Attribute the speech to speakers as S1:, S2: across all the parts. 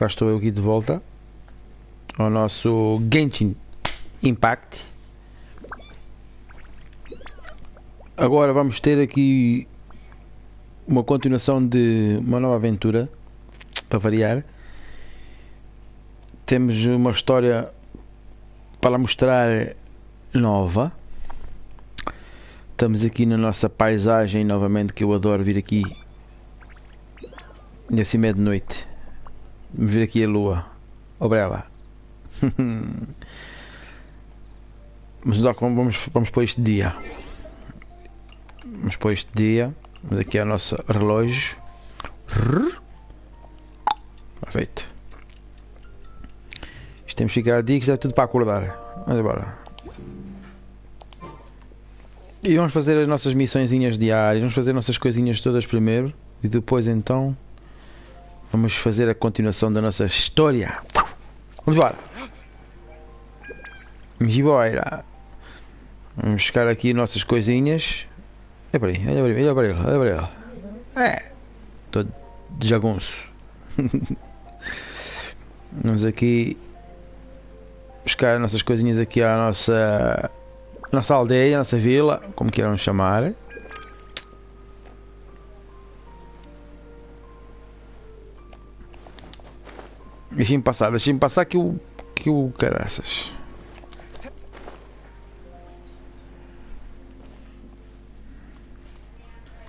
S1: Cá estou eu aqui de volta ao nosso Genshin Impact. Agora vamos ter aqui uma continuação de uma nova aventura, para variar. Temos uma história para mostrar nova. Estamos aqui na nossa paisagem novamente, que eu adoro vir aqui. E assim é de noite. Vamos ver aqui a lua. Obrela. Vamos para este dia. Vamos para este dia. Vamos aqui ao nosso relógio. Perfeito. Isto temos que ficar a dia, que já é tudo para acordar. Vamos embora. E vamos fazer as nossas missõezinhas diárias. Vamos fazer as nossas coisinhas todas primeiro. E depois então vamos fazer a continuação da nossa história. Vamos embora. Vamos embora. Vamos buscar aqui nossas coisinhas. Olha para aí, olha para ele, olha para ele. É, todo de jagunço. Vamos aqui buscar as nossas coisinhas aqui à nossa aldeia, à nossa vila, como queiram chamar. Deixem-me passar que o caraças.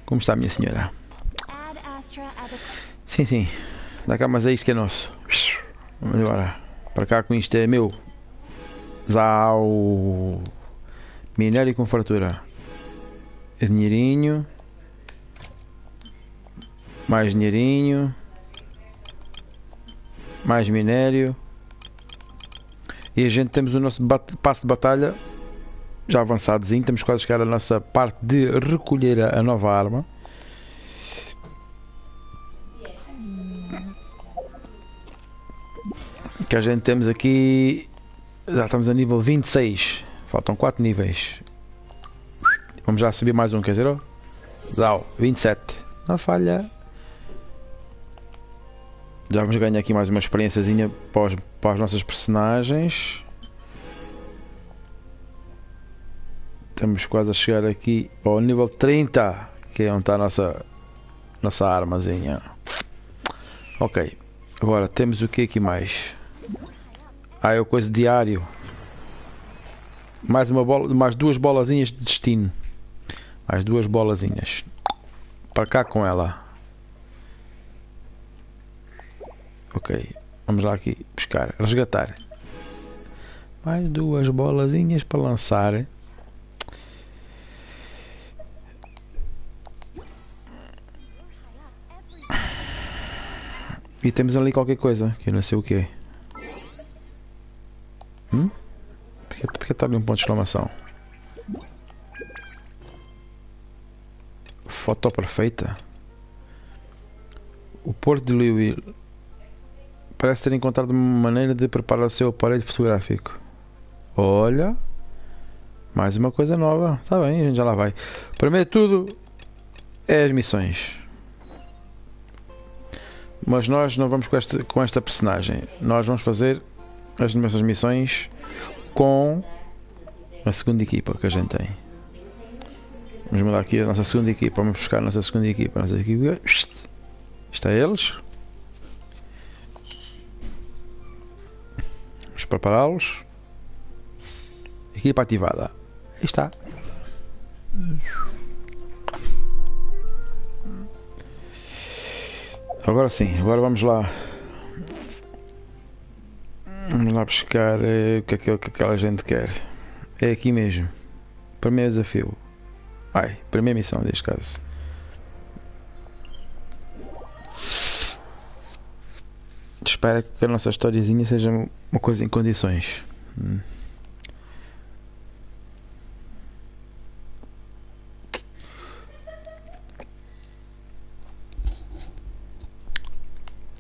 S1: Como está, minha senhora? Sim, sim. Dá cá, mas é isto que é nosso. Vamos embora. Para cá com isto é meu. Zau. Minério com fartura. Dinheirinho. Mais dinheirinho. Mais minério. E a gente temos o nosso passo de batalha já avançadozinho. Estamos quase a chegar à nossa parte de recolher a nova arma. Que a gente temos aqui. Já estamos a nível 26. Faltam 4 níveis. Vamos já subir mais um, quer dizer? Zau, 27. Não falha. Já vamos ganhar aqui mais uma experiênciazinha para as nossas personagens. Estamos quase a chegar aqui ao nível 30, que é onde está a nossa armazinha. Ok, agora temos o que aqui mais? Ah, é o coisa diário. Mais uma bola, mais 2 bolazinhas de destino. Mais 2 bolazinhas. Para cá com ela. Ok, vamos lá aqui buscar, resgatar. Mais 2 bolazinhas para lançar. E temos ali qualquer coisa, que eu não sei o que é. Porque está ali um ponto de exclamação. Foto perfeita. O Porto de Louisville parece ter encontrado uma maneira de preparar o seu aparelho fotográfico. Olha, mais uma coisa nova. Está bem, a gente já lá vai. Primeiro de tudo é as missões. Mas nós não vamos com esta personagem. Nós vamos fazer as nossas missões com a segunda equipa que a gente tem. Vamos mudar aqui a nossa segunda equipa. Vamos buscar a nossa segunda equipa. A nossa equipa. Está eles. Vamos prepará-los. Equipa ativada. Aí está. Agora sim, agora vamos lá. Vamos lá buscar o que aquela gente quer. É aqui mesmo. Primeiro desafio. Ai, primeira missão neste caso. Espero que a nossa historiazinha seja uma coisa em condições.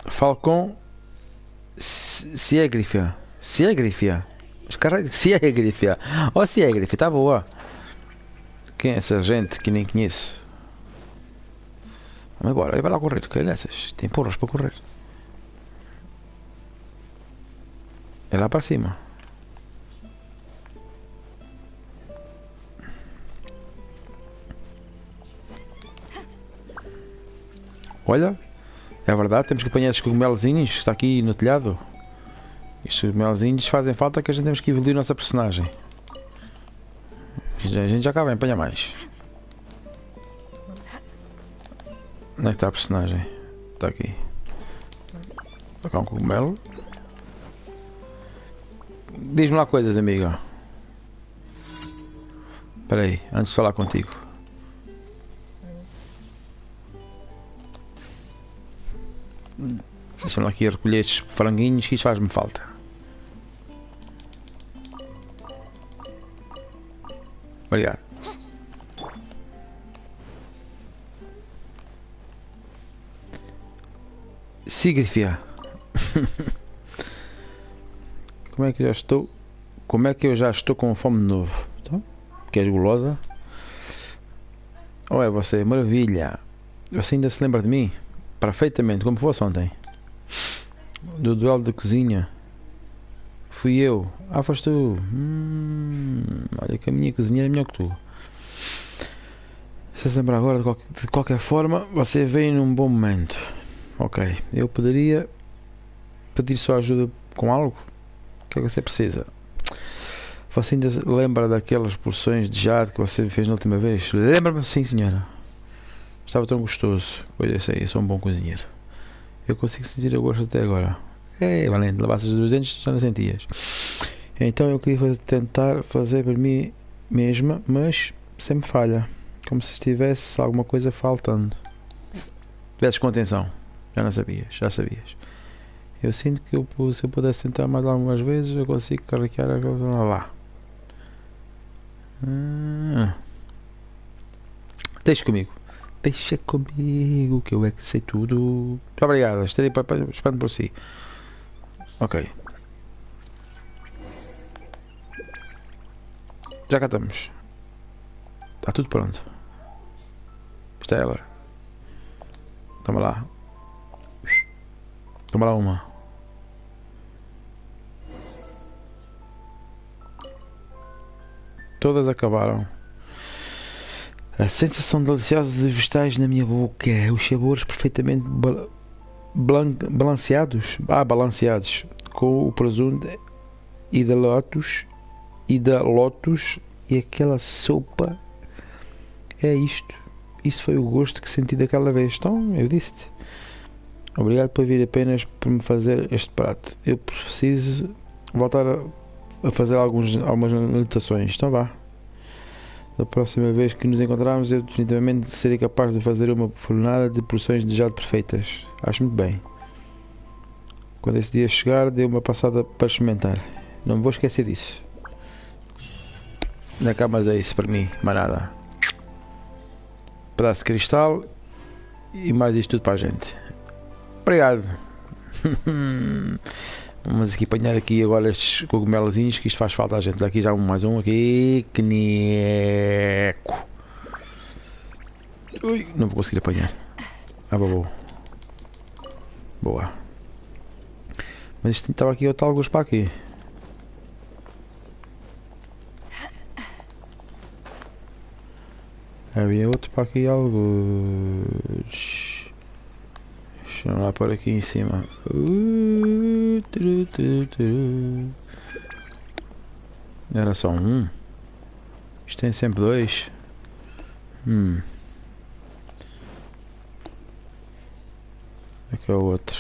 S1: Falcon Siegrifia. Os caras Siegrifia. Oh, Siegrifia, tá boa. Quem é essa gente que nem conheço? Vamos embora, vai lá correr, que é dessas? Tem porras para correr. É lá para cima. Olha, é verdade, temos que apanhar estes cogumelozinhos que está aqui no telhado. Estes cogumelozinhos fazem falta, que a gente temos que evoluir a nossa personagem. A gente já cá vem apanhar mais. Onde é que está a personagem? Está aqui. Está cá um cogumelo. Diz-me lá coisas, amiga. Espera aí, antes de falar contigo. Deixa-me lá aqui recolher estes franguinhos que isto faz-me falta. Obrigado. Siga, fia. Como é que eu já estou? Como é que eu já estou com fome de novo? Então, queres gulosa? Ou é você? Maravilha. Você ainda se lembra de mim? Perfeitamente, como fosse ontem. Do duelo de cozinha. Fui eu. Ah, foste tu. Olha que a minha cozinha é melhor que tu. Se se lembra agora, de qualquer forma, você veio num bom momento. Ok, eu poderia pedir sua ajuda com algo? O que é que você precisa? Você ainda lembra daquelas porções de jade que você fez na última vez? Lembra-me? Sim, senhora. Estava tão gostoso. Pois eu sei, eu sou um bom cozinheiro. Eu consigo sentir o gosto até agora. É, valente, lavasse os dentes, já não sentias. Então eu queria tentar fazer por mim mesma, mas sempre falha. Como se estivesse alguma coisa faltando. Tivesses com atenção. Já não sabias, já sabias. Eu sinto que se eu pudesse tentar mais algumas vezes, eu consigo carregar a coisa lá. Deixa comigo. Deixa comigo, que eu é que sei tudo. Muito obrigado, estarei esperando por si. Ok. Já cá estamos. Está tudo pronto. Está ela. Toma lá. Toma lá uma. Todas acabaram. A sensação deliciosa de vegetais na minha boca. Os sabores perfeitamente balanceados. Balanceados. Com o presunto e da lotus. E aquela sopa. É isto. Isto foi o gosto que senti daquela vez. Então, eu disse-te. Obrigado por vir apenas por me fazer este prato. Eu preciso voltar a fazer algumas anotações. Então vá. Da próxima vez que nos encontrarmos, eu definitivamente serei capaz de fazer uma fornada de porções de jade perfeitas. Acho muito bem. Quando esse dia chegar, dê uma passada para experimentar. Não me vou esquecer disso. Na cama é isso para mim, mais nada. Pedaço de cristal e mais isto tudo para a gente. Obrigado. Vamos aqui apanhar aqui agora estes cogumelozinhos, que isto faz falta a gente. Daqui já mais um aqui. Queneco. Ui, não vou conseguir apanhar. Ah, boa. Boa. Mas isto estava aqui outro alguns para aqui. Havia outro para aqui alguns. Deixa-me lá por aqui em cima. Era só um. Isto tem sempre dois. Aqui é o outro.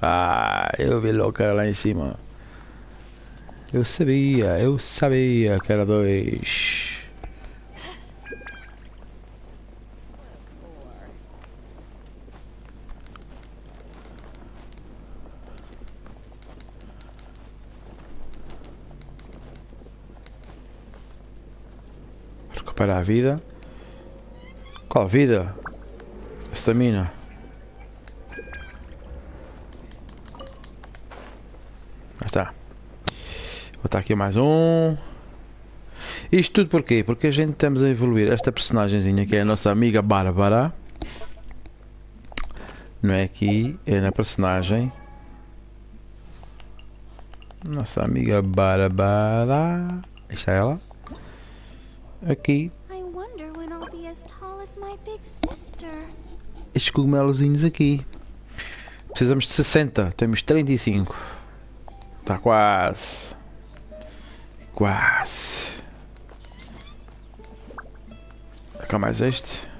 S1: Ah, eu vi logo o cara lá em cima. Eu sabia que era dois. Recuperar a vida. Qual vida? Estamina. Já está. Vou botar aqui mais um. Isto tudo porquê? Porque a gente estamos a evoluir esta personagemzinha que é a nossa amiga Bárbara. Não é aqui, é na personagem. Nossa amiga Bárbara. Está ela. Aqui.
S2: I wonder when I'll be as tall as my big sister.
S1: Estes cogumelozinhos aqui. Precisamos de 60. Temos 35. Está quase. Quase. Cá mais este.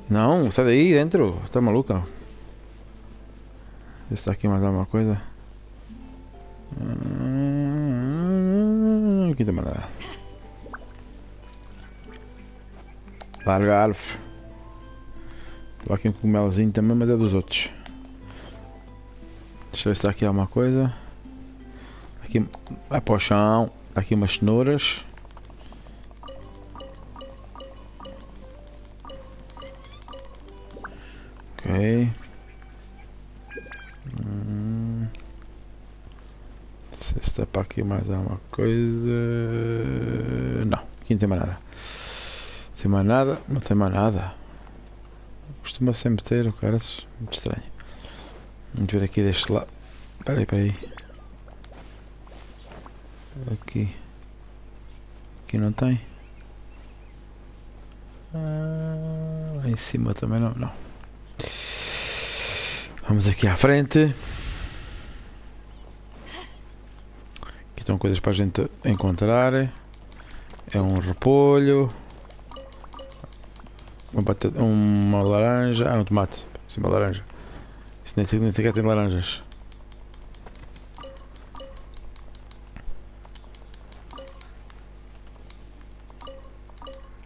S1: Não, sai daí dentro. Tá maluca? Se está aqui mais alguma coisa. Aqui tem mais nada. Larga a árvore. Estou aqui um cogumelozinho também, mas é dos outros. Deixa eu ver se está aqui alguma coisa. Aqui vai para o chão. Aqui umas cenouras. Ok. Se está para aqui mais alguma coisa. Não, aqui não tem mais nada. Tem mais nada? Não tem mais nada. Costuma sempre ter, o cara. Muito estranho. Vamos ver aqui deste lado. Espera aí. Aqui. Aqui não tem. Lá em cima também não. Não. Vamos aqui à frente. Aqui estão coisas para a gente encontrar. É um repolho. Uma laranja. Um tomate. Sim, uma laranja. Isso nem sequer tem laranjas.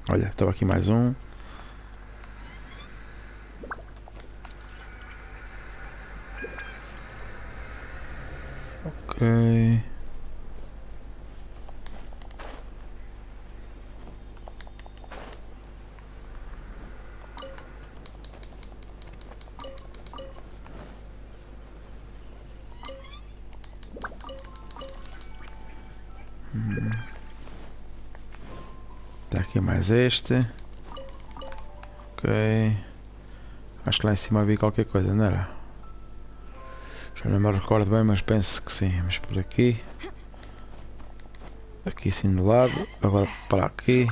S1: Olha, estava aqui mais um. Ok. Tá aqui mais este. Ok. Acho que lá em cima havia qualquer coisa, não era? Já não me recordo bem, mas penso que sim. Vamos por aqui. Aqui assim de lado. Agora para aqui.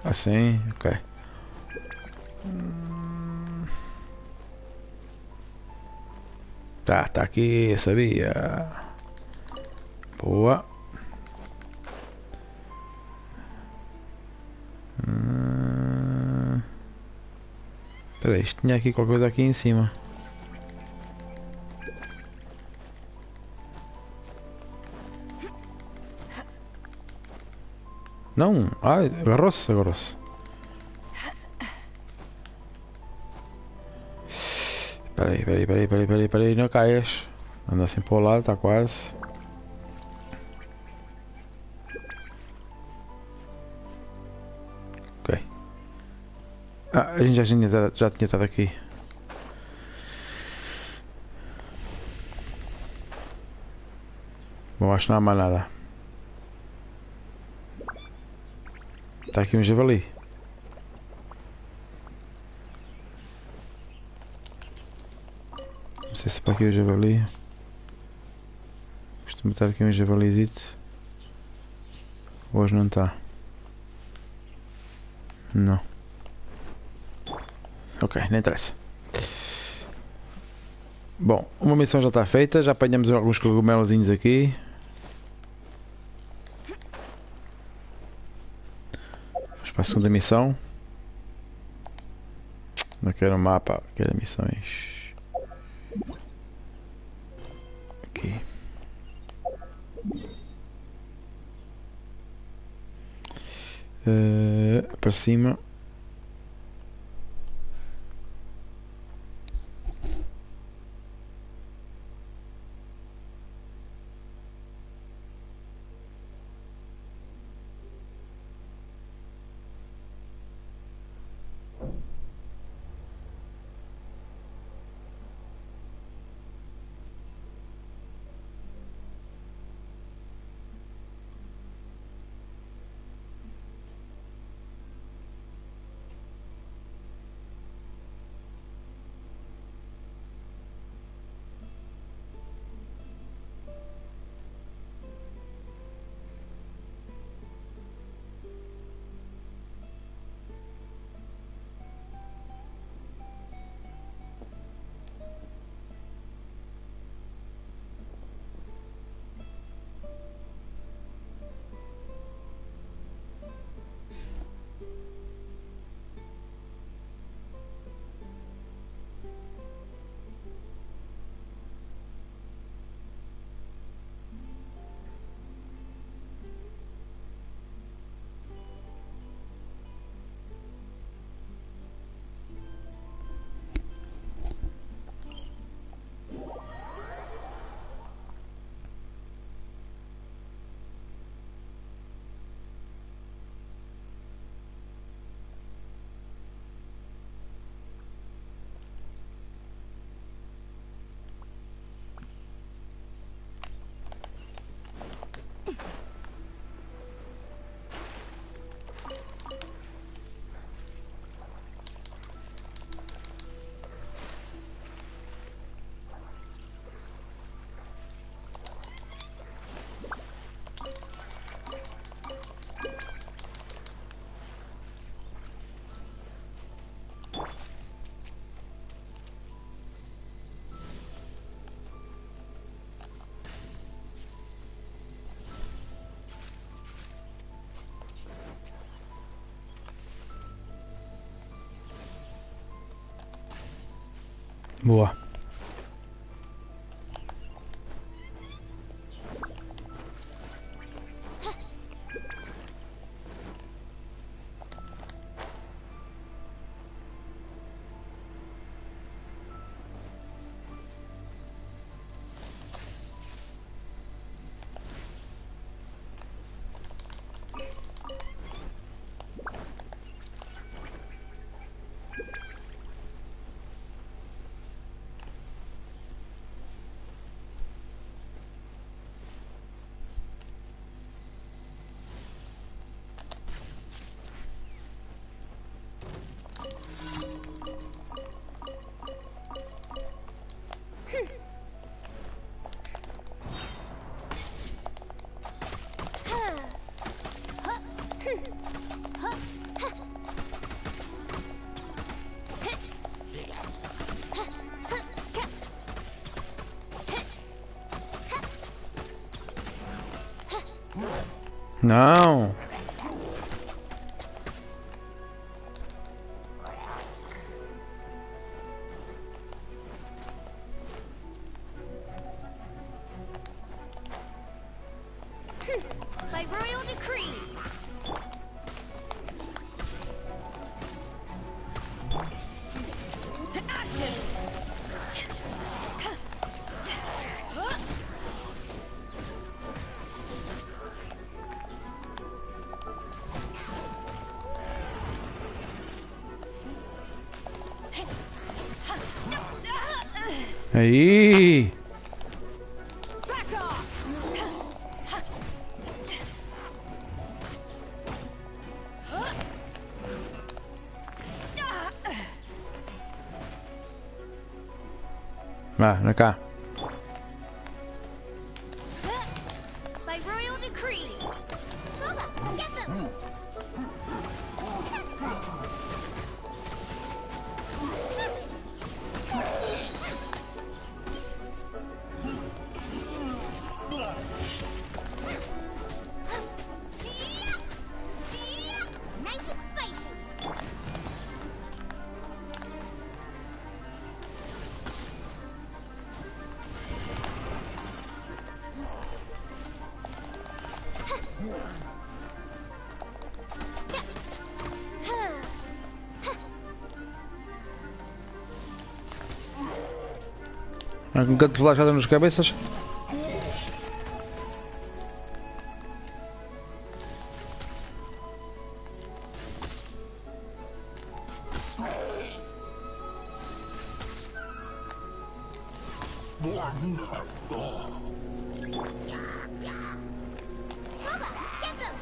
S1: Assim, ok. Tá aqui, eu sabia. Boa. Espera aí, isto tinha aqui qualquer coisa aqui em cima. Não, ai, agarrou-se. Espera aí, não caias. Anda assim para o lado, está quase. Ok. A gente já tinha estado aqui. Bom, acho que não há mais nada. Está aqui um javali. Não sei se para aqui o javali. Costumo estar aqui um javalizito. Hoje não está. Não. Ok, não interessa. Bom, uma missão já está feita. Já apanhamos alguns cogumelozinhos aqui. Vamos para a segunda missão. Não quero mapa, quero missões. Aqui. Para cima. Boa. Não.
S2: By royal decree. To ashes.
S1: Aí.
S2: Back off.
S1: Vai, vem cá.
S2: By royal decree. Get them. Nice and spicy.
S1: Com canto flashada nas cabeças.
S2: Get them.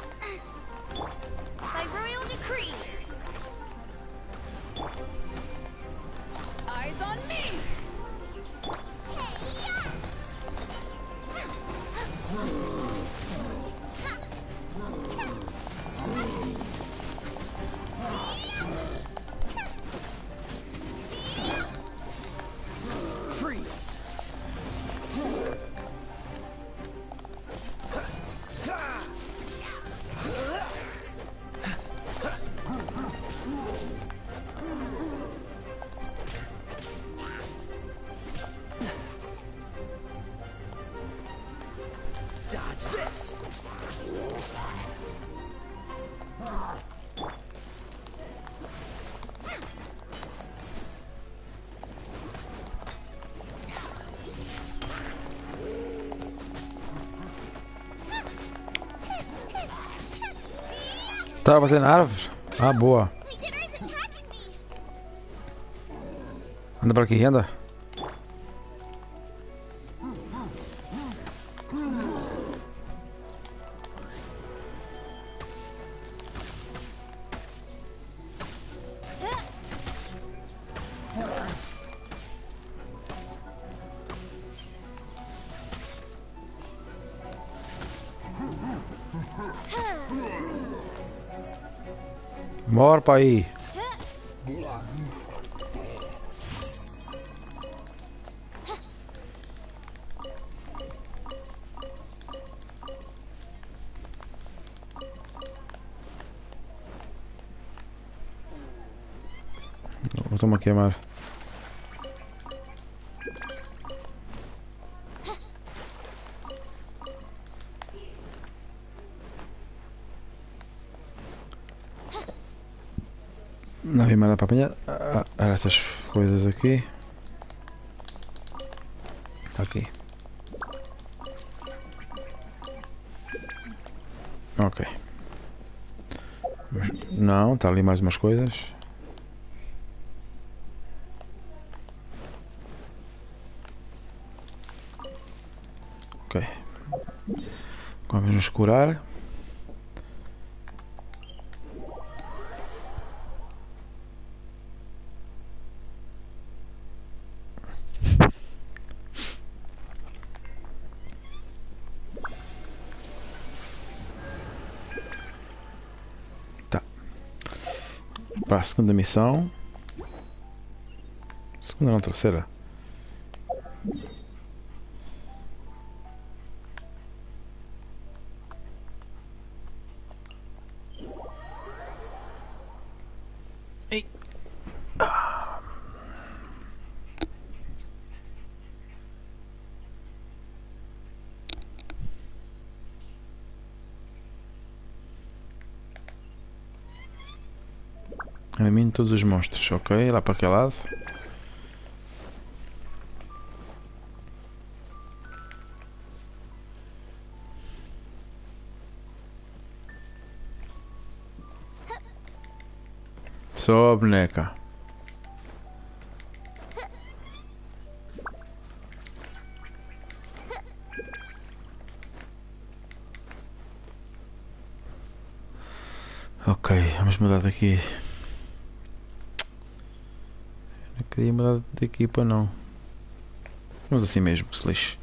S2: By royal decree. Eyes on me.
S3: Freeze. Dodge this.
S1: Tava fazendo árvore? Ah, boa.
S2: Hitter's attacking me.
S1: Anda pra aqui, anda. Bora pra aí. Vou tomar queimar. Não havia nada para apanhar. Era essas coisas aqui. Está aqui. Ok. Não, está ali mais umas coisas. Ok. Agora vamos nos curar. Tá. Para a segunda missão. Segunda não, terceira. Ei. Elimine todos os monstros, ok? Lá para aquele lado. Só a boneca. Ok, vamos mudar daqui. Não queria mudar de equipa não. Vamos assim mesmo, se lixe.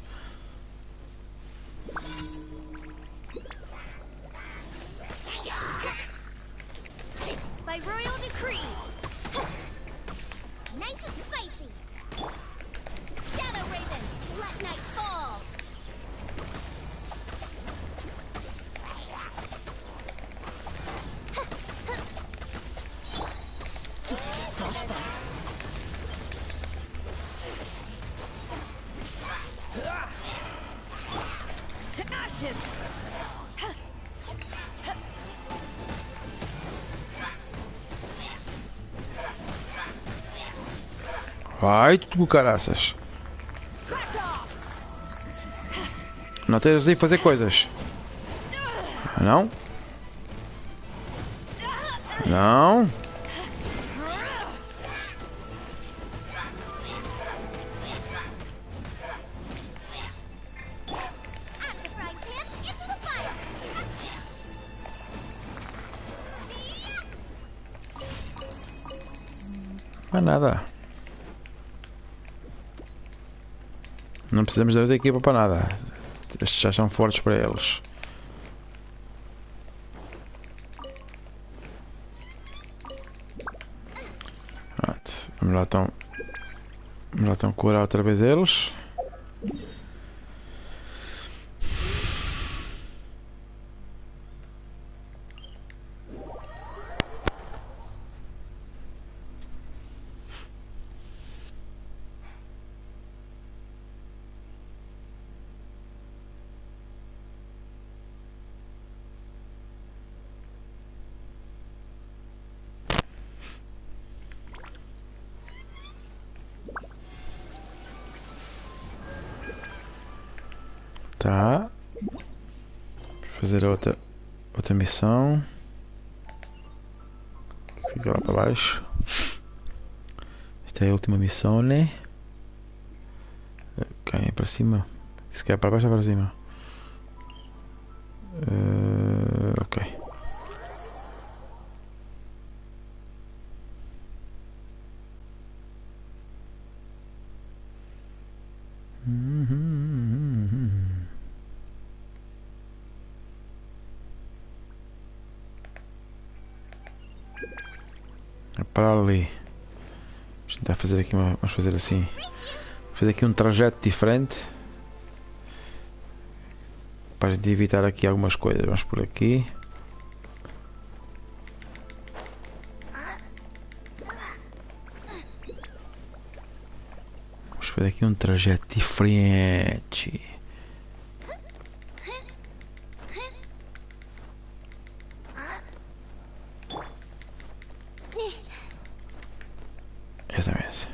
S2: By royal decree. Nice and spicy. Shadow Raven, let night fall.
S3: Frostbite. To ashes.
S1: Vai tu, caraças. Não tens de fazer coisas. Não? Não?
S2: At the frying pan, into the fire.
S1: Não é nada. Não precisamos de outra equipa para nada. Estes já são fortes para eles. Pronto. Vamos lá então curar outra vez eles. Tá. Vou fazer outra missão. Fica lá para baixo. Esta é a última missão, né? Cai para cima. Se quer para baixo ou para cima? Ok. É para ali. Vamos tentar fazer aqui vamos fazer assim. Vamos fazer aqui um trajeto diferente. Para a gente evitar aqui algumas coisas. Vamos por aqui. Vamos fazer aqui um trajeto diferente. Esta vez.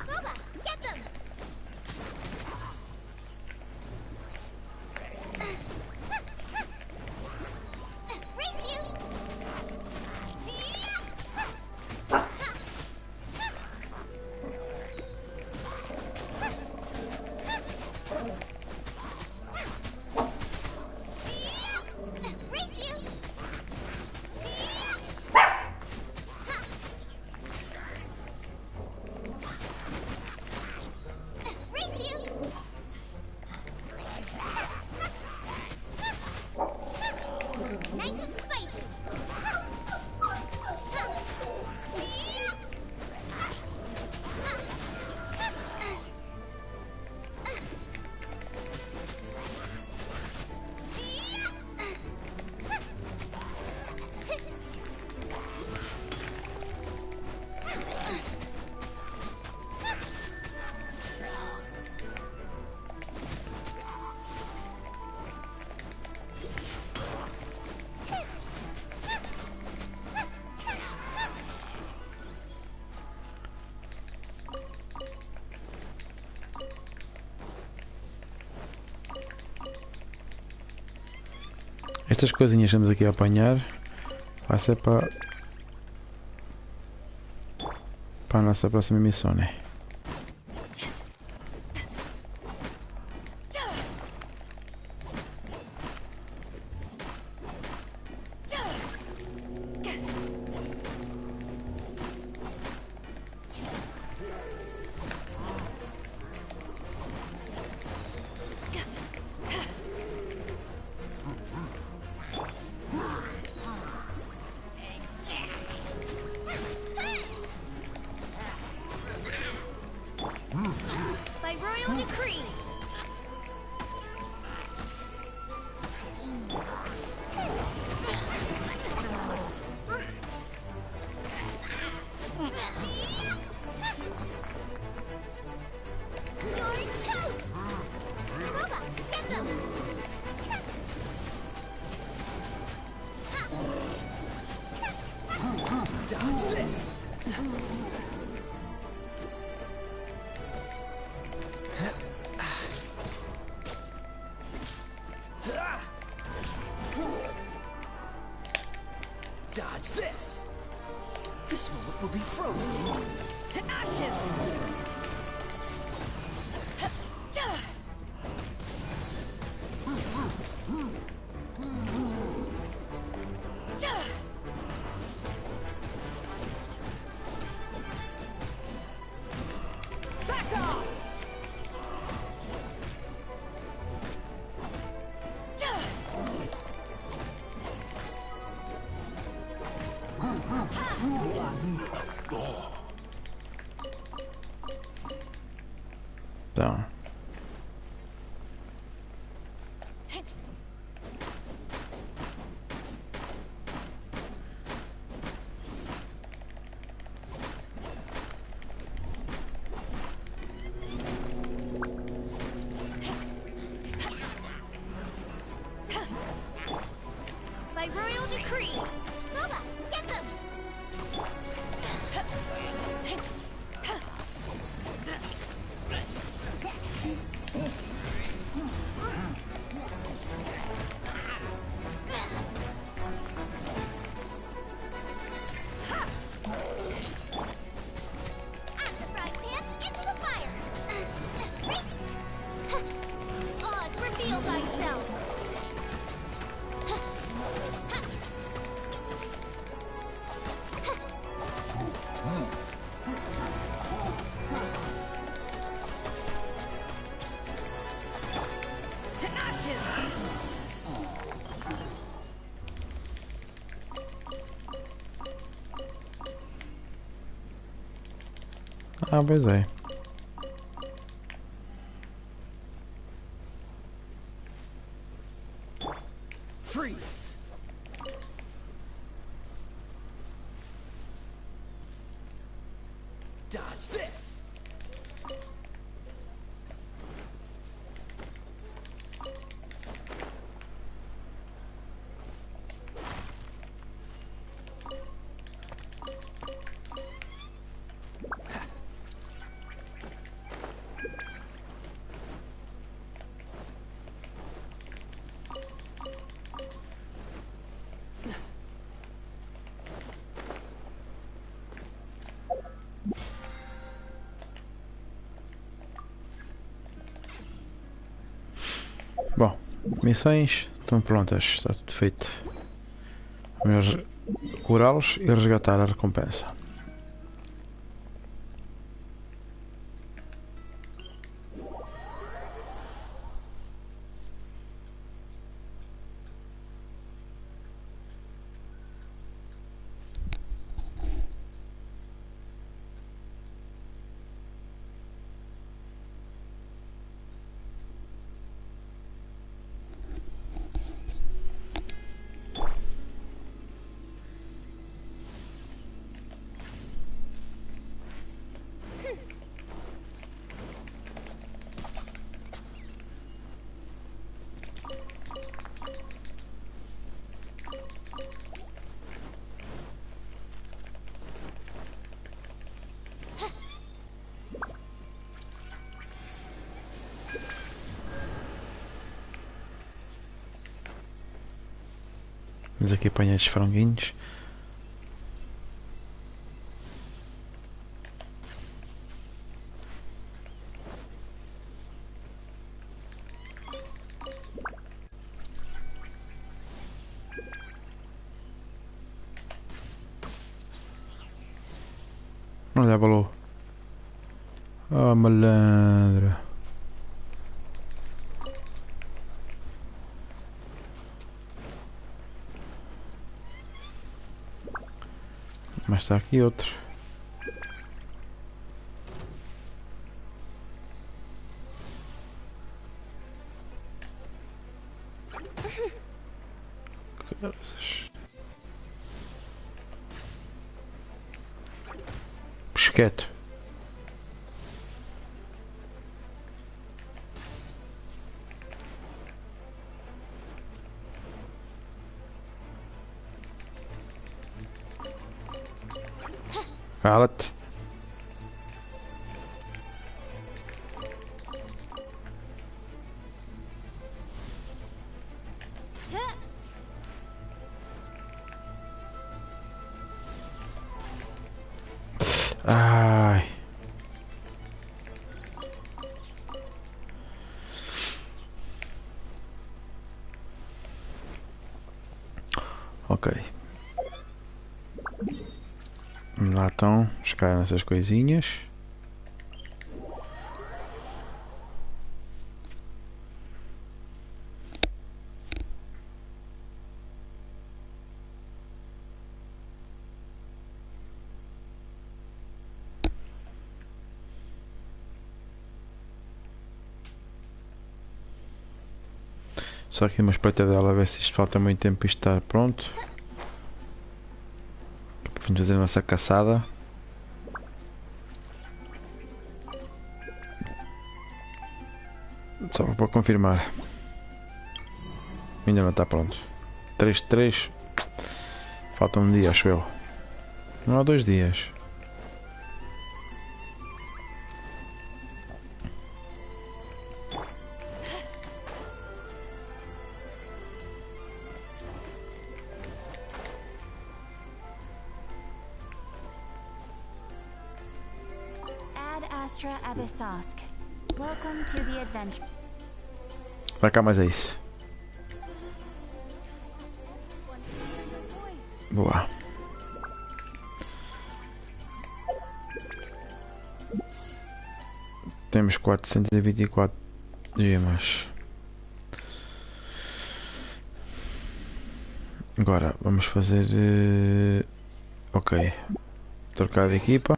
S2: Boba, get them! Race you! Race you! Race you! Nice and spicy.
S1: Estas coisinhas que estamos aqui a apanhar vai ser para a nossa próxima missão, né?
S2: By royal decree. You're toast! Boba, get them!
S4: Dodge this. Dodge this. This moment will be frozen
S3: To ashes. Back off.
S1: Então.
S2: By royal decree. Boba, get them!
S1: Ah, pois é.
S4: Freeze. Dodge this.
S1: Bom, missões estão prontas, está tudo feito. Vamos curá-los e resgatar a recompensa. Vamos aqui apanhar estes franguinhos. Olha, balou. Oh, malandro. Mas está aqui outro. Quieto. Cala-te. Ai. Ok. Vamos lá então, buscar essas coisinhas. Só aqui uma espreitadela a ver se isto falta muito tempo para isto estar pronto. Vamos fazer a nossa caçada. Só para confirmar. Ainda não está pronto. 3 falta um dia, acho eu. Não há 2 dias.
S2: Welcome to the adventure.
S1: Para cá, mas é isso. Boa. Temos 424 gemas. Agora vamos fazer. Ok. Trocar de equipa.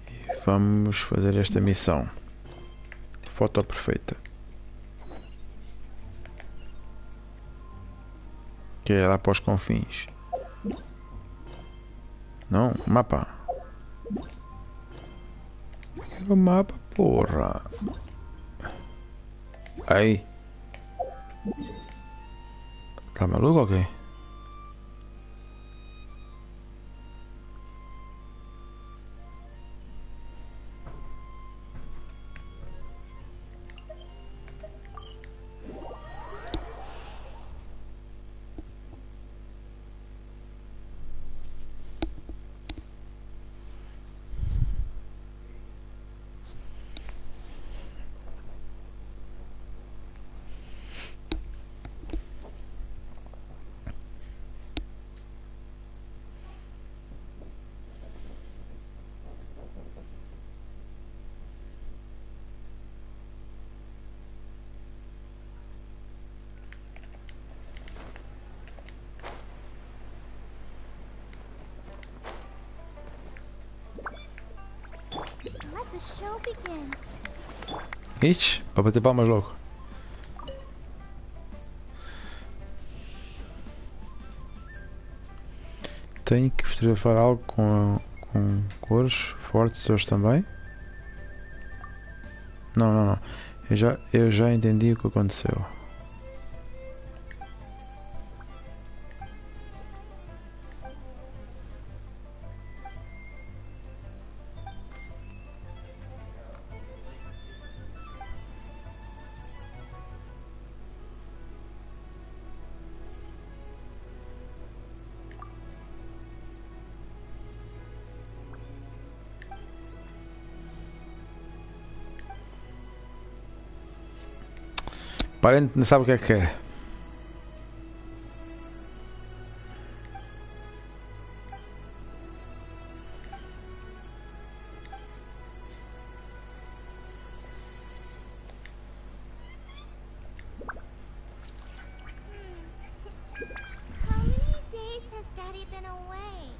S1: E vamos fazer esta missão. Foto perfeita. Que é lá para os confins. Não, mapa. O mapa, porra. Aí. Tá maluco ou quê?
S2: Let the show begin.
S1: Ixi, para bater palmas logo. Tenho que fotografar algo com cores fortes hoje também? Não, não, não. Eu já entendi o que aconteceu. Parente não sabe o que é que quer.
S2: How many days has Daddy been away?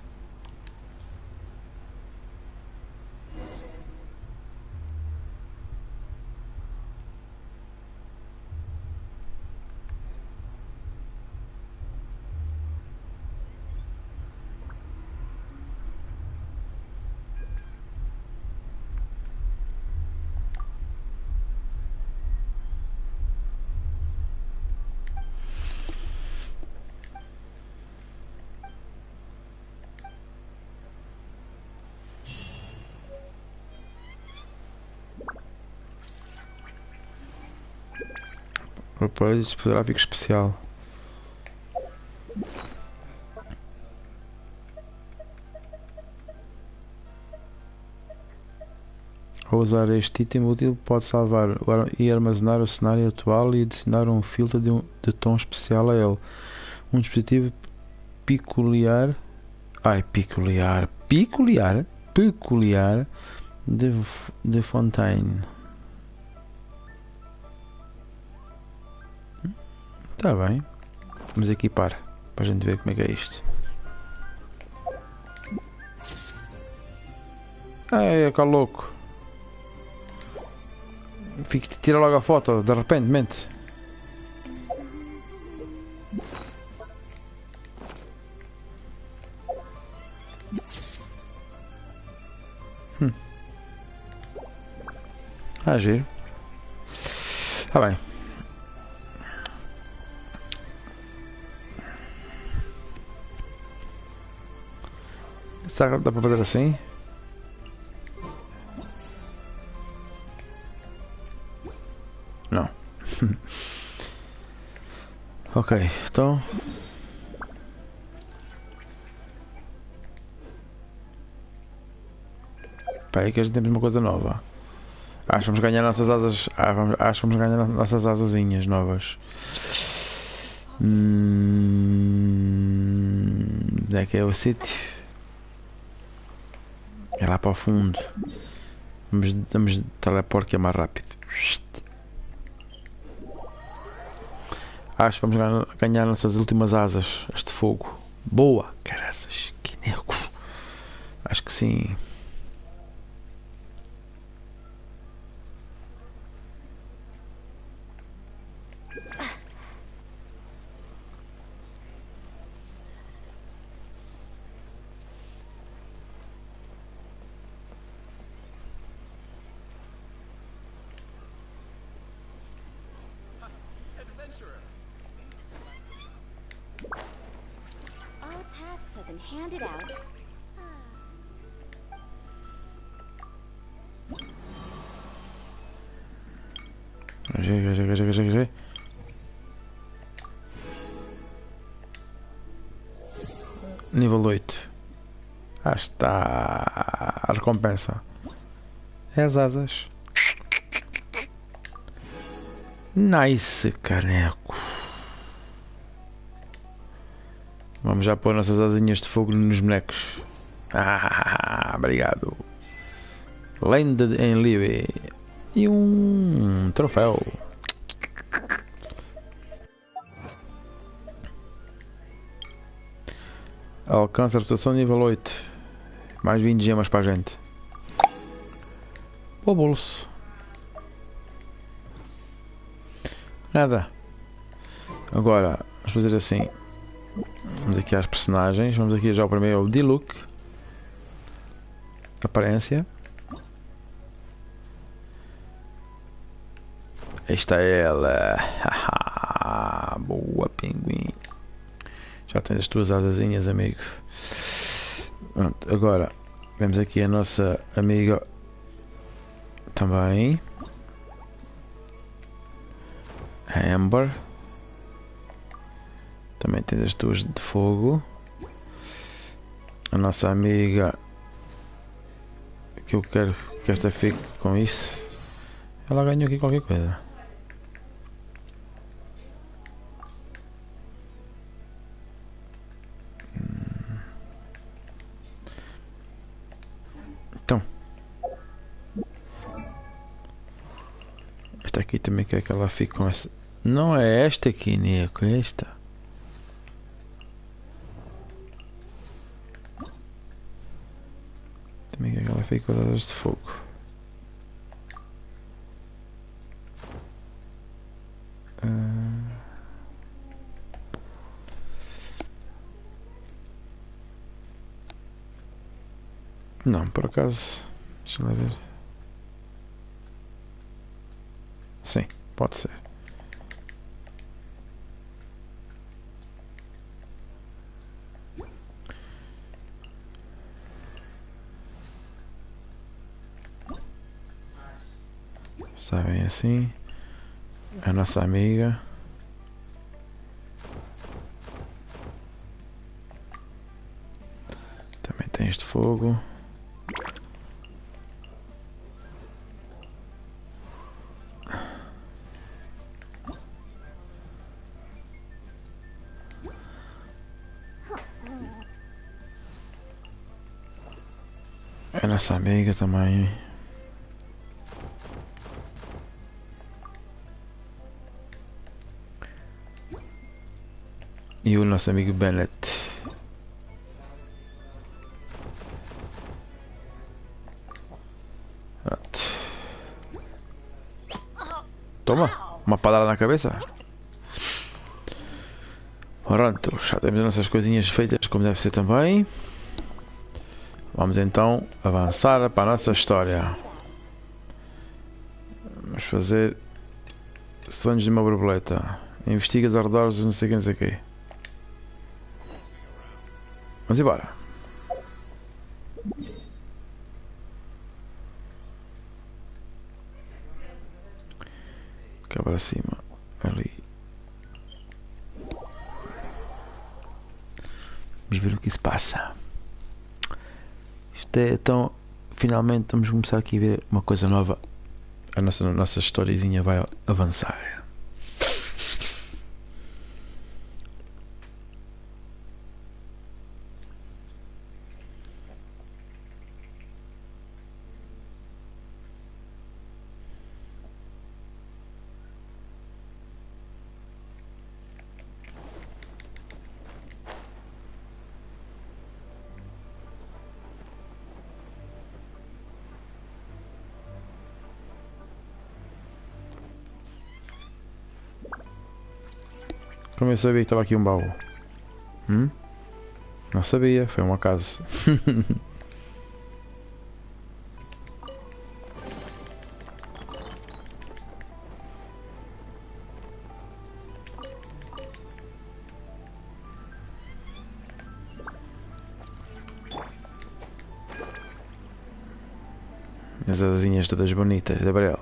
S1: Apoio discográfico especial. Ao usar este item útil, pode salvar e armazenar o cenário atual e adicionar um filtro de tom especial a ele. Um dispositivo peculiar. Ai, peculiar de Fontaine. Tá bem. Vamos equipar para a gente ver como é que é isto. Ai, que louco. Tira logo a foto, de repente. Giro. Tá bem. Dá para fazer assim? Não. Ok, então. Espera aí que a gente temos uma coisa nova. Acho que vamos ganhar nossas asas. Acho que vamos ganhar nossas asazinhas novas. Onde é que é o sítio? É lá para o fundo. Vamos de teleporte que é mais rápido. Acho que vamos ganhar nossas últimas asas. Este fogo. Boa! Caraças, que nego. Acho que sim.
S2: All tasks have been handed out.
S1: GG. Nível 8. Ah, está a recompensa. É as asas. Nice, caneco. Vamos já pôr nossas asinhas de fogo nos bonecos. Obrigado. Landed em Libby. E um troféu. Alcança a reputação nível 8. Mais 20 gemas para a gente. O bolso. Nada. Agora, vamos fazer assim. Vamos aqui às personagens. Vamos aqui já o primeiro, o D-Look. Aparência. Esta é ela. Boa, pinguim. Já tens as tuas asazinhas, amigo. Pronto, agora vemos aqui a nossa amiga também. A Amber. Também tens as tuas de fogo. A nossa amiga, que eu quero que esta fique com isso. Ela ganhou aqui qualquer coisa. Então, esta aqui também quer que ela fique com essa. Não é esta aqui, Nico, é esta. Também quer que ela fique com as asas de fogo. Não, por acaso. Deixa lá ver. Sim, pode ser. Está bem assim. A nossa amiga. Também tem este fogo. A nossa amiga também. E o nosso amigo Bennett. Pronto. Toma, uma patada na cabeça. Pronto, já temos as nossas coisinhas feitas como deve ser também. Vamos então avançar para a nossa história. Vamos fazer sonhos de uma borboleta. Investiga os arredores, não sei o que, não sei o que. Vamos embora. Cá para cima. Ali. Vamos ver o que se passa. Isto é, então, finalmente vamos começar aqui a ver uma coisa nova. A nossa historiezinha vai avançar. Como eu sabia que estava aqui um baú? Não sabia, foi um acaso. As asinhas todas bonitas, Gabriel.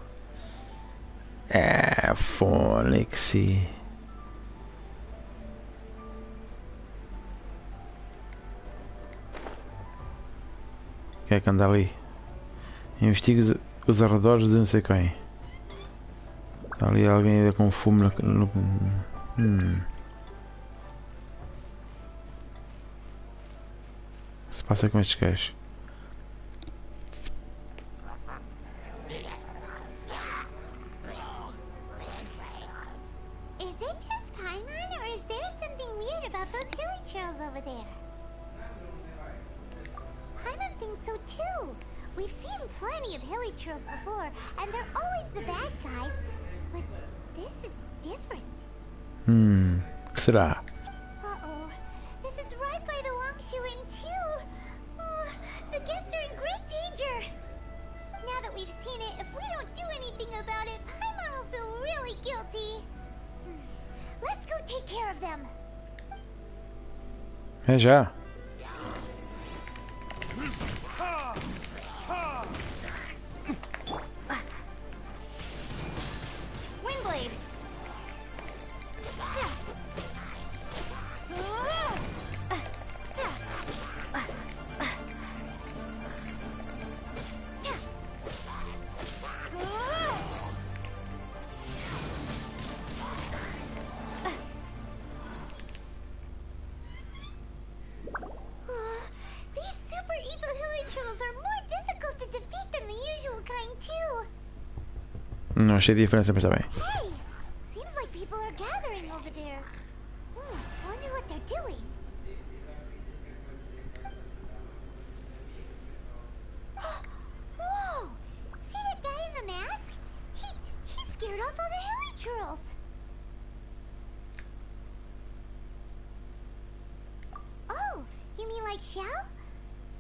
S1: É, Fônix. Quem é que anda ali? Investigue os arredores de não sei quem. Está ali alguém ainda com fumo no... O que se passa com estes gajos?
S2: Is it just Paimon, or is there something weird about those hilly trails over there? Paimon thinks so too. We've seen plenty of hilly trails before, and they're always the bad guys. But this is different.
S1: O que será?
S2: Uh-oh. This is right by the Wangshu Inn too. Oh, the guests are in great danger. Now that we've seen it, if we don't do anything about it, Paimon will feel really guilty. Let's go take care of them.
S1: É já.
S2: Windblade. These super evil hilly trolls are more difficult to defeat than the usual kind too.
S1: Não achei diferença, mas está bem.
S2: Hey, seems like people are gathering over there. Wonder what they're doing. Whoa! See that guy in the mask? He scared off all the hilly trolls. Oh, you mean like Xiao?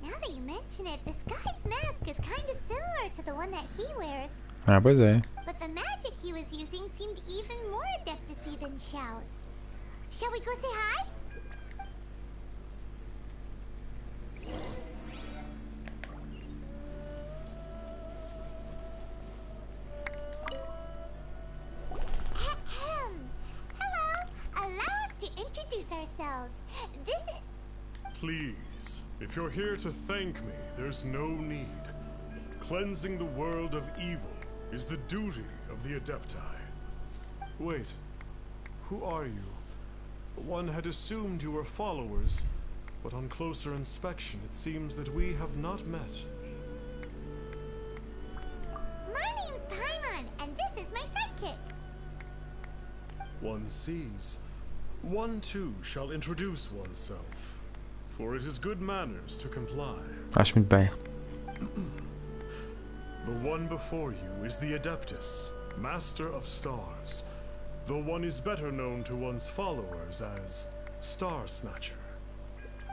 S2: Now that you mention it, this guy's mask is kind of similar to the one that he wears.
S1: Ah, pois é.
S2: But the magic he was using seemed even more adeptacy than Xiao's. Shall we go say hi? Ahem. Hello. Allow us to introduce ourselves. This is...
S5: Please, if you're here to thank me, there's no need. Cleansing the world of evil is the duty of the Adepti. Wait, who are you? One had assumed you were followers, but on closer inspection it seems that we have not met.
S2: My name's Paimon, and this is my sidekick.
S5: One sees. One too shall introduce oneself, for it is good manners to comply.
S1: Acho muito bem.
S5: The one before you is the Adeptus, Master of Stars, though one is better known to one's followers as Star Snatcher.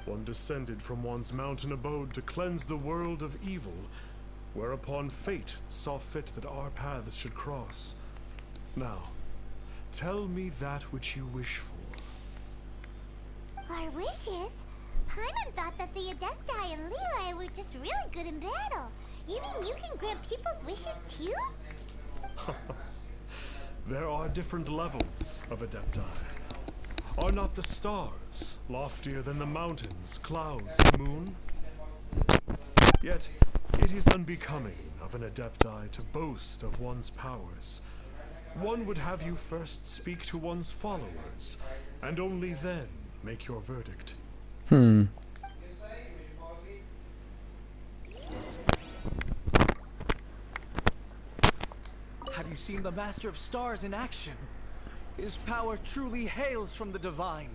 S5: One descended from one's mountain abode to cleanse the world of evil, whereupon fate saw fit that our paths should cross. Now, tell me that which you wish for.
S2: Our wishes? Paimon thought that the Adepti and Leela were just really good in battle. You mean you can grant people's wishes too?
S5: There are different levels of Adepti. Are not the stars loftier than the mountains, clouds, and moon? Yet, it is unbecoming of an Adepti to boast of one's powers. One would have you first speak to one's followers, and only then make your verdict.
S4: Have you seen the Master of Stars in action? His power truly hails from the divine.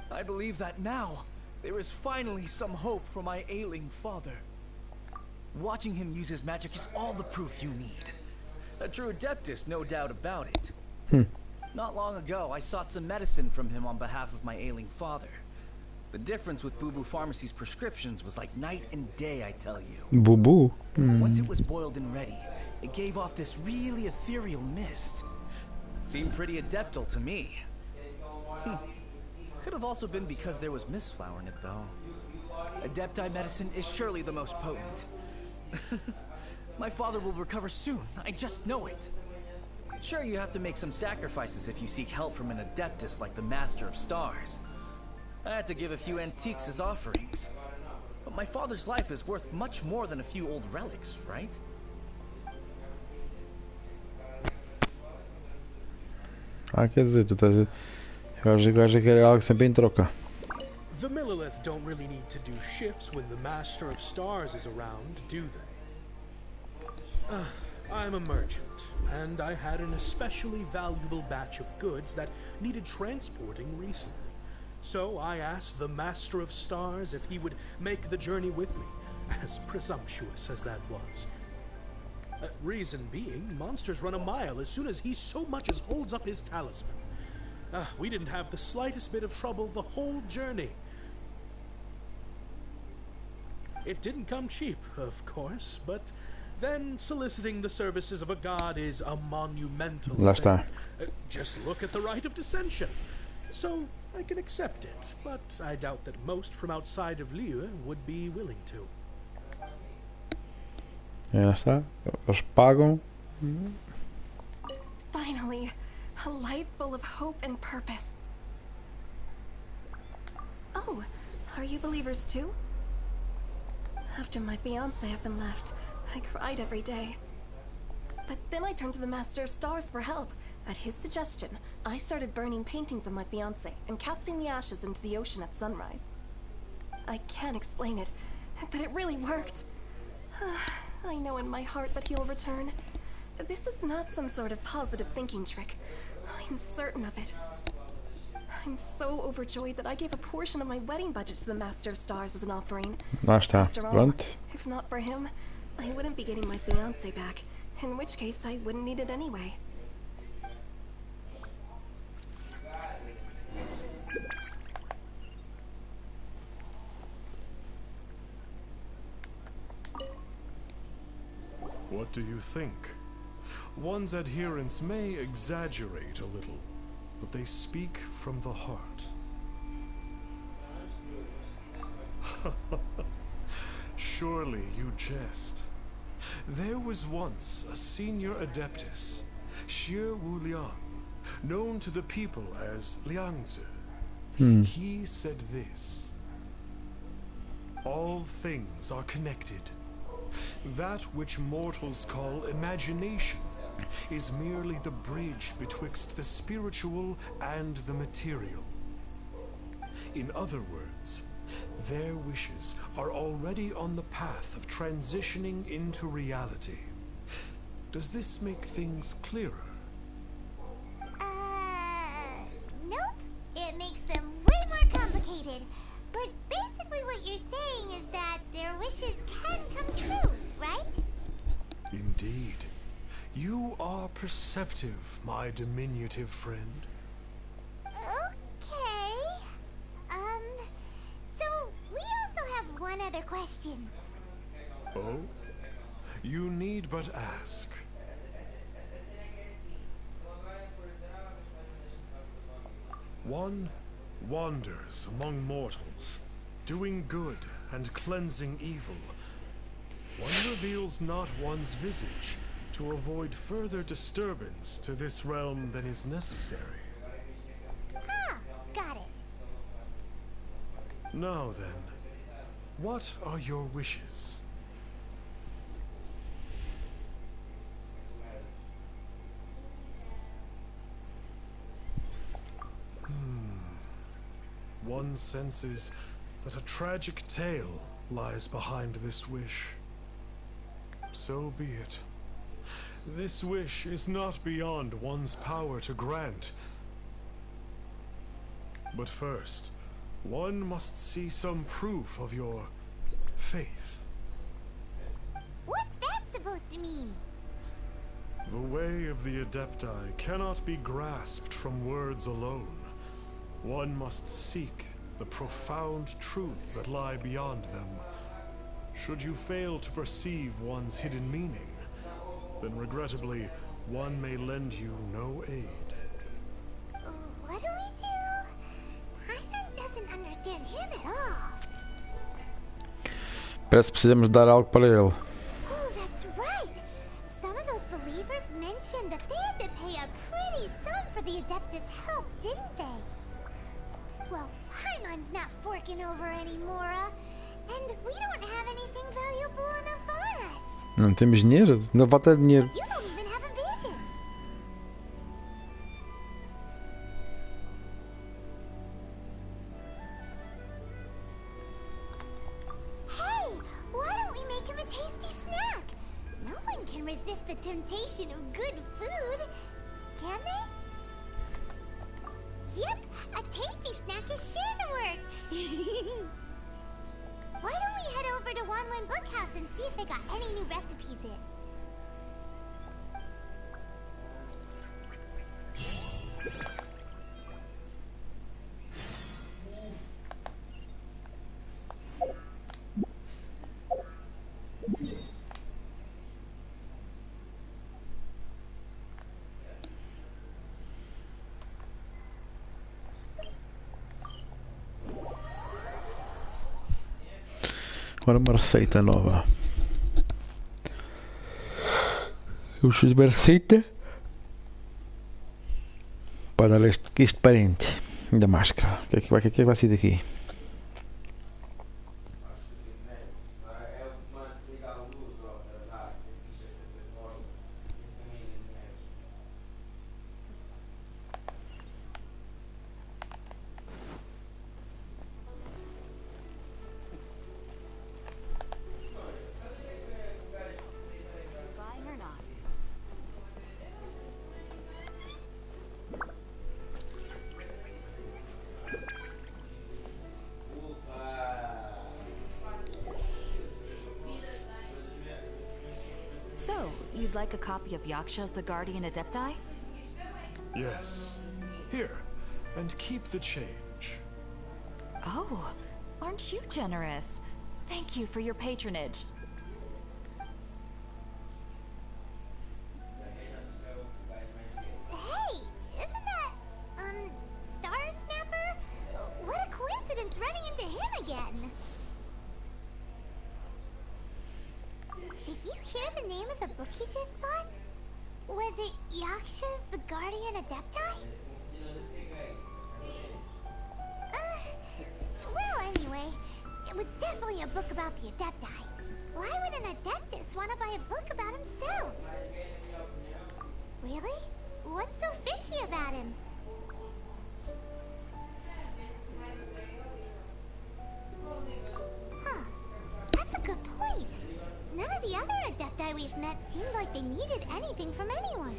S4: I believe that now, there is finally some hope for my ailing father. Watching him use his magic is all the proof you need. A true Adeptus, no doubt about it. Not long ago, I sought some medicine from him on behalf of my ailing father. The difference with Boo Boo Pharmacy's prescriptions was like night and day, I tell you.
S1: Boo boo.
S4: Once it was boiled and ready, it gave off this really ethereal mist. Seemed pretty adeptal to me. Could have also been because there was mistflower in it, though. Adepti medicine is surely the most potent. My father will recover soon, I just know it. Sure, you have to make some sacrifices if you seek help from an adeptus like the Master of Stars. I had to give a few antiques as offerings. But my father's life is worth much more than a few old relics, right?
S1: Ah, quer dizer, tu estás a... Eu acho que o gajo quer algo sempre em troca.
S6: The Millilith don't really need to do shifts when the Master of Stars is around, do they? I'm a merchant, and I had an especially valuable batch of goods that needed transporting recently. So I asked the Master of Stars if he would make the journey with me, as presumptuous as that was. Reason being, monsters run a mile as soon as he so much as holds up his talisman. We didn't have the slightest bit of trouble the whole journey. It didn't come cheap, of course, but then soliciting the services of a god is a monumental
S1: Lá
S6: thing.
S1: está.
S6: Just look at the rite of dissension. So I can accept it, but I doubt that most from outside of Liyue would be willing to.
S1: Já está. Eles pagam.
S7: Finally, a life full of hope and purpose. Oh, are you believers too? After my fiancé had been left, I cried every day. But then I turned to the Master of Stars for help. At his suggestion, I started burning paintings of my fiancé and casting the ashes into the ocean at sunrise. I can't explain it, but it really worked. I know in my heart that he'll return. This is not some sort of positive thinking trick. I'm certain of it. I'm so overjoyed that I gave a portion of my wedding budget to the Master of Stars as an offering.
S1: Lá está.
S7: After all,
S1: Pronto.
S7: if not for him, I wouldn't be getting my fiancé back, in which case I wouldn't need it anyway.
S5: What do you think? One's adherents may exaggerate a little, but they speak from the heart. Surely you jest. There was once a senior adeptus, Xie Wu Liang, known to the people as Liangzi. He said this: all things are connected. That which mortals call imagination is merely the bridge betwixt the spiritual and the material. In other words, their wishes are already on the path of transitioning into reality. Does this make things clearer?
S2: Nope. It makes them way more complicated. But basically what you're saying is that their wishes can come true, right?
S5: Indeed. You are perceptive, my diminutive friend.
S2: Okay. So we also have one other question.
S5: Oh? You need but ask. One wanders among mortals, doing good and cleansing evil. One reveals not one's visage to avoid further disturbance to this realm than is necessary.
S2: Ah, got it.
S5: Now then, what are your wishes? One senses that a tragic tale lies behind this wish. So be it. This wish is not beyond one's power to grant. But first, one must see some proof of your faith.
S2: What's that supposed to mean?
S5: The way of the Adepti cannot be grasped from words alone. One must seek the profound truths that lie beyond them. Should you fail to perceive one's hidden meaning, then regrettably, one may lend you no aid.
S2: What do we do? Hyman doesn't understand him at all.
S1: Parece que precisamos dar algo para ele.
S2: Oh, that's right. Some of those believers mentioned that they had to pay a pretty sum for the Adeptus' help, didn't they? Well, Hyman's not forking over anymore, and we don't have anything valuable enough on us.
S1: Não temos dinheiro? Não falta dinheiro.
S2: You don't even have a vision. Hey, why don't we make him a tasty snack? No one can resist the temptation of good food, can they? Yep, a tasty snack is sure to work. Why don't we head over to Wanlin Bookhouse and see if they got any new recipes in?
S1: Agora uma receita nova. Vamos fazer uma receita para dar este parente da máscara. O que é que vai sair daqui?
S3: Buying or not? So, you'd like a copy of Yaksha's The Guardian Adepti?
S5: Yes. Here, and keep the change.
S3: Oh, aren't you generous? Thank you for your patronage.
S2: Hey, isn't that, Star Snapper? What a coincidence running into him again. Did you hear the name of the book he just bought? Was it Yaksha's The Guardian Adepti? Well, anyway, it was definitely a book about the Adepti. Why would an Adeptus want to buy a book about himself? Really? What's so fishy about him? Huh. That's a good point. None of the other Adepti we've met seemed like they needed anything from anyone.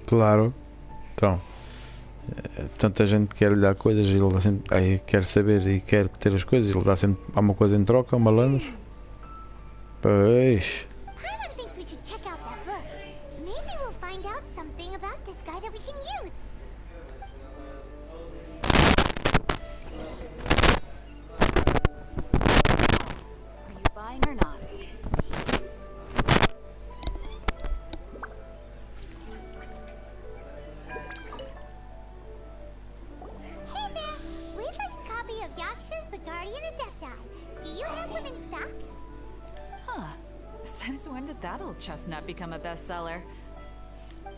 S1: Claro. Então, tanta gente quer lhe dar coisas e ele dá sempre, aí quer saber e quer ter as coisas, ele dá sempre alguma coisa em troca, um malandro. Pois.
S2: Paimon thinks we should check out that book. Maybe we'll find out something about this guy that we can use.
S3: Are you buying or not?
S2: Hey there! We'd like a copy of Yaksha's The Guardian Adepti. Do you have them in stock?
S3: Huh. Since when did that old chestnut become a bestseller?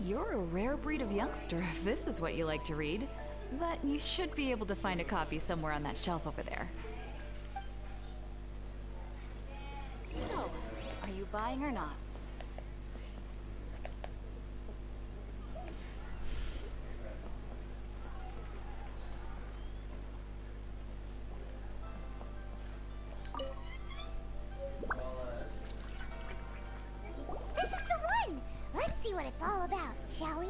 S3: You're a rare breed of youngster if this is what you like to read. But you should be able to find a copy somewhere on that shelf over there. So, are you buying or not?
S2: This is the one! Let's see what it's all about, shall we?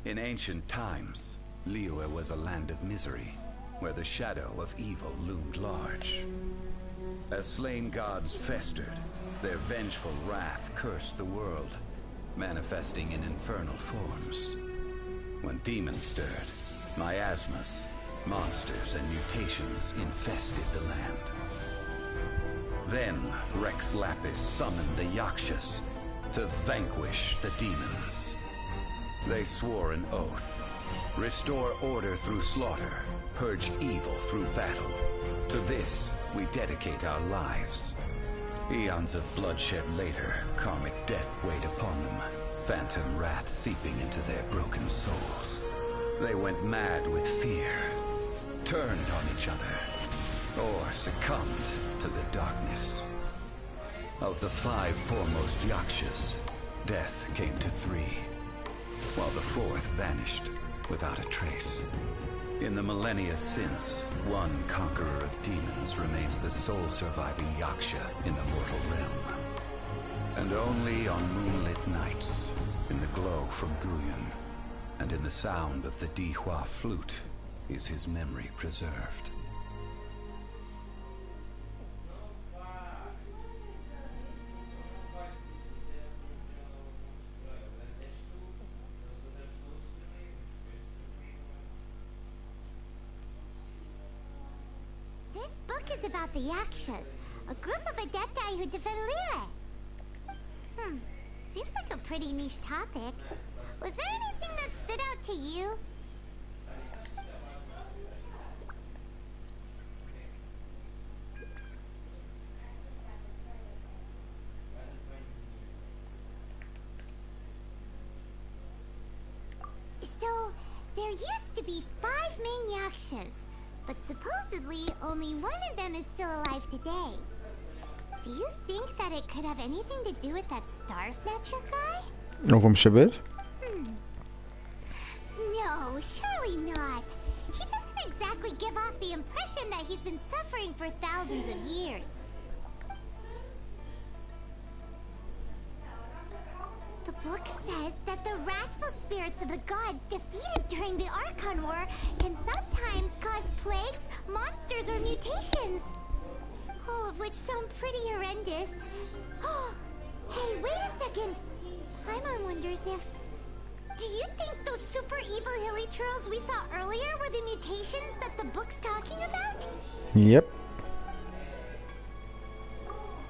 S8: In ancient times, Liyue was a land of misery, where the shadow of evil loomed large. As slain gods festered, Their vengeful wrath cursed the world, manifesting in infernal forms. When demons stirred, miasmas, monsters, and mutations infested the land. Then Rex Lapis summoned the Yakshas to vanquish the demons. They swore an oath: restore order through slaughter, purge evil through battle. To this, we dedicate our lives. Eons of bloodshed later, karmic debt weighed upon them, phantom wrath seeping into their broken souls. They went mad with fear, turned on each other, or succumbed to the darkness. Of the 5 foremost Yakshas, death came to 3, while the 4th vanished without a trace. In the millennia since, one conqueror of demons remains the sole surviving Yaksha in the mortal realm. And only on moonlit nights, in the glow from Guyon, and in the sound of the Dihua flute, is his memory preserved.
S2: This book is about the Yakshas, a group of adepti who defend Lille. Seems like a pretty niche topic. Was there anything that stood out to you? So, there used to be 5 main Yakshas, but supposedly only one of them is still alive today. Do you think that it could have anything to do with that Star Snatcher guy?
S1: Não vamos saber?
S2: No, surely not. He doesn't exactly give off the impression that he's been suffering for thousands of years. The book says that the wrathful spirits of the gods defeated during the Archon War can sometimes cause plagues, monsters, or mutations. All of which sound pretty horrendous. Hey, wait a second. Paimon wonders if... Do you think those super evil hilly churls we saw earlier were the mutations that the book's talking about?
S1: Yep.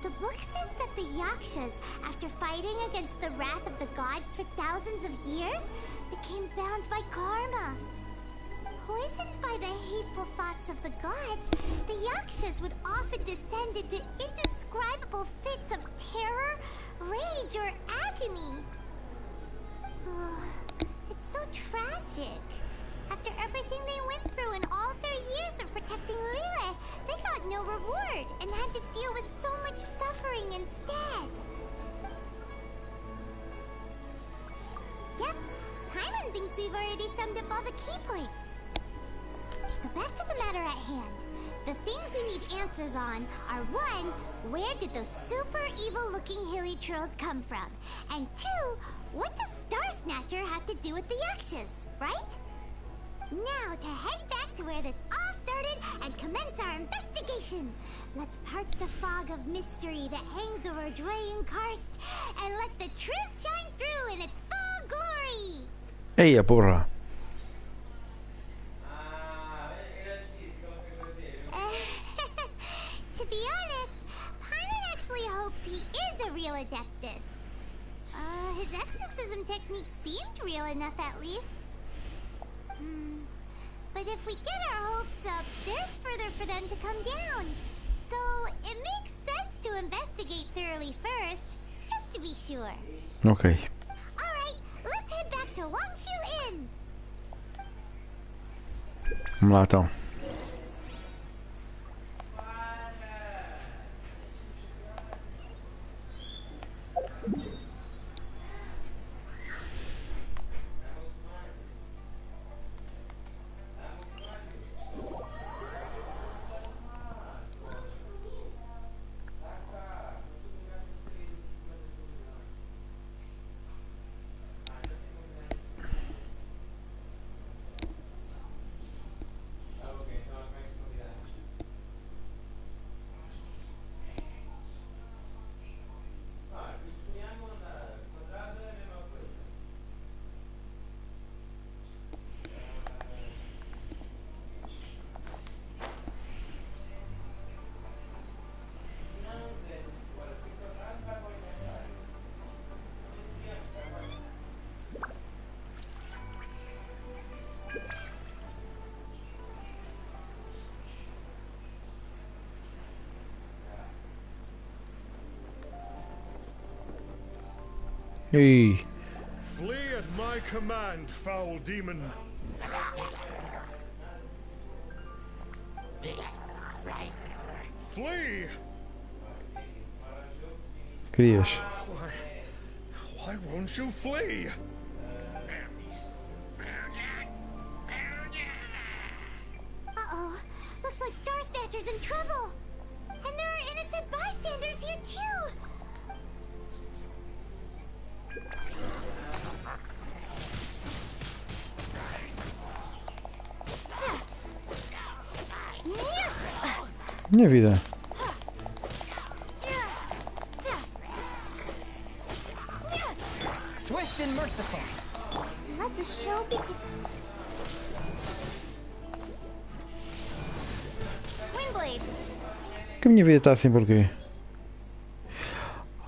S2: The book says that the Yakshas, after fighting against the wrath of the gods for thousands of years, became bound by karma. Poisoned by the hateful thoughts of the gods, the Yakshas would often descend into indescribable fits of terror, rage, or agony. It's so tragic. After everything they went through in all their years of protecting Lille, they got no reward and had to deal with so much suffering instead. Yep, Paimon thinks we've already summed up all the key points. So back to the matter at hand. The things we need answers on are 1, where did those super evil looking hilly trolls come from? And 2, what does Star Snatcher have to do with the Yakshas, right? Now to head back to where this all started and commence our investigation. Let's part the fog of mystery that hangs over Dwayne Karst and let the truth shine through in its full glory.
S1: Eia, porra.
S2: To be honest, Paimon actually hopes he is a real adeptus. His exorcism technique seemed real enough at least. But if we get our hopes up, there's further for them to come down. So it makes sense to investigate thoroughly first, just to be sure.
S1: Ok.
S2: Alright, let's head back to Wangshu Inn.
S1: Vamos lá então. Ih,
S5: Flee at my command, foul demon. Flee!
S1: querias.
S5: Why won't you flee?
S2: Uh-oh. Looks like Star Snatcher's in trouble. And there are innocent bystanders here too.
S1: Minha vida.
S4: Swift and merciful.
S2: Let the show begin. Windblade.
S1: Que a minha vida está assim porquê?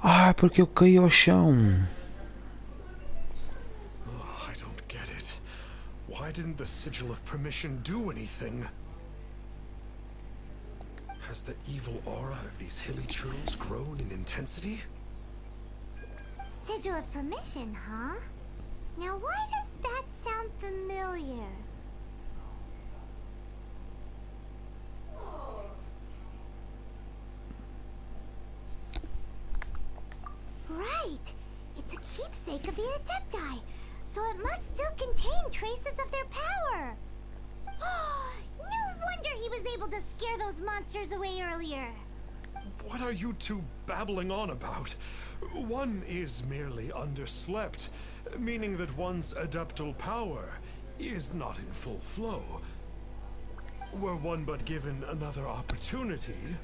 S1: Ah, porque eu caí ao chão.
S5: I don't get it. Why didn't the sigil of permission do anything? Has the evil aura of these hilly churls grown in intensity?
S2: Sigil of permission, huh? Now why does that sound familiar? Right! It's a keepsake of the Adepti, so it must still contain traces of their power! No wonder he was able to scare those monsters away earlier!
S5: What are you two babbling on about? One is merely underslept, meaning that one's adeptal power is not in full flow. Were one but given another opportunity...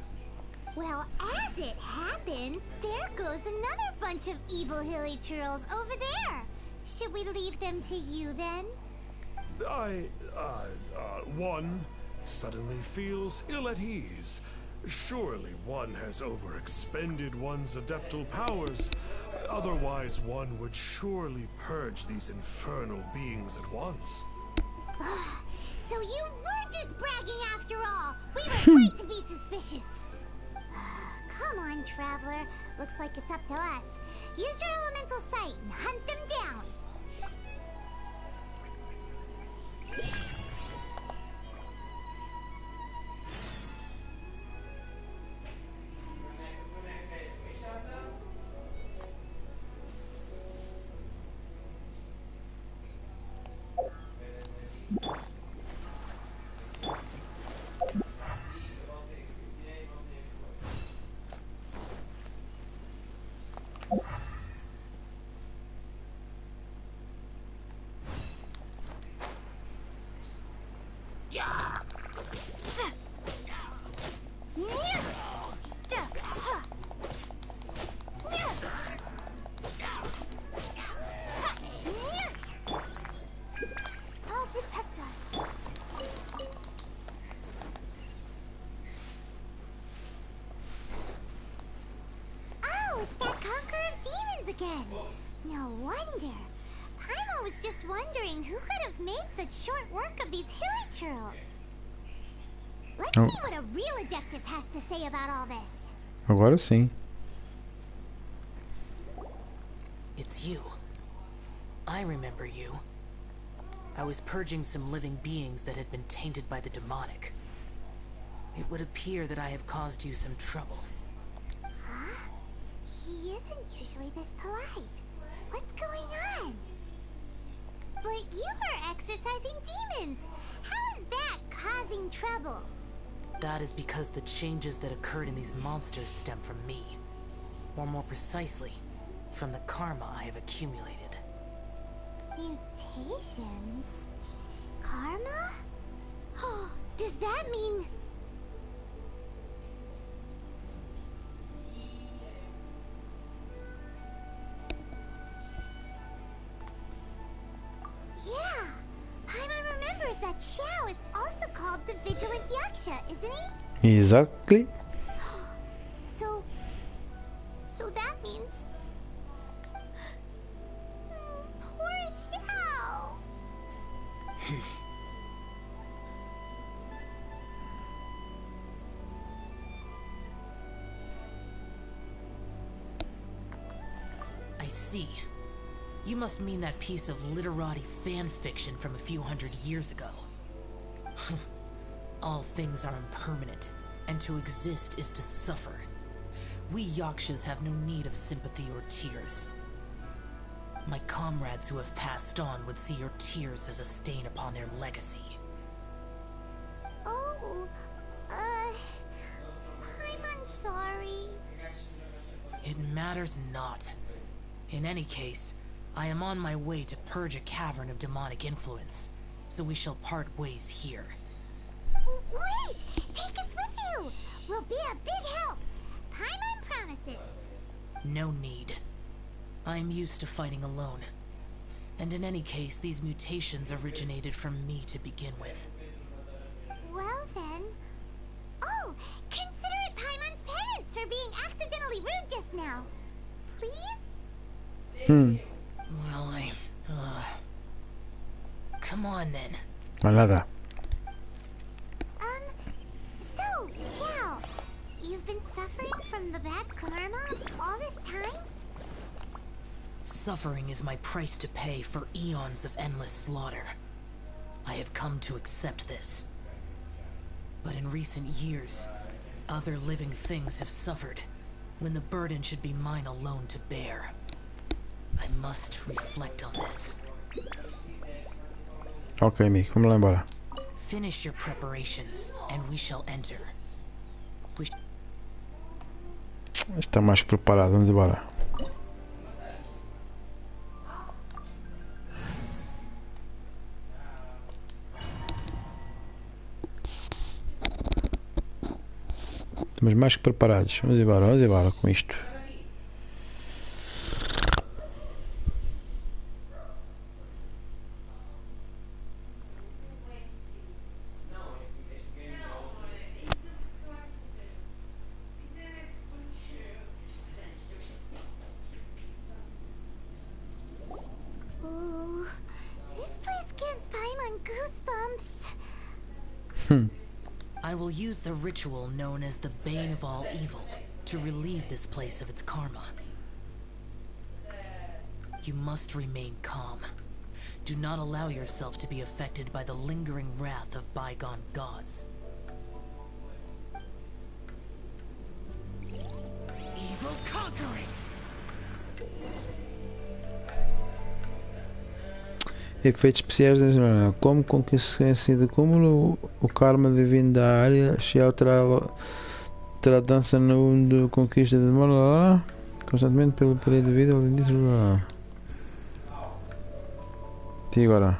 S2: Well, as it happens, there goes another bunch of evil hilly churls over there. Should we leave them to you then?
S5: One suddenly feels ill at ease. Surely one has overexpended one's adeptal powers. Otherwise, one would surely purge these infernal beings at once.
S2: So you were just bragging after all. We were right to be suspicious. Come on, Traveler. Looks like it's up to us. Use your elemental sight and hunt them down. I'll protect us. Oh, it's that conqueror of demons again. No wonder. Paimon was just wondering who could have made such short work of these hilly churls. Let's see what a real Adeptus has to say about all this.
S1: Agora sim.
S9: It's you. I remember you. I was purging some living beings that had been tainted by the demonic. It would appear that I have caused you some trouble.
S2: Huh? He isn't usually this polite. What's going on? But you were exorcising demons. How is that causing trouble?
S9: That is because the changes that occurred in these monsters stem from me. Or more precisely, from the karma I have accumulated.
S2: Mutations? Karma? Oh, does that mean... Yeah! Paimon remembers that Xiao is also called the Vigilant Yaksha, isn't he?
S1: Exactly.
S2: So that means... Poor Xiao!
S9: I see. You must mean that piece of literati fan fiction from a few hundred years ago. All things are impermanent, and to exist is to suffer. We Yakshas have no need of sympathy or tears. My comrades who have passed on would see your tears as a stain upon their legacy.
S2: Oh, I'm sorry.
S9: It matters not. In any case, I am on my way to purge a cavern of demonic influence, so we shall part ways here.
S2: Wait! Take us with you! We'll be a big help! Paimon promises!
S9: No need. I am used to fighting alone. And in any case, these mutations originated from me to begin with.
S2: Well then... Oh! Consider it Paimon's penance for being accidentally rude just now! Please?
S9: Well, come on then.
S1: Nada.
S2: So, yeah. You've been suffering from the bad karma all this time?
S9: Suffering is my price to pay for eons of endless slaughter. I have come to accept this. But in recent years, other living things have suffered, when the burden should be mine alone to bear. I must reflect on this.
S1: Ok, amigo, vamos lá embora.
S9: Finish your preparations, and we shall enter.
S1: Está mais preparado, vamos embora. Estamos mais que preparados. Vamos embora com isto.
S2: Ooh, this place gives Paimon goosebumps.
S9: I will use the ritual known as the Bane of All Evil to relieve this place of its karma. You must remain calm. Do not allow yourself to be affected by the lingering wrath of bygone gods. Evil conquering!
S1: Efeitos especiais da semana. Como consequência do cúmulo, o karma divino da área Xiao terá dança no conquista de demora constantemente pelo poder de vida. E agora?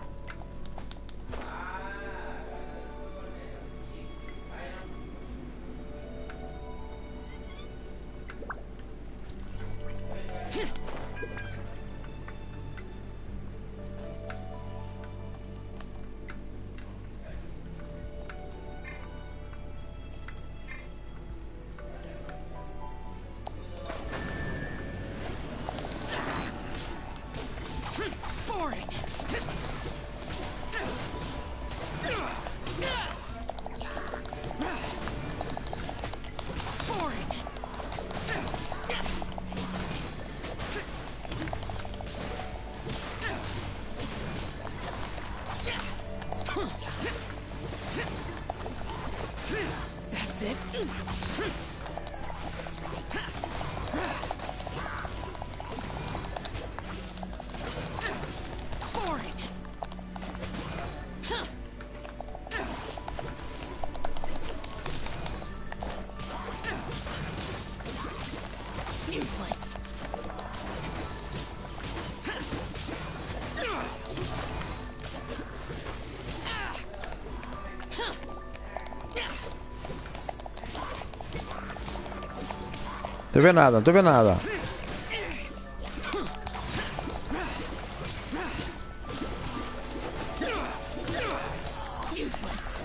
S9: That's it? Useless.
S1: Não tô vendo nada, não tô vendo nada.
S9: Useless.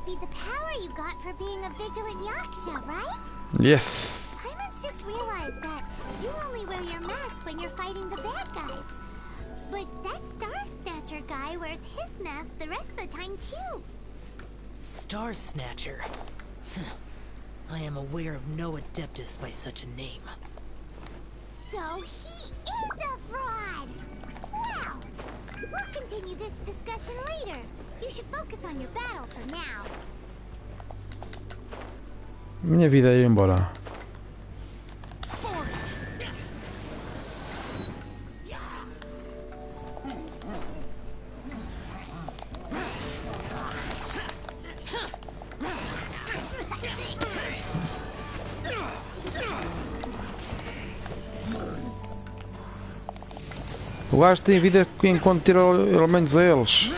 S2: be the power you got for being a vigilant yaksha, right?
S1: Yes.
S2: Paimon's just realized that you only wear your mask when you're fighting the bad guys. But that Star Snatcher guy wears his mask the rest of the time too.
S9: Star Snatcher. I am aware of no adeptus by such a name.
S2: So he is a fraud! Well, we'll continue this discussion later. You should focus on your battle for now.
S1: Minha vida é ir embora. O gajo tem vida enquanto tira elementos a eles.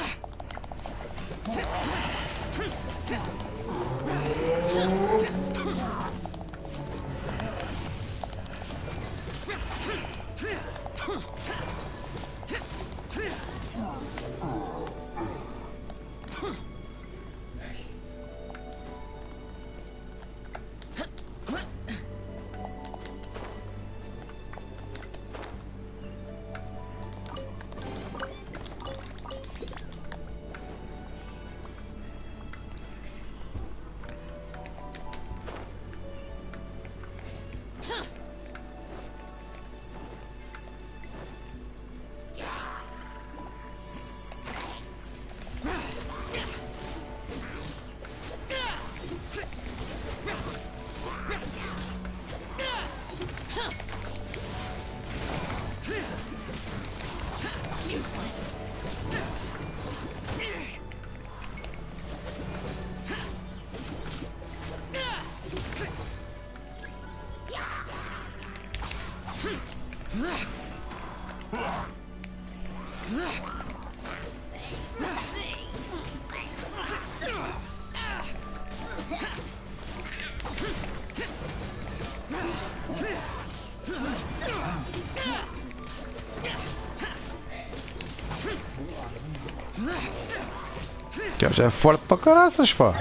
S1: Que já é forte para caraças, pá.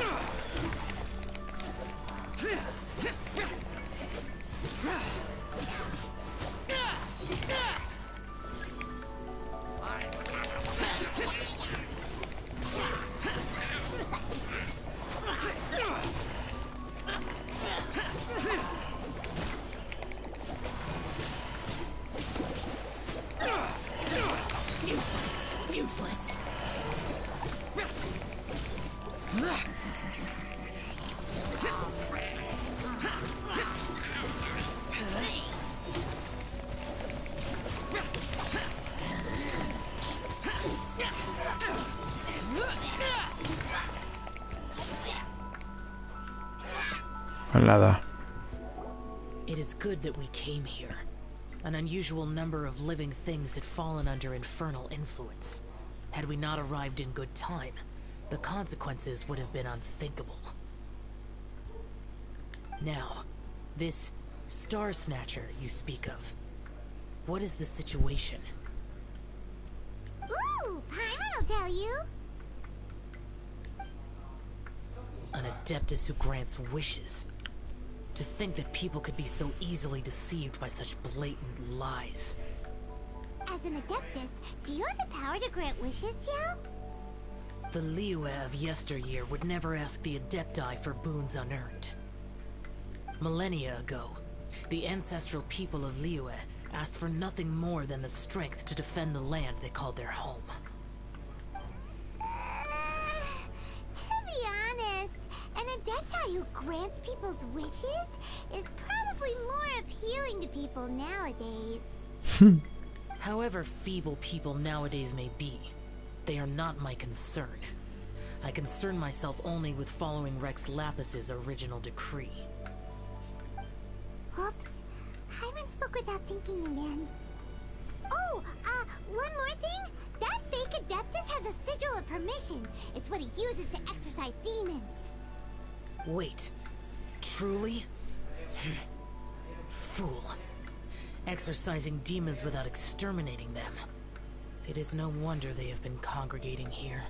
S1: Nada.
S9: It is good that we came here. An unusual number of living things had fallen under infernal influence. Had we not arrived in good time, the consequences would have been unthinkable. Now, this Star Snatcher you speak of, what is the situation?
S2: Ooh, Paimon will tell you.
S9: An adeptus who grants wishes. To think that people could be so easily deceived by such blatant lies.
S2: As an adeptus, do you have the power to grant wishes, Xiao?
S9: The Liyue of yesteryear would never ask the adepti for boons unearned. Millennia ago, the ancestral people of Liyue asked for nothing more than the strength to defend the land they called their home.
S2: To be honest, an adepti who grants people's wishes is probably more appealing to people nowadays.
S9: However feeble people nowadays may be, they are not my concern. I concern myself only with following Rex Lapis's original decree.
S2: Oops. Paimon spoke without thinking again. Oh, one more thing. That fake adeptus has a sigil of permission. It's what he uses to exorcise demons.
S9: Wait. Truly? Fool. Exorcising demons without exterminating them. It is no wonder they have been congregating here.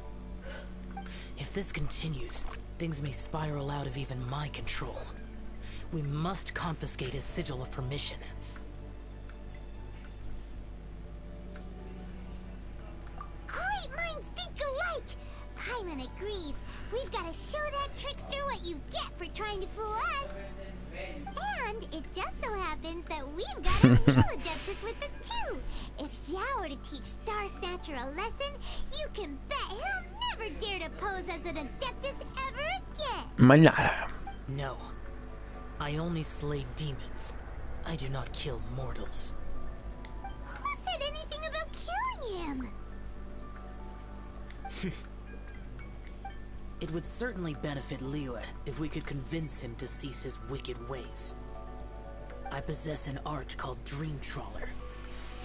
S9: If this continues, things may spiral out of even my control. We must confiscate his sigil of permission.
S2: Great minds think alike! Paimon agrees. We've got to show that trickster what you get for trying to fool us. And it just so happens that we've got a real adeptus with us too. If Xiao were to teach Star Snatcher a lesson, you can bet he'll never dare to pose as an adeptus ever again.
S1: Manada.
S9: No. I only slay demons. I do not kill mortals.
S2: Who said anything about killing him?
S9: It would certainly benefit Liyue if we could convince him to cease his wicked ways. I possess an art called Dream Trawler.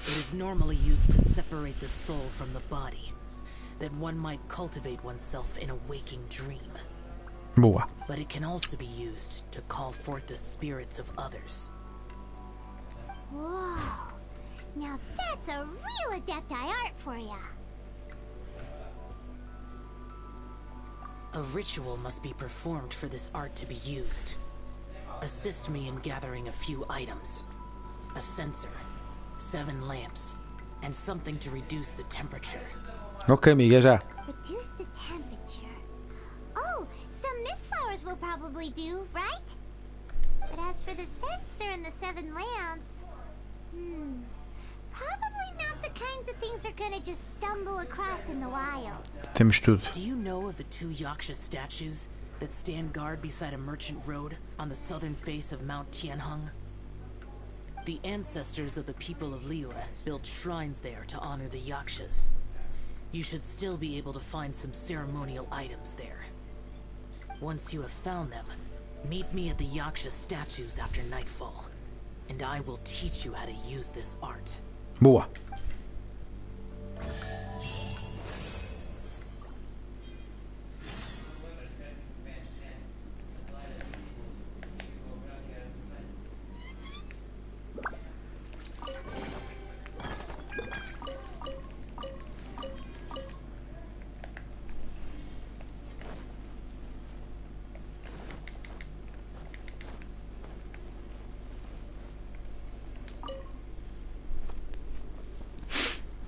S9: It is normally used to separate the soul from the body, that one might cultivate oneself in a waking dream.
S1: Boa.
S9: But it can also be used to call forth the spirits of others.
S2: Whoa. Now that's a real adepti art for ya.
S9: A ritual must be performed for this art to be used. Assist me in gathering a few items. A censer, 7 lamps, and something to reduce the temperature.
S1: Ok, amiga, já.
S2: Reduce the temperature. Oh, some mist flowers will probably do, right? But as for the censer and the 7 lamps, probably not the kinds of things they're gonna just stumble across in the wild.
S1: Temos tudo.
S9: Do you know of the 2 Yaksha statues that stand guard beside a merchant road on the southern face of Mount Tianheng? The ancestors of the people of Liyue built shrines there to honor the Yakshas. You should still be able to find some ceremonial items there. Once you have found them, meet me at the Yaksha statues after nightfall, and I will teach you how to use this art.
S1: Boa.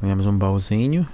S1: Ganhamos baúzinho.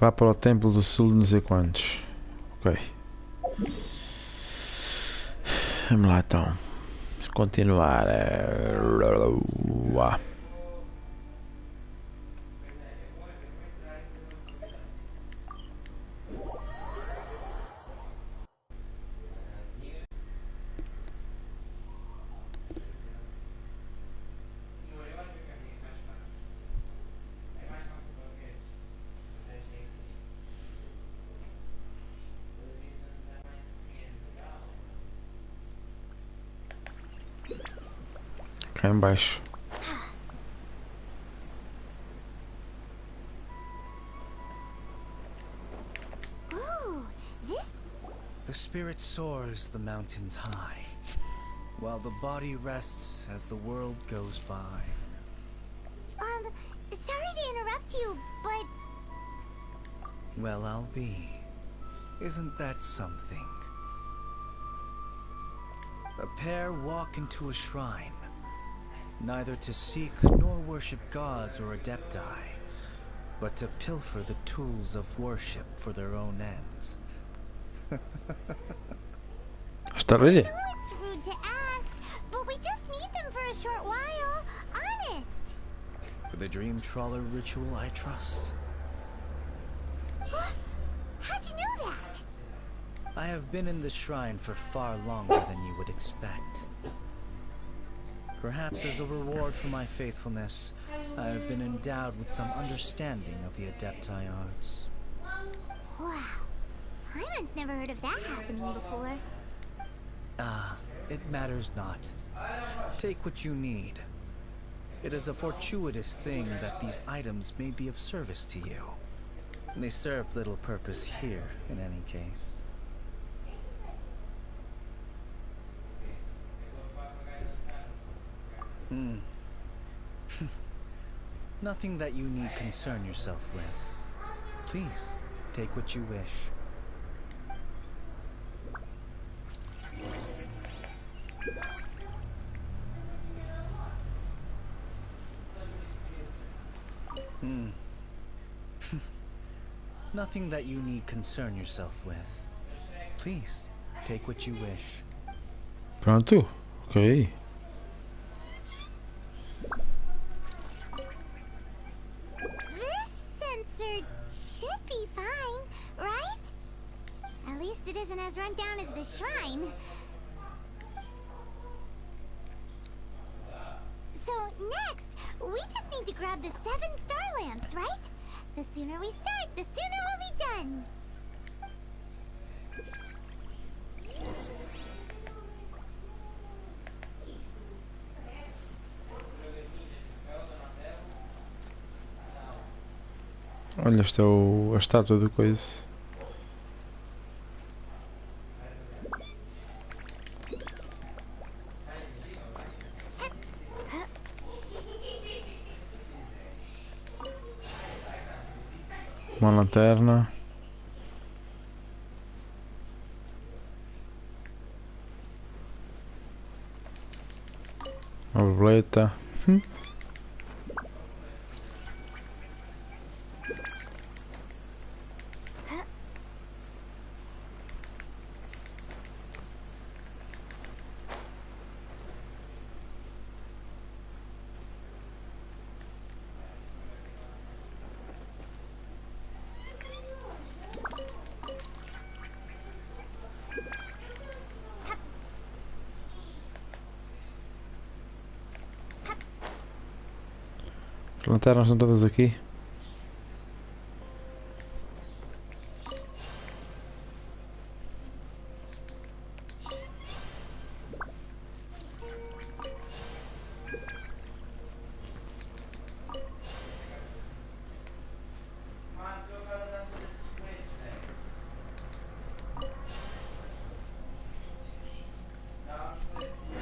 S1: Vá para o templo do sul de não sei quantos. Ok. Vamos lá então. Vamos continuar. Cá embaixo.
S2: Ooh, this.
S4: The spirit soars the mountains high, while the body rests as the world goes by.
S2: Sorry to interrupt you, but
S4: Well, I'll be. Isn't that something? A pair walk into a shrine, neither to seek nor worship gods or adepti, but to pilfer the tools of worship for their own ends.
S1: Está
S2: I
S1: ready?
S2: know it's rude to ask, but we just need them for a short while. Honest.
S4: For the Dream Trawler ritual, I trust.
S2: What? How'd you know that?
S4: I have been in the shrine for far longer than you would expect. Perhaps as a reward for my faithfulness, I have been endowed with some understanding of the adepti arts.
S2: Wow. Paimon's never heard of that happening before.
S4: It matters not. Take what you need. It is a fortuitous thing that these items may be of service to you. They serve little purpose here, in any case. Nothing that you need concern yourself with. Please, take what you wish. Nothing that you need concern yourself with. Please, take what you wish.
S1: Pronto, ok.
S2: This sensor should be fine, right? At least it isn't as run down as the shrine. So next, we just need to grab the 7 star lamps, right? The sooner we start, the sooner we'll be done.
S1: Olha, esta é a estátua do coisa. Uma lanterna. Uma borboleta. As lanternas estão todas aqui.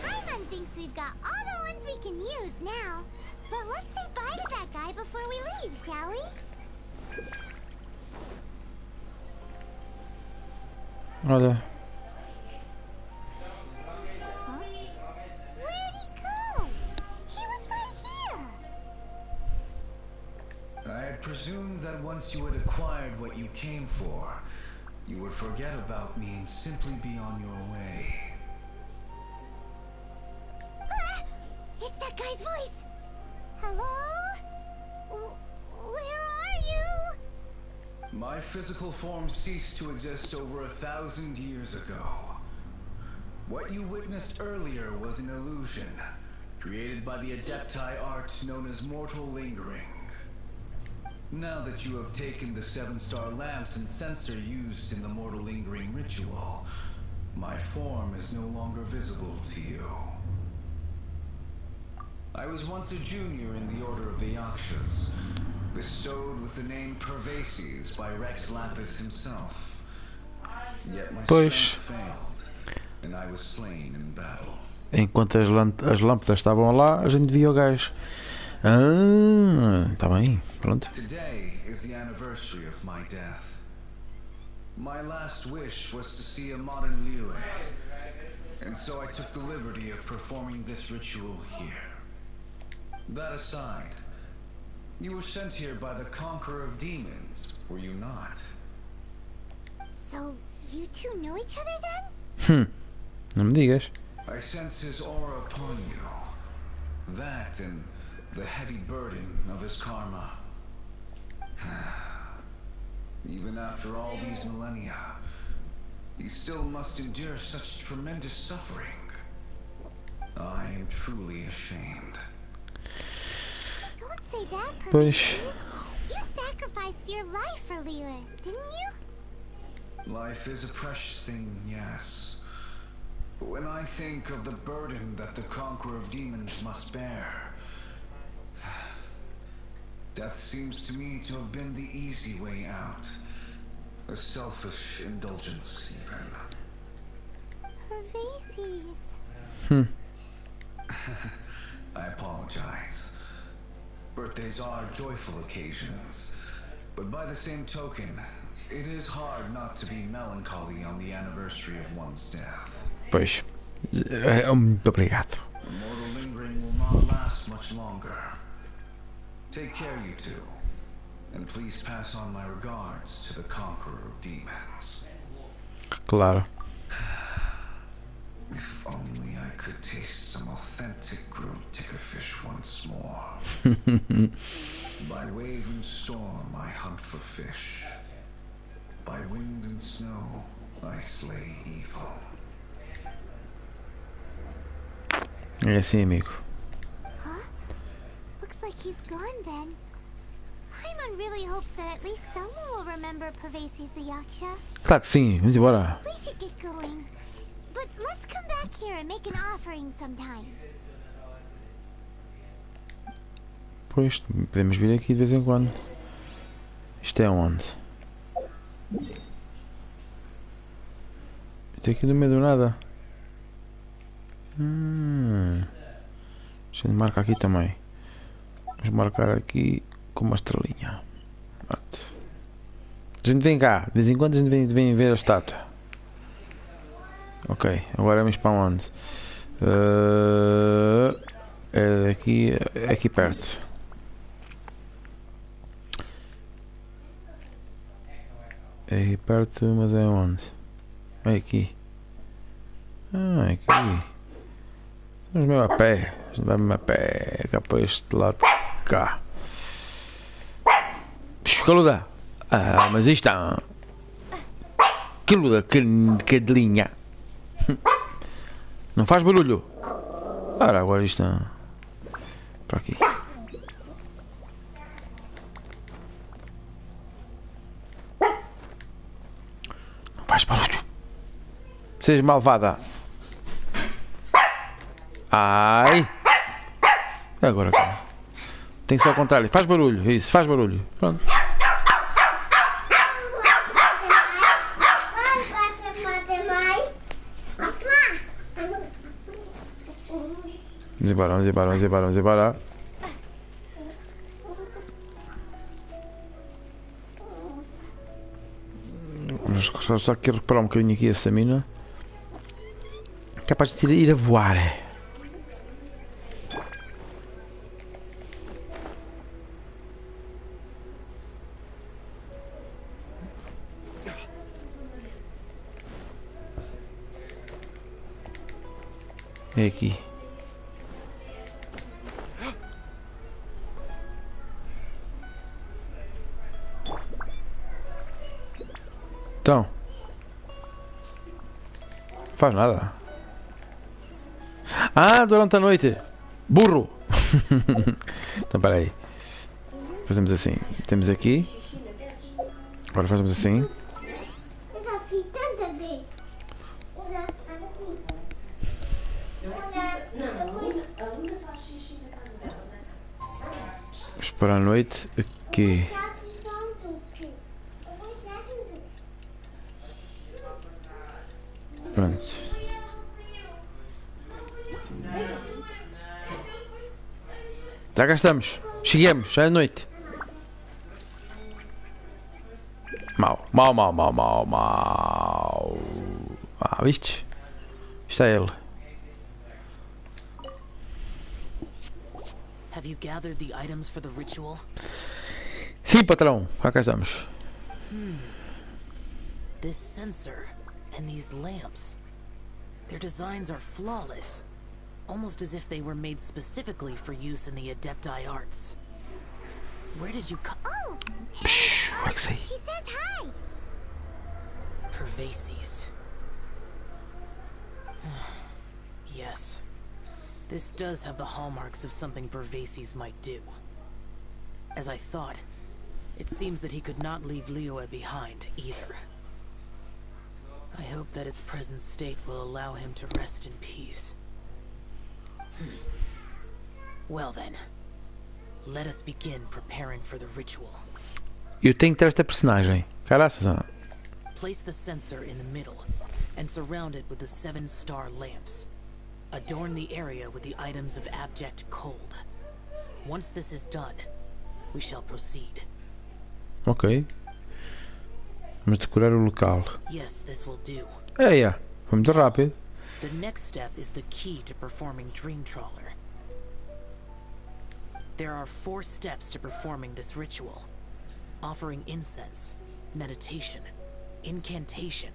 S2: Paimon thinks we've got all the ones we can use now. But let's say bye to that guy before we leave, shall we?
S1: Olha.
S2: Huh? Where'd he go? He was right here.
S8: I had presumed that once you had acquired what you came for, you would forget about me and simply be on your way.
S2: Ah! It's that guy's voice. Hello? Where are you?
S8: My physical form ceased to exist over 1,000 years ago. What you witnessed earlier was an illusion, created by the Adepti art known as mortal lingering. Now that you have taken the 7-star lamps and sensor used in the mortal lingering ritual, my form is no longer visible to you. I was once a junior in the Order of the Yakshas, bestowed with the name Pervases by Rex Lapis himself. Yet my strength failed, and I was slain in battle.
S1: Enquanto as lâmpadas estavam lá, a gente via o gajo. Ah, tá bem, pronto.
S8: Today is the anniversary of my death. My last wish was to see a modern Liyue, and so I took the liberty of performing this ritual here. That aside, you were sent here by the Conqueror of Demons, were you not?
S2: So, you two know each other then?
S1: Não me digas.
S8: I sense his aura upon you. That and the heavy burden of his karma. Even after all these millennia, he still must endure such tremendous suffering. I am truly ashamed.
S2: Don't say that,
S1: Pois.
S2: Pervases. You sacrificed your life for Liyue, didn't you?
S10: Life is a precious thing, yes. But when I think of the burden that the conqueror of demons must bear, death seems to me to have been the easy way out. A selfish indulgence, even.
S2: Pervasives.
S10: I apologize. Birthdays are joyful occasions, but by the same token, it is hard not to be melancholy on the anniversary of one's death.
S1: Pois. Muito obrigado.
S10: The mortal lingering will not last much longer. Take care, you two. And please pass on my regards to the conqueror of demons.
S1: Claro.
S10: If only I could taste some authentic grilled tickerfish once more. By wave and storm I hunt for fish. By wind and snow I slay evil.
S1: É assim, amigo.
S2: Huh? Looks like he's gone then. Paimon really hopes that at least someone will remember Pervasives the Yaksha.
S1: Claro que sim, vamos embora.
S2: We should get going. But let's come back here and make an offering sometime.
S1: Pois, podemos vir aqui de vez em quando. Isto é onde? Isto é aqui no meio do nada. Deixa eu marcar aqui também. Vamos marcar aqui com uma estrelinha. Pronto. A gente vem cá, de vez em quando a gente vem ver a estátua. Ok, agora vamos para onde? É aqui, é aqui perto. É aqui perto, mas é onde? É aqui. Ah, é aqui. Vamos mesmo a pé. Vamos a pé. Cá para este lado. Cá. Caluda. Ah, mas isto está. Caluda, cadelinha. Não faz barulho. Ora, agora isto está. Para aqui. Não faz barulho. Seja malvada. Ai. Agora cara. Tem que ser ao contrário. Faz barulho. Isso, faz barulho. Pronto. Vamos embora, vamos embora, vamos embora, vamos embora. Vamos só aqui reparar um bocadinho aqui a stamina. Capaz de ir a voar. É aqui. Então. Faz nada. Ah, durante a noite. Burro. Então, para aí. Fazemos assim. Temos aqui. Agora fazemos assim. Vamos para a noite aqui. Pronto. Já cá estamos. Cheguemos, já é noite. Mau. Ah, viste? Isto é ele.
S9: Have you gathered the items for the ritual?
S1: Sim, patrão. Já cá estamos.
S9: This sensor and these lamps. Their designs are flawless. Almost as if they were made specifically for use in the Adepti arts. Where did you come?
S2: Oh!
S1: Shh, Rexy.
S2: He says hi!
S9: Pervasives. Yes. This does have the hallmarks of something Pervasives might do. As I thought, it seems that he could not leave Liyue behind, either. I hope that its present state will allow him to rest in peace. Well then, let us begin preparing for the ritual.
S1: Eu tenho que ter esta personagem. Caraças.
S9: Place the censer in the middle and surround it with the 7 star lamps. Adorn the area with the items of abject cold. Once this is done, we shall proceed.
S1: Ok. Vamos decorar o local.
S9: Yes, this will do.
S1: É. Foi muito rápido.
S9: The next step is the key to performing Dream Trawler. There are 4 steps to performing this ritual. Offering incense, meditation, incantation,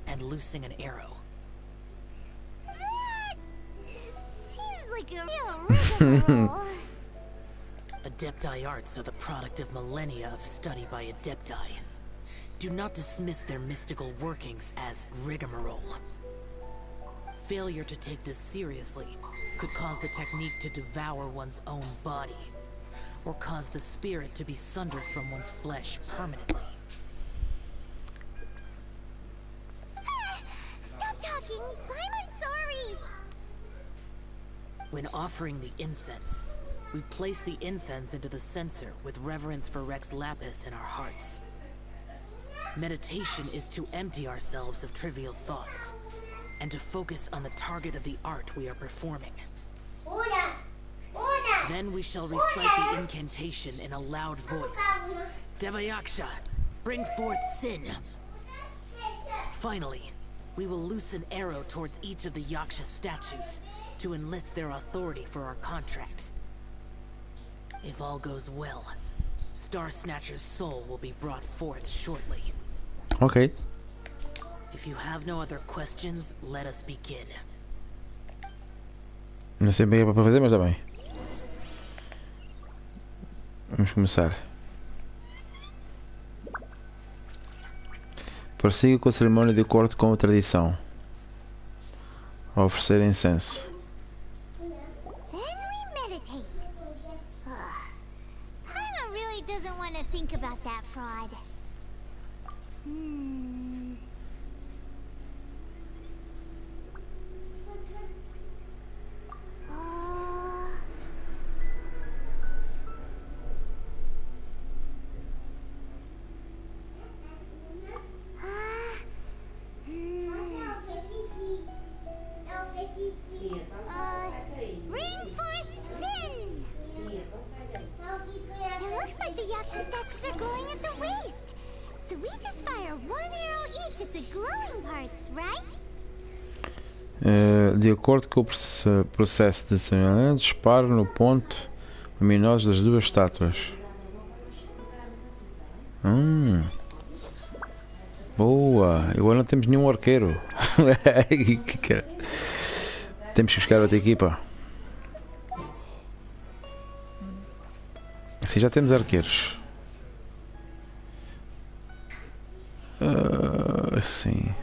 S9: and loosing an arrow.
S2: Seems like a real rigmarole.
S9: Adepti arts are the product of millennia of study by Adepti. Do not dismiss their mystical workings as rigmarole. Failure to take this seriously could cause the technique to devour one's own body, or cause the spirit to be sundered from one's flesh permanently.
S2: Stop talking! I'm sorry!
S9: When offering the incense, we place the incense into the censer with reverence for Rex Lapis in our hearts. Meditation is to empty ourselves of trivial thoughts, and to focus on the target of the art we are performing. Then we shall recite the incantation in a loud voice. Devayaksha, bring forth sin! Finally, we will loose an arrow towards each of the Yaksha statues to enlist their authority for our contract. If all goes well, Star Snatcher's soul will be brought forth shortly.
S1: Ok.
S9: If you have no other questions, let us begin.
S1: Não sei bem o que é para fazer, mas está bem. Vamos começar. Prossiga com a cerimônia de acordo com a tradição. A oferecer incenso.
S2: Then we meditate. Paimon really doesn't want to think about that fraud. Bring forth sin! It looks like the Yaksha statues are glowing at the waist. So we just fire 1 arrow each at the glowing parts, right?
S1: De acordo com o processo de semelhança, disparo no ponto luminoso das 2 estátuas. Boa! Agora não temos nenhum arqueiro. Temos que buscar outra equipa. Assim já temos arqueiros. Sim.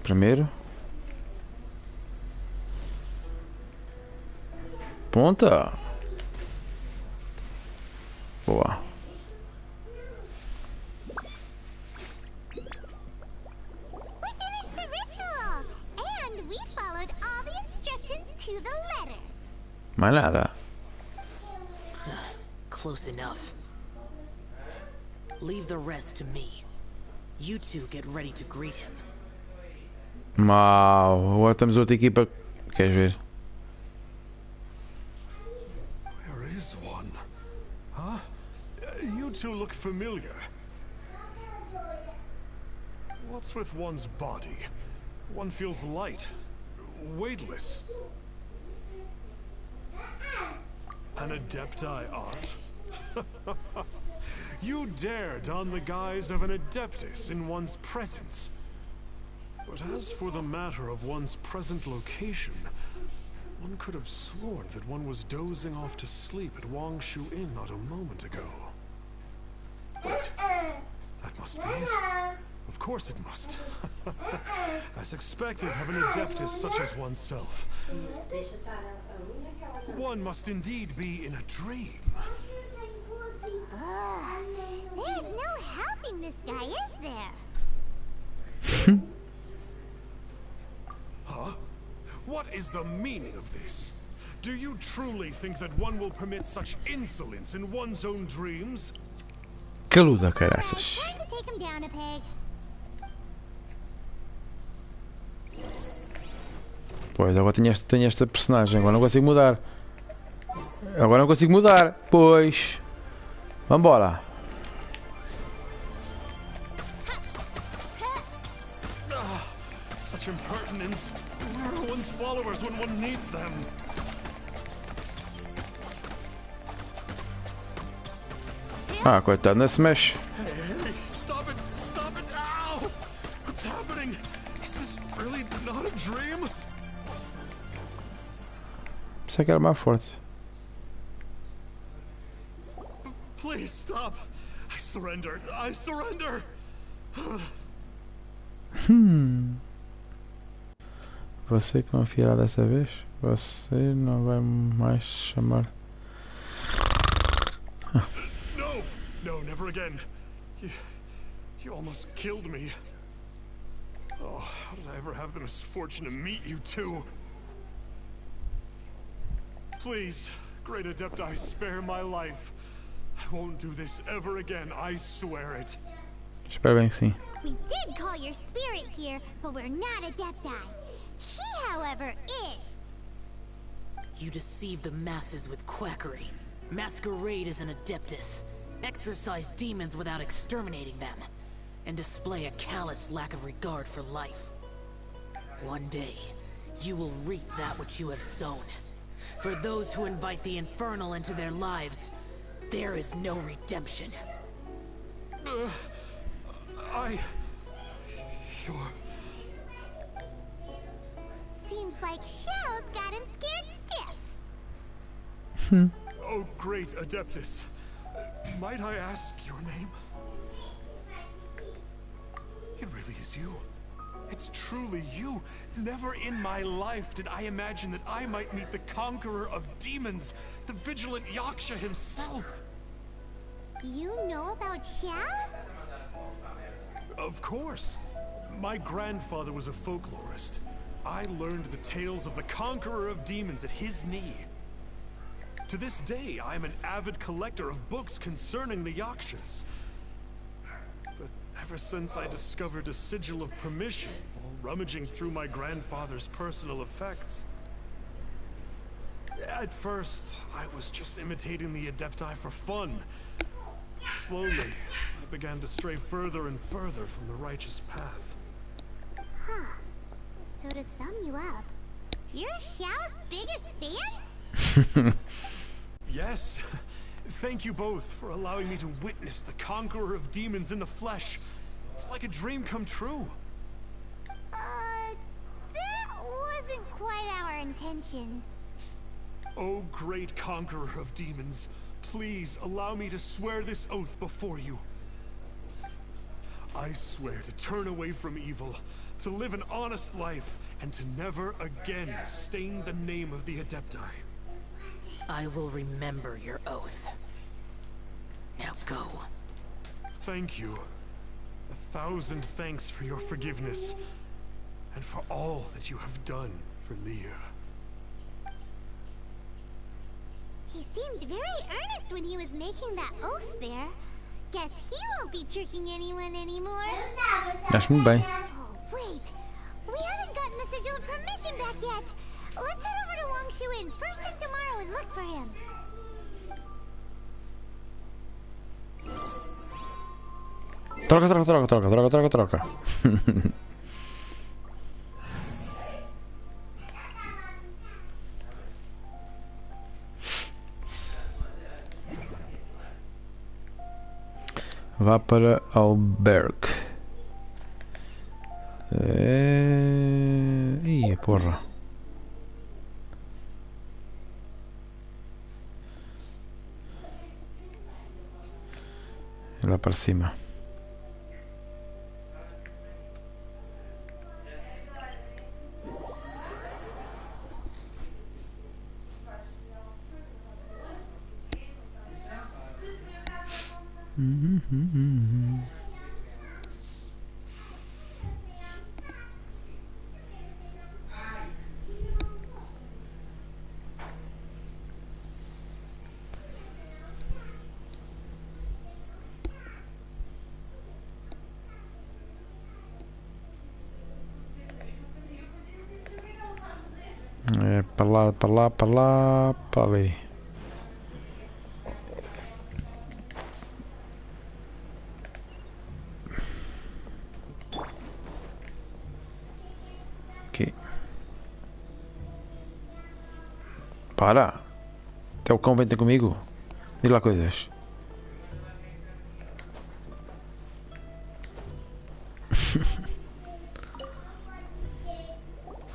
S1: Primeiro. Ponta. Boa.
S2: We finished the ritual! And we followed all the instructions to the letter.
S1: Mais nada.
S9: Close enough. Leave the rest to me. You two get ready to greet him.
S1: Mau. Agora temos outra equipa. Queres ver?
S5: There is one. Huh? You two look familiar. What's with one's body? One feels light, weightless. An Adepti art? You dare don the guise of an Adeptus in one's presence. But as for the matter of one's present location, one could have sworn that one was dozing off to sleep at Wangshu Inn not a moment ago. Wait, that must must be it. Of course it must. As expected of an adeptus such as oneself. One must indeed be in a dream.
S2: There's no helping this guy, is there?
S5: Huh? What is the meaning of this? Do you truly think that one will permit such insolence in one's own dreams?
S1: Caluda, caraças.
S2: Time to take him down a peg.
S1: Pois, agora tenho esta personagem, agora não consigo mudar. Agora não consigo mudar. Pois. Vambora.
S5: Such impertinence. Where are one's followers when one needs them?
S1: Ah, coitado, não se mexe.
S5: Hey, stop it! Stop it! Ow! What's happening? Is this really not a dream?
S1: Pensei que era mais forte.
S5: Please stop! I surrender! I surrender!
S1: Você confiará dessa vez? Você não vai mais chamar.
S5: No! No, never again. You almost killed me. Oh, how did I ever have the misfortune to meet you two? Please, great Adepti, spare my life. I won't do this ever again, I swear it.
S1: Espero bem que sim.
S2: We did call your spirit here, but we're not Adepti. He, however, is.
S9: You deceive the masses with quackery. Masquerade as an adeptus. Exorcise demons without exterminating them. And display a callous lack of regard for life. One day, you will reap that which you have sown. For those who invite the infernal into their lives, there is no redemption.
S5: You're...
S2: Seems like Shell's got him scared stiff.
S5: Oh, great Adeptus. Might I ask your name? It really is you. It's truly you. Never in my life did I imagine that I might meet the conqueror of demons, the vigilant Yaksha himself.
S2: You know about Shell?
S5: Of course. My grandfather was a folklorist. I learned the tales of the conqueror of demons at his knee. To this day, I am an avid collector of books concerning the Yakshas. But ever since I discovered a sigil of permission while rummaging through my grandfather's personal effects, at first, I was just imitating the Adepti for fun. Slowly, I began to stray further and further from the righteous path.
S2: Huh. So to sum you up, you're Shell's biggest fan?
S5: Yes. Thank you both for allowing me to witness the conqueror of demons in the flesh. It's like a dream come true.
S2: That wasn't quite our intention.
S5: Oh, great conqueror of demons, please allow me to swear this oath before you. I swear to turn away from evil, to live an honest life, and to never again stain the name of the Adepti.
S9: I will remember your oath. Now go.
S5: Thank you. 1,000 thanks for your forgiveness, and for all that you have done for Leah.
S2: He seemed very earnest when he was making that oath there. Guess he won't be tricking anyone anymore.
S1: Acho-me bem.
S2: Oh, wait. We haven't gotten the sigil of permission back yet. Let's head over to Wangshu first thing tomorrow and look for him.
S1: Troca. Vá para Alberg. Ih, porra. É lá para cima. É para lá, para lá, para lá, para ali. Aqui. Para! Até o cão vem ter comigo. Diz lá coisas.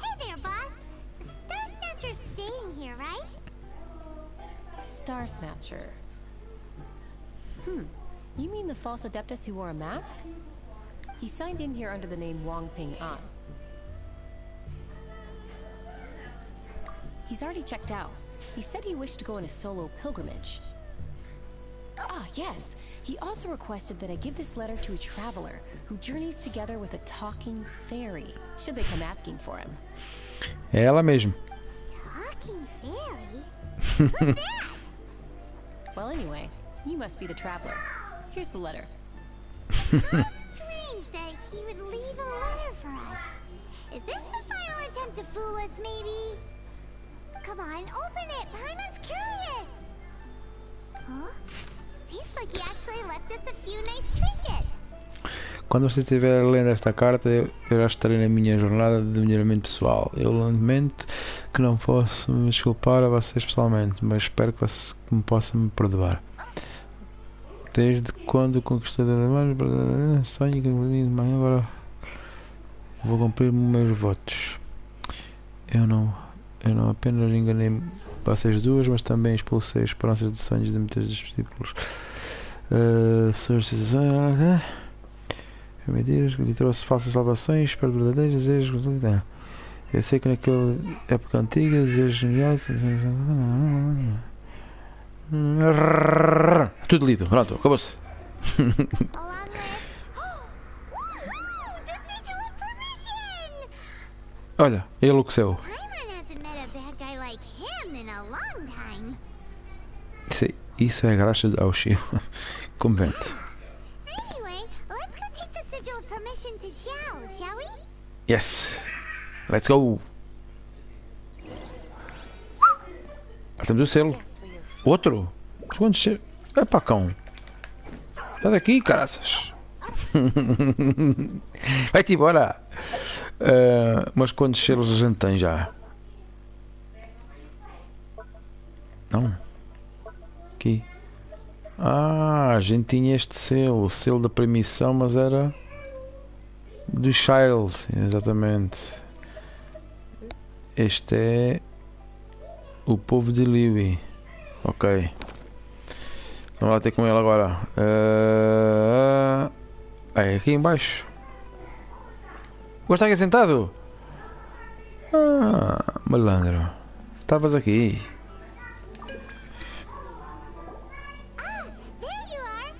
S2: Hey there, boss. Star Snatcher's staying here, right?
S11: Star Snatcher. You mean the false adeptus who wore a mask? He signed in here under the name Wong Ping An. He's already checked out. He said he wished to go on a solo pilgrimage. Ah, yes. He also requested that I give this letter to a traveler who journeys together with a talking fairy, should they come asking for him.
S1: É ela mesmo.
S2: Talking fairy? Who's that?
S11: Well, anyway, you must be the traveler. Here's the letter.
S2: How strange that he would leave a letter for us. Is this the final attempt to fool us, maybe? Come on, open it. Paimon's curious. Huh? Seems like he actually left us a few nice trinkets.
S1: Quando você estiver lendo esta carta, eu já estarei na minha jornada de melhoramento pessoal. Eu lamento que não posso me desculpar a vocês pessoalmente, mas espero que você me possa me perdoar. Desde quando conquistei sonho que agora vou cumprir meus votos. Eu não apenas enganei vocês duas, mas também expulsei as esperanças de sonhos de muitos discípulos. Mentiras, que lhe trouxe falsas salvações, espero verdadeiros desejos. Eu sei que naquela época antiga, desejos geniais. Tudo lido, pronto, acabou-se.
S2: Along with... Woohoo! The sigil of permission!
S1: Olha, ele enlouqueceu.
S2: Paimon hasn't met a bad guy like him in a long time.
S1: Isso é graças ao Chico. Convente.
S2: Anyway, let's go take the sigil of permission to Xiao, shall we?
S1: Yes. Let's go. Temos o selo. Outro? Quantos selos? É pá, cão. Sai daqui, caraças. Vai-te embora. Mas quantos selos a gente tem já? Não. Aqui. Ah, a gente tinha este selo. O selo da permissão, mas era do Child. Exatamente. Este é o povo de Liwi. Ok. Vamos lá ter com ele agora. É aqui embaixo. Vou estar aqui sentado. Ah, malandro. Estavas aqui.
S2: Ah, there you are.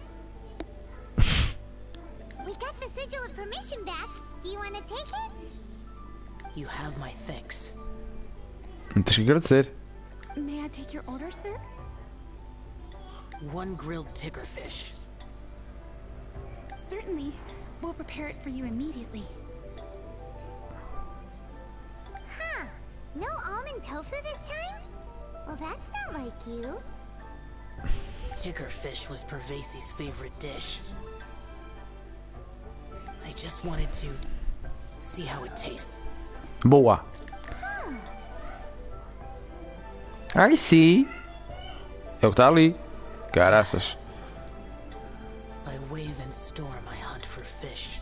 S2: We got the sigil of permission back. Do you want to take it?
S9: You have my thanks.
S1: Tens que agradecer.
S7: May I take your order, sir?
S9: One grilled tickerfish.
S7: Certainly. We'll prepare it for you immediately.
S2: Huh. No almond tofu this time? Well, that's not like you.
S9: Tickerfish was Pervasi's favorite dish. I just wanted to see how it tastes.
S1: Boa. I see. É o que está ali. Caraças.
S9: By wave and storm I hunt for fish.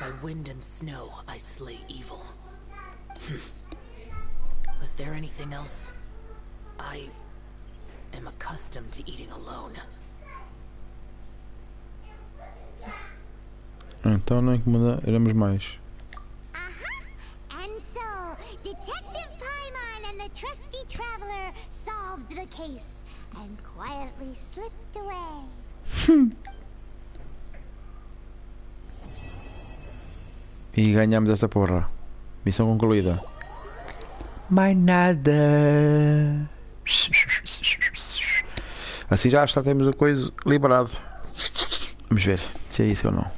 S9: By wind and snow I slay evil. Was there anything else? I am accustomed to eating alone.
S1: Então não incomodaremos mais.
S2: And so, Detective Paimon and the trusty traveler solved the case and quietly slipped away.
S1: E ganhamos esta porra. Missão concluída. Mais nada. Assim já temos a coisa liberado. Vamos ver se é isso ou não.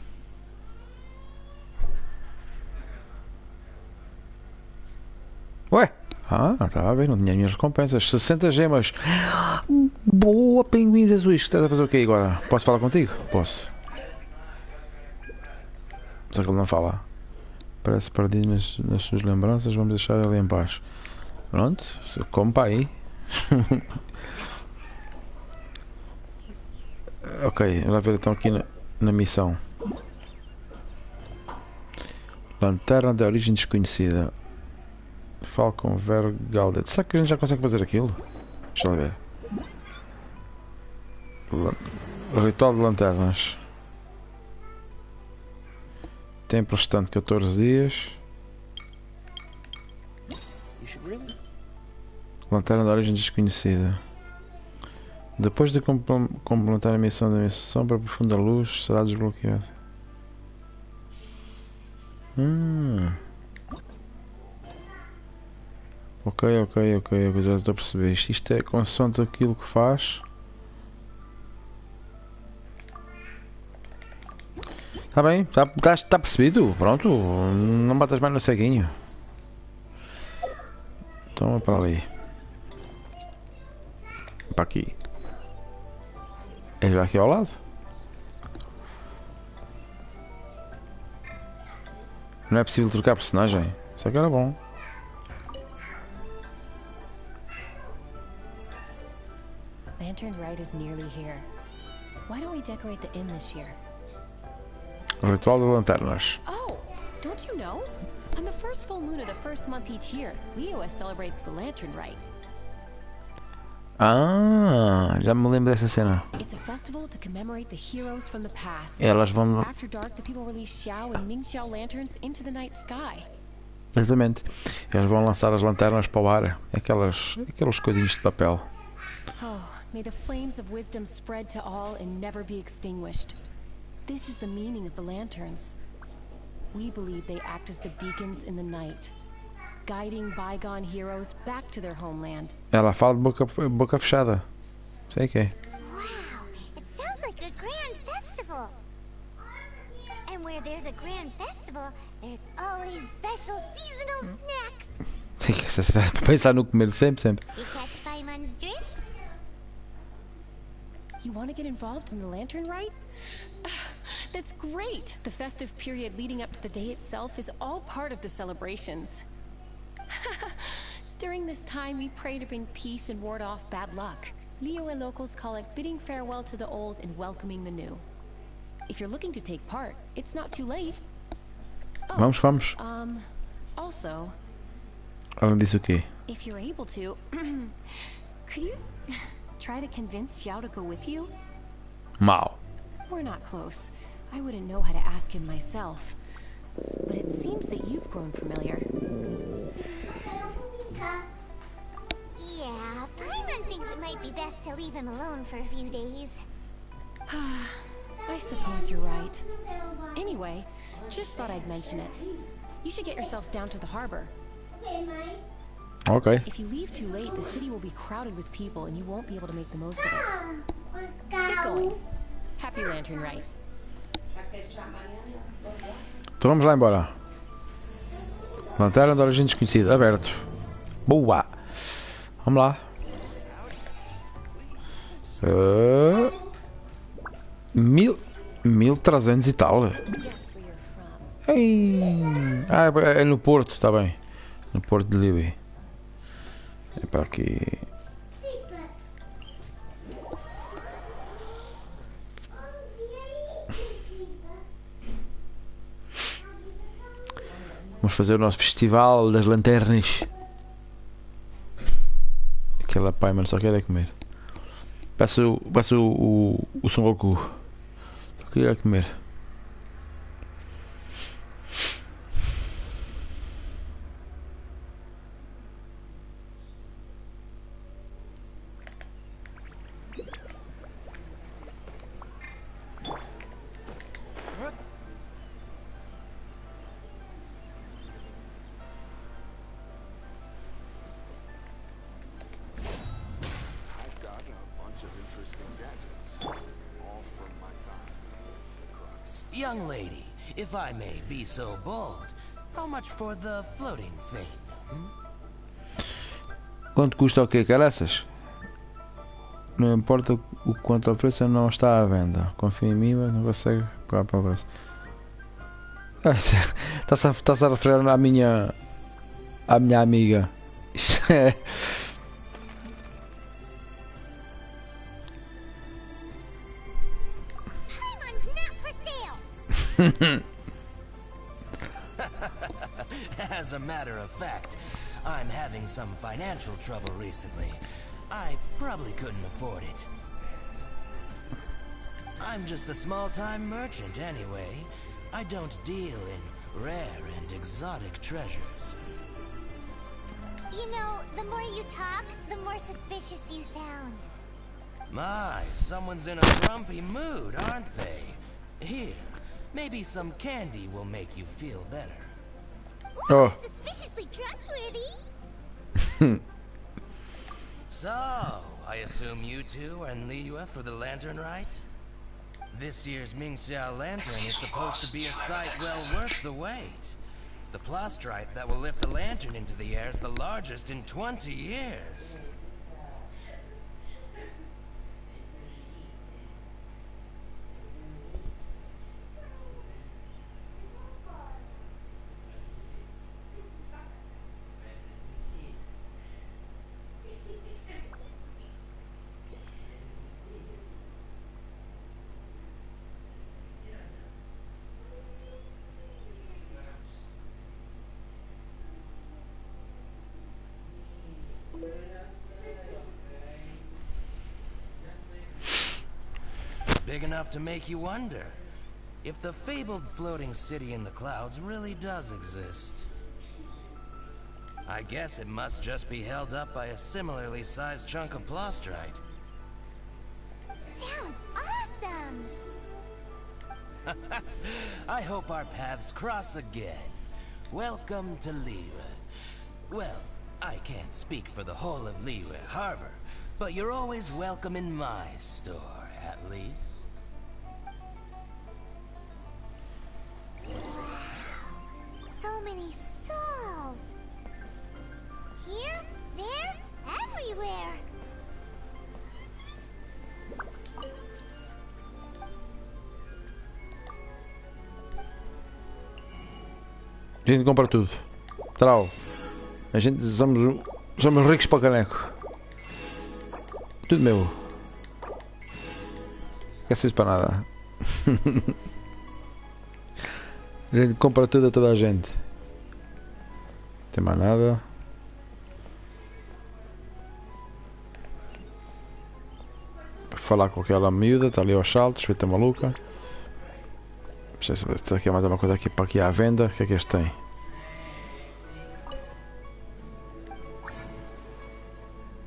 S1: Ué? Estava a ver, não tinha minhas recompensas. 60 gemas. Boa, pinguins azuis. Que estás a fazer o quê agora? Posso falar contigo? Posso. Só que ele não fala. Parece perdido nas suas lembranças. Vamos deixar ele em paz. Pronto, como para aí. Ok, vamos ver então aqui na missão. Lanterna de origem desconhecida. Falcon Vergaldet. Será que a gente já consegue fazer aquilo? Deixa eu ver. Ritual de lanternas. Tempo restante 14 dias. Lanterna de origem desconhecida. Depois de completar a missão da missão para profunda luz, será desbloqueado. Ok, já estou a perceber. Isto é consoante aquilo que faz. Está bem, está percebido. Pronto, não batas mais no ceguinho. Então é para ali. Para aqui. É já aqui ao lado. Não é possível trocar personagem. Isso aqui era bom.
S11: Lantern Rite is nearly here. Why don't we decorate the inn this year?
S1: Ritual de lanternas.
S11: Oh, don't you know? On the first full moon of the first month each year, Leo celebrates the Lantern Rite.
S1: Já me lembro dessa cena.
S11: It's a festival to commemorate the heroes from the past.
S1: Elas vão...
S11: After dark, the people release Xiao and Mingxiao lanterns into the night sky.
S1: Exatamente. Eles vão lançar as lanternas para o ar. Aquelas coisinhas de papel.
S11: Oh, may the flames of wisdom spread to all and never be extinguished. This is the meaning of the lanterns. We believe they act as the beacons in the night, guiding bygone heroes back to their homeland.
S1: Ela fala de boca fechada. Sei que é.
S2: Wow, it sounds like a grand festival. And where there's a grand festival, there's always special seasonal snacks.
S1: Você está a pensar no comer sempre.
S2: You catch Paimon's drift?
S11: You want to get involved in the Lantern Rite? That's great! The festive period leading up to the day itself is all part of the celebrations. During this time, we pray to bring peace and ward off bad luck. Leo and locals call it bidding farewell to the old and welcoming the new. If you're looking to take part, it's not too late. Oh,
S1: vamos.
S11: Also...
S1: Ela disse o quê?
S11: If you're able to, could you try to convince Xiao to go with you?
S1: Mal.
S11: We're not close. I wouldn't know how to ask him myself. But it seems that you've grown familiar.
S2: Yeah, Paimon thinks it might be best to leave him alone for a few days.
S11: I suppose you're right. Anyway, just thought I'd mention it. You should get yourselves down to the harbor.
S1: Okay.
S11: If you leave too late, the city will be crowded with people and you won't be able to make the most of it. Get going. Happy Lantern Rite.
S1: Então vamos lá embora. Lanterna de origem desconhecida. Aberto. Boa. Vamos lá. 1300 e tal. Ei. É no Porto, está bem. No Porto de Libby. É para aqui. Vamos fazer o nosso festival das lanternas. Aquela pai, mano, só quer é comer. Passa o Son Goku. Só queria comer.
S12: Young lady, if I may be so bold, how much for the floating thing?
S1: Quanto custa o quê, caraças? Não importa o quanto ofereça, não está à venda. Confia em mim, mas não consegue pagar para o preço. Está-se a referir à minha amiga. Isto é...
S12: As a matter of fact, I'm having some financial trouble recently. I probably couldn't afford it. I'm just a small-time merchant anyway. I don't deal in rare and exotic treasures.
S2: You know, the more you talk, the more suspicious you sound.
S12: My, someone's in a grumpy mood, aren't they? Here, maybe some candy will make you feel better.
S2: Ooh, suspiciously trustworthy.
S12: So, I assume you two are in Liyue for the lantern, right? This year's Mingxiao lantern is supposed to be a sight well worth the wait. The plastrite that will lift the lantern into the air is the largest in 20 years. Big enough to make you wonder if the fabled floating city in the clouds really does exist. I guess it must just be held up by a similarly sized chunk of plastrite.
S2: Sounds awesome!
S12: I hope our paths cross again. Welcome to Liyue. Well, I can't speak for the whole of Liyue Harbor, but you're always welcome in my store, at least.
S2: So many stalls. Here, there, everywhere.
S1: A gente compra tudo. Trau. A gente somos ricos para caneco. Tudo meu. Não quer para nada. A gente compra tudo a toda a gente. Não tem mais nada. Para falar com aquela miúda, está ali aos saltos, feita maluca. Não sei se está aqui mais alguma coisa aqui para aqui à venda. O que é que este tem?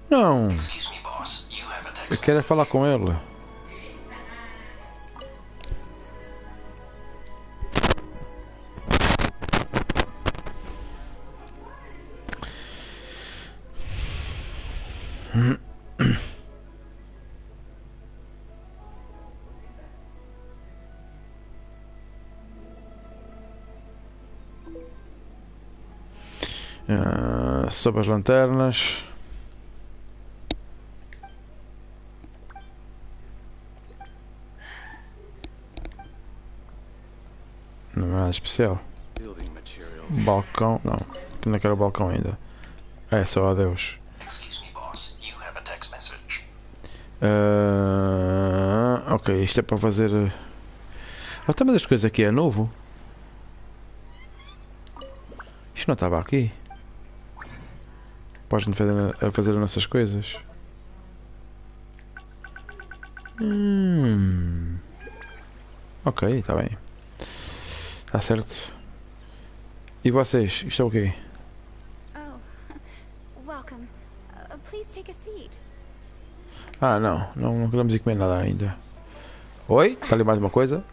S1: Não! Eu quero é falar com ele. Sobre as lanternas. Não é nada especial. Balcão, não. Não quero o balcão ainda. É só adeus. Ok, isto é para fazer. Até mas as coisas aqui é novo. Isto não estava aqui. Podes fazer as nossas coisas. Ok, está bem. Está certo. E vocês? Isto é o quê?
S3: Oh, welcome. Please take a seat.
S1: Ah, não queremos ir comer nada ainda. Oi? Está ali mais uma coisa?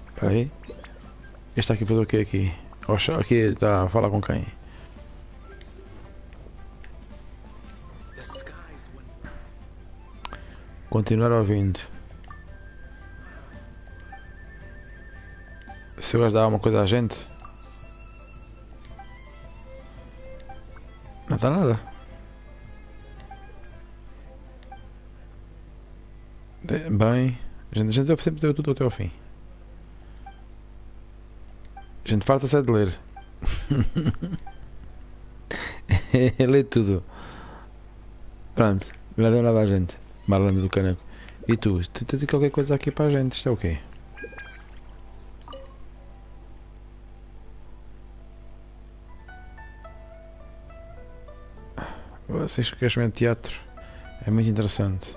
S1: Espera aí. Este está aqui a fazer o quê aqui? Aqui está a falar com quem? Continuar ouvindo. Se eu gajo dar alguma coisa à gente. Não dá nada. Bem, a gente sempre deu tudo até ao fim. A gente farta-se de ler. Lê tudo. Pronto, não deu nada à gente. Marlene do caneco. E tu tens qualquer coisa aqui para a gente. Isto é o quê? Vocês que querem ver teatro é muito interessante.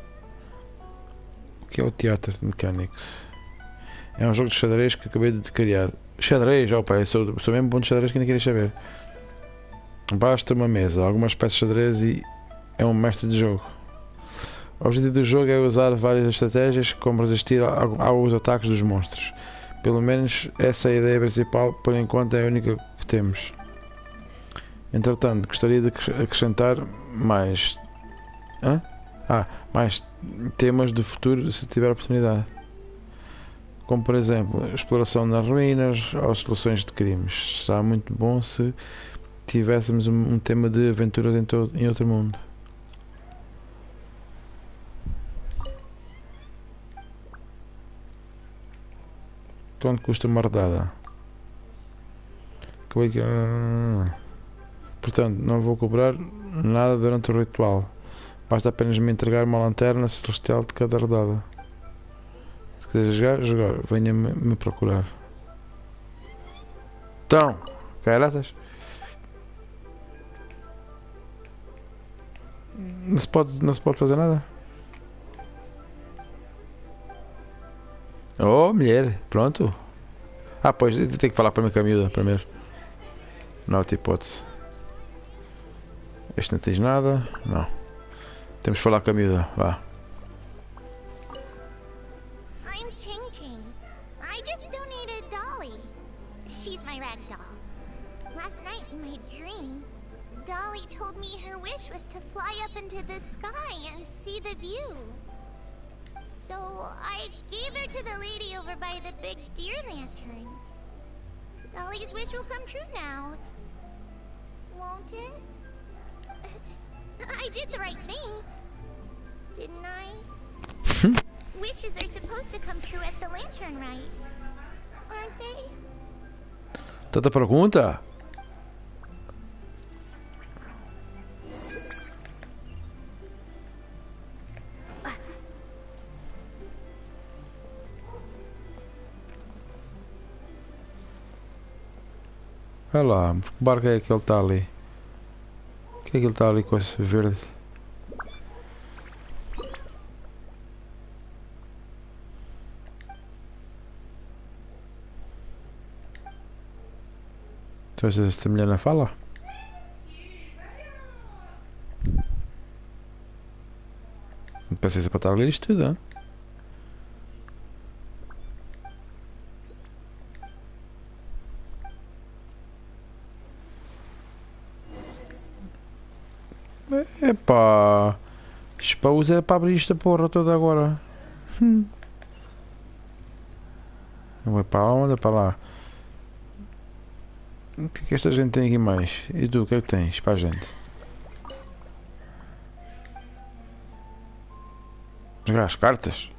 S1: O que é o teatro de mecânicos? É um jogo de xadrez que acabei de criar. Xadrez, opa, eu sou mesmo bom de xadrez que ainda queria saber. Basta uma mesa, algumas peças de xadrez e é um mestre de jogo. O objetivo do jogo é usar várias estratégias como resistir aos ataques dos monstros. Pelo menos essa é a ideia principal, por enquanto é a única que temos. Entretanto, gostaria de acrescentar mais... mais temas do futuro se tiver oportunidade. Como por exemplo, exploração nas ruínas ou soluções de crimes. Será muito bom se tivéssemos um tema de aventuras em outro mundo. Quanto custa uma rodada? Portanto, não vou cobrar nada durante o ritual. Basta apenas me entregar uma lanterna celestial de cada rodada. Se quiser jogar, venha me procurar. Então, caraças. Não se pode fazer nada. Oh, mulher, pronto. Pois, tem que falar para mim com a miúda primeiro. Não há outra hipótese. Este não tens nada. Não. Temos que falar com a miúda. Vá.
S2: I'm Ching. I just donated Dolly. She's my rag doll. Last night in my dream, Dolly told me her wish was to fly up into the sky and see the view. So I gave her to the lady over by the big deer lantern. Dolly's wish will come true now. Won't it? I did the right thing, didn't I? Wishes are supposed to come true at the lantern, right? Aren't they?
S1: Tanta pergunta? Olha lá, que barco é que ele está ali? O que é que ele está ali com esse verde? Então esta mulher não fala? Não precisa para estar a ler isto tudo, hein? Epá, isto para usar para abrir esta porra toda agora. Vai para lá, anda para lá. O que é que esta gente tem aqui mais? E tu, o que é que tens para a gente? Jogar as cartas?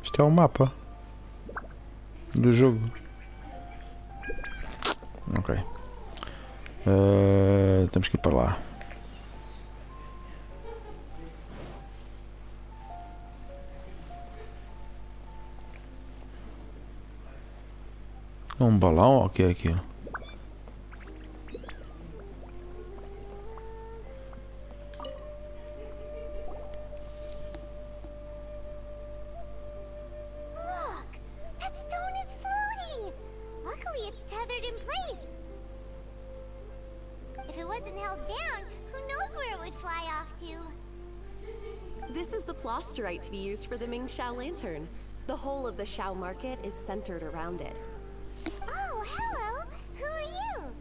S1: Isto é o mapa do jogo. Ok. Temos que ir para lá. Um balão? O que é aquilo?
S7: To be used for the Ming Xiao lantern. The whole of the Xiao market is centered around it.
S2: Oh, hello! Who are you?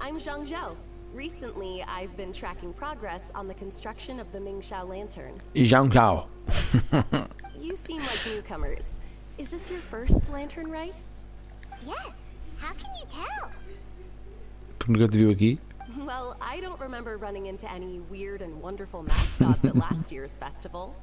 S7: I'm Zhang Zhou. Recently, I've been tracking progress on the construction of the Mingxiao lantern.
S1: Zhang Zhao.
S7: You seem like newcomers. Is this your first lantern rite?
S2: Yes. How can you tell?
S1: Porque nunca te viu aqui.
S7: Well, I don't remember running into any weird and wonderful mascots at last year's festival.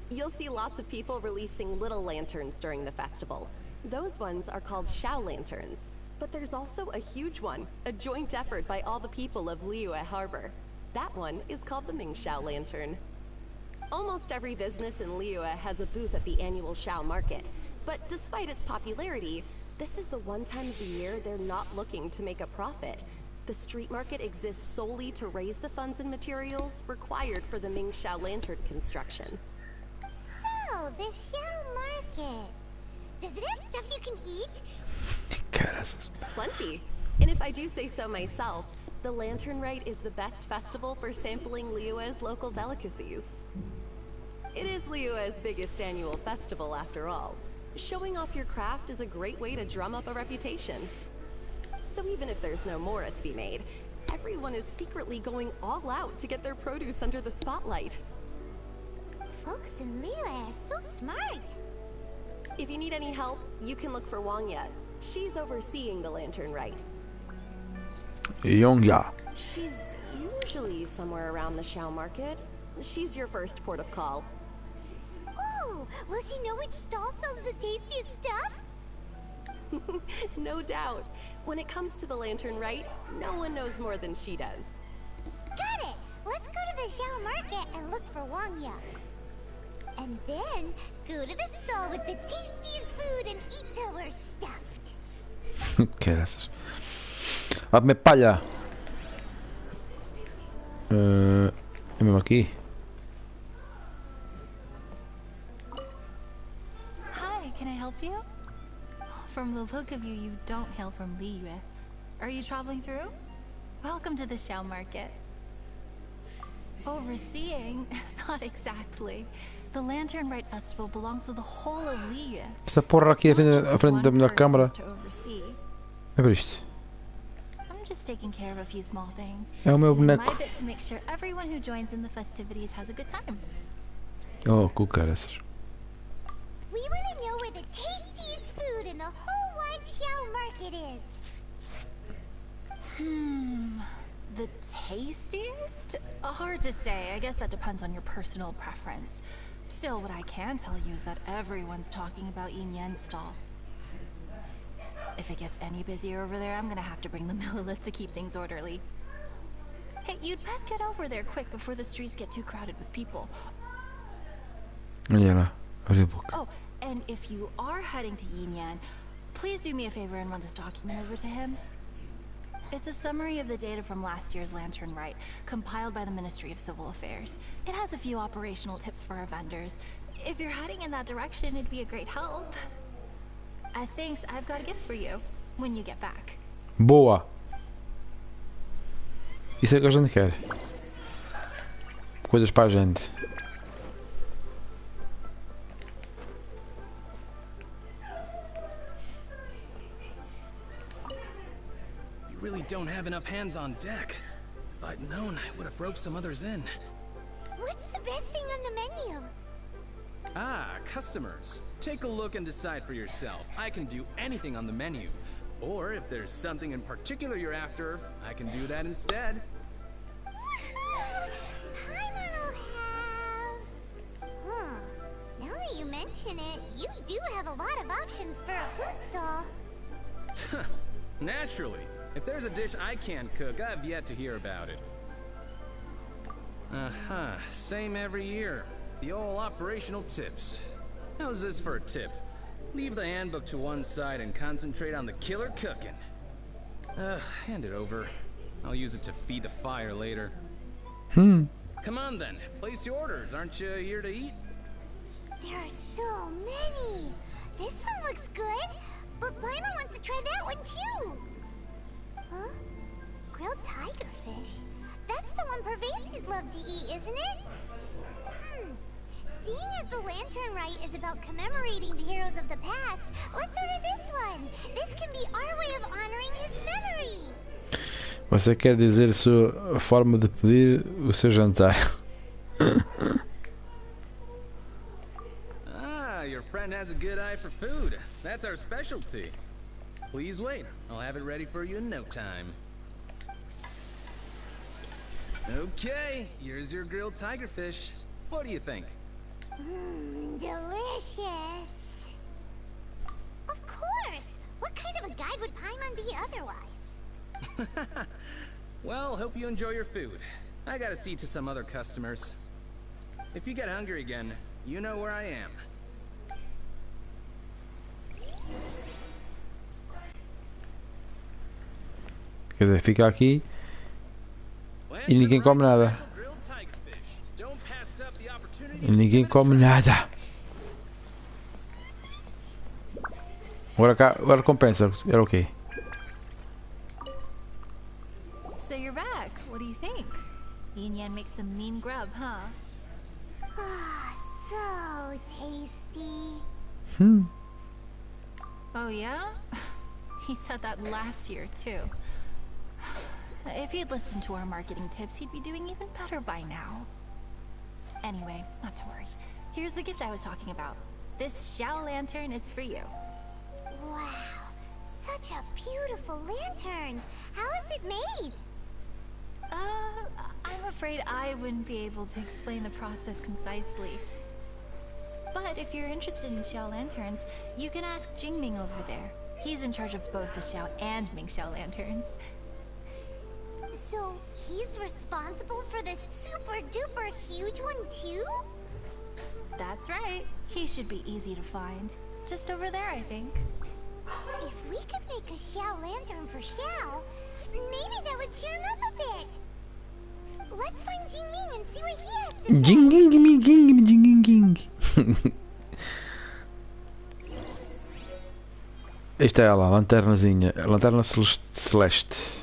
S7: You'll see lots of people releasing little lanterns during the festival. Those ones are called Xiao lanterns. But there's also a huge one, a joint effort by all the people of Liyue Harbor. That one is called the Mingxiao lantern. Almost every business in Liyue has a booth at the annual Xiao market. But despite its popularity, this is the one time of the year they're not looking to make a profit. The street market exists solely to raise the funds and materials required for the Mingxiao lantern construction.
S2: So, the Xiao market. Does it have stuff you can eat?
S7: Plenty. And if I do say so myself, the Lantern Rite is the best festival for sampling Liyue's local delicacies. It is Liyue's biggest annual festival, after all. Showing off your craft is a great way to drum up a reputation. So even if there's no mora to be made, everyone is secretly going all out to get their produce under the spotlight.
S2: Folks in Liyue are so smart.
S7: If you need any help, you can look for Wangya. She's overseeing the Lantern Rite.
S1: Yongya.
S7: She's usually somewhere around the Xiao market. She's your first port of call.
S2: Oh, will she know which stall sells the tastiest stuff?
S7: No doubt. When it comes to the Lantern Rite, no one knows more than she does.
S2: Got it! Let's go to the Xiao market and look for Wangya. And then, go to the stall with the tastiest food and eat till we're stuffed.
S1: Caraças. Ah, me palha. É mesmo aqui?
S13: Hi, can I help you? From the look of you, you don't hail from Liyue. Are you traveling through? Welcome to the Xiao market. Overseeing? Not exactly. The Lantern Rite Festival belongs to the whole of Liyue.
S1: Essa porra aqui à frente da minha câmara. É por isto.
S13: I'm just taking care of a few small things.
S1: É o meu
S13: Doing
S1: boneco.
S13: my bit to make sure everyone who joins in the festivities has a good time.
S1: Oh, com caraças.
S2: We want to know where the tastiest food in the whole wide Xiao market is.
S13: The tastiest? Hard to say. I guess that depends on your personal preference. Still, what I can tell you is that everyone's talking about Yin Yan's stall. If it gets any busier over there, I'm gonna have to bring the Millilith to keep things orderly. Hey, you'd best get over there quick before the streets get too crowded with people.
S1: Olha lá, abre a boca.
S13: Oh, and if you are heading to Yin Yan, please do me a favor and run this document over to him. It's a summary of the data from last year's Lantern Rite, compiled by the Ministry of Civil Affairs. It has a few operational tips for our vendors. If you're heading in that direction, it'd be a great help. As thanks, I've got a gift for you when you get back.
S1: Boa. Isso é que a gente quer. Coisas para a gente.
S4: You really don't have enough hands on deck. If I'd known, I would have roped some others in.
S2: What's the best thing on the menu?
S4: Ah, customers. Take a look and decide for yourself. I can do anything on the menu. Or if there's something in particular you're after, I can do that instead.
S2: Paimon will have... Now that you mention it, you do have a lot of options for a food stall.
S4: Naturally. If there's a dish I can't cook, I've yet to hear about it. Same every year. The old operational tips. How's this for a tip? Leave the handbook to one side and concentrate on the killer cooking. Hand it over. I'll use it to feed the fire later. Come on then, place your orders. Aren't you here to eat?
S2: There are so many. This one looks good, but Paimon wants to try that one too. Huh? Grilled tigerfish. That's the one Pervasives love to eat, isn't it? Seeing as the Lantern Rite is about commemorating the heroes of the past, let's order this one. This can be our way of honoring his memory.
S1: Você quer dizer a sua forma de pedir o seu jantar?
S14: Ah, your friend has a good eye for food. That's our specialty. Please wait. I'll have it ready for you in no time. Okay, here's your grilled tigerfish. What do you think?
S2: Delicious. Of course. What kind of a guide would Paimon be otherwise?
S14: Well, hope you enjoy your food. I gotta see to some other customers. If you get hungry again, you know where I am.
S1: Quer dizer, fica aqui e ninguém come nada. E ninguém come nada. Agora compensa. Era o quê?
S13: So you're back. What do you think? Yin Yan makes some mean grub, huh?
S2: Ah, so tasty.
S13: Oh yeah? He said that last year too. If he'd listened to our marketing tips, he'd be doing even better by now. Anyway, not to worry. Here's the gift I was talking about. This Xiao lantern is for you.
S2: Wow, such a beautiful lantern. How is it made?
S13: I'm afraid I wouldn't be able to explain the process concisely. But if you're interested in Xiao lanterns, you can ask Jingming over there. He's in charge of both the Xiao and Mingxiao lanterns.
S2: So he's responsible for this super duper huge one too?
S13: That's right. He should be easy to find. Just over there, I think.
S2: If we could make a Xiao lantern for Xiao, maybe that would cheer him up a bit. Let's find Jingming and see what he has to say.
S1: Jing. Esta é ela, a lanternazinha, a lanterna celeste.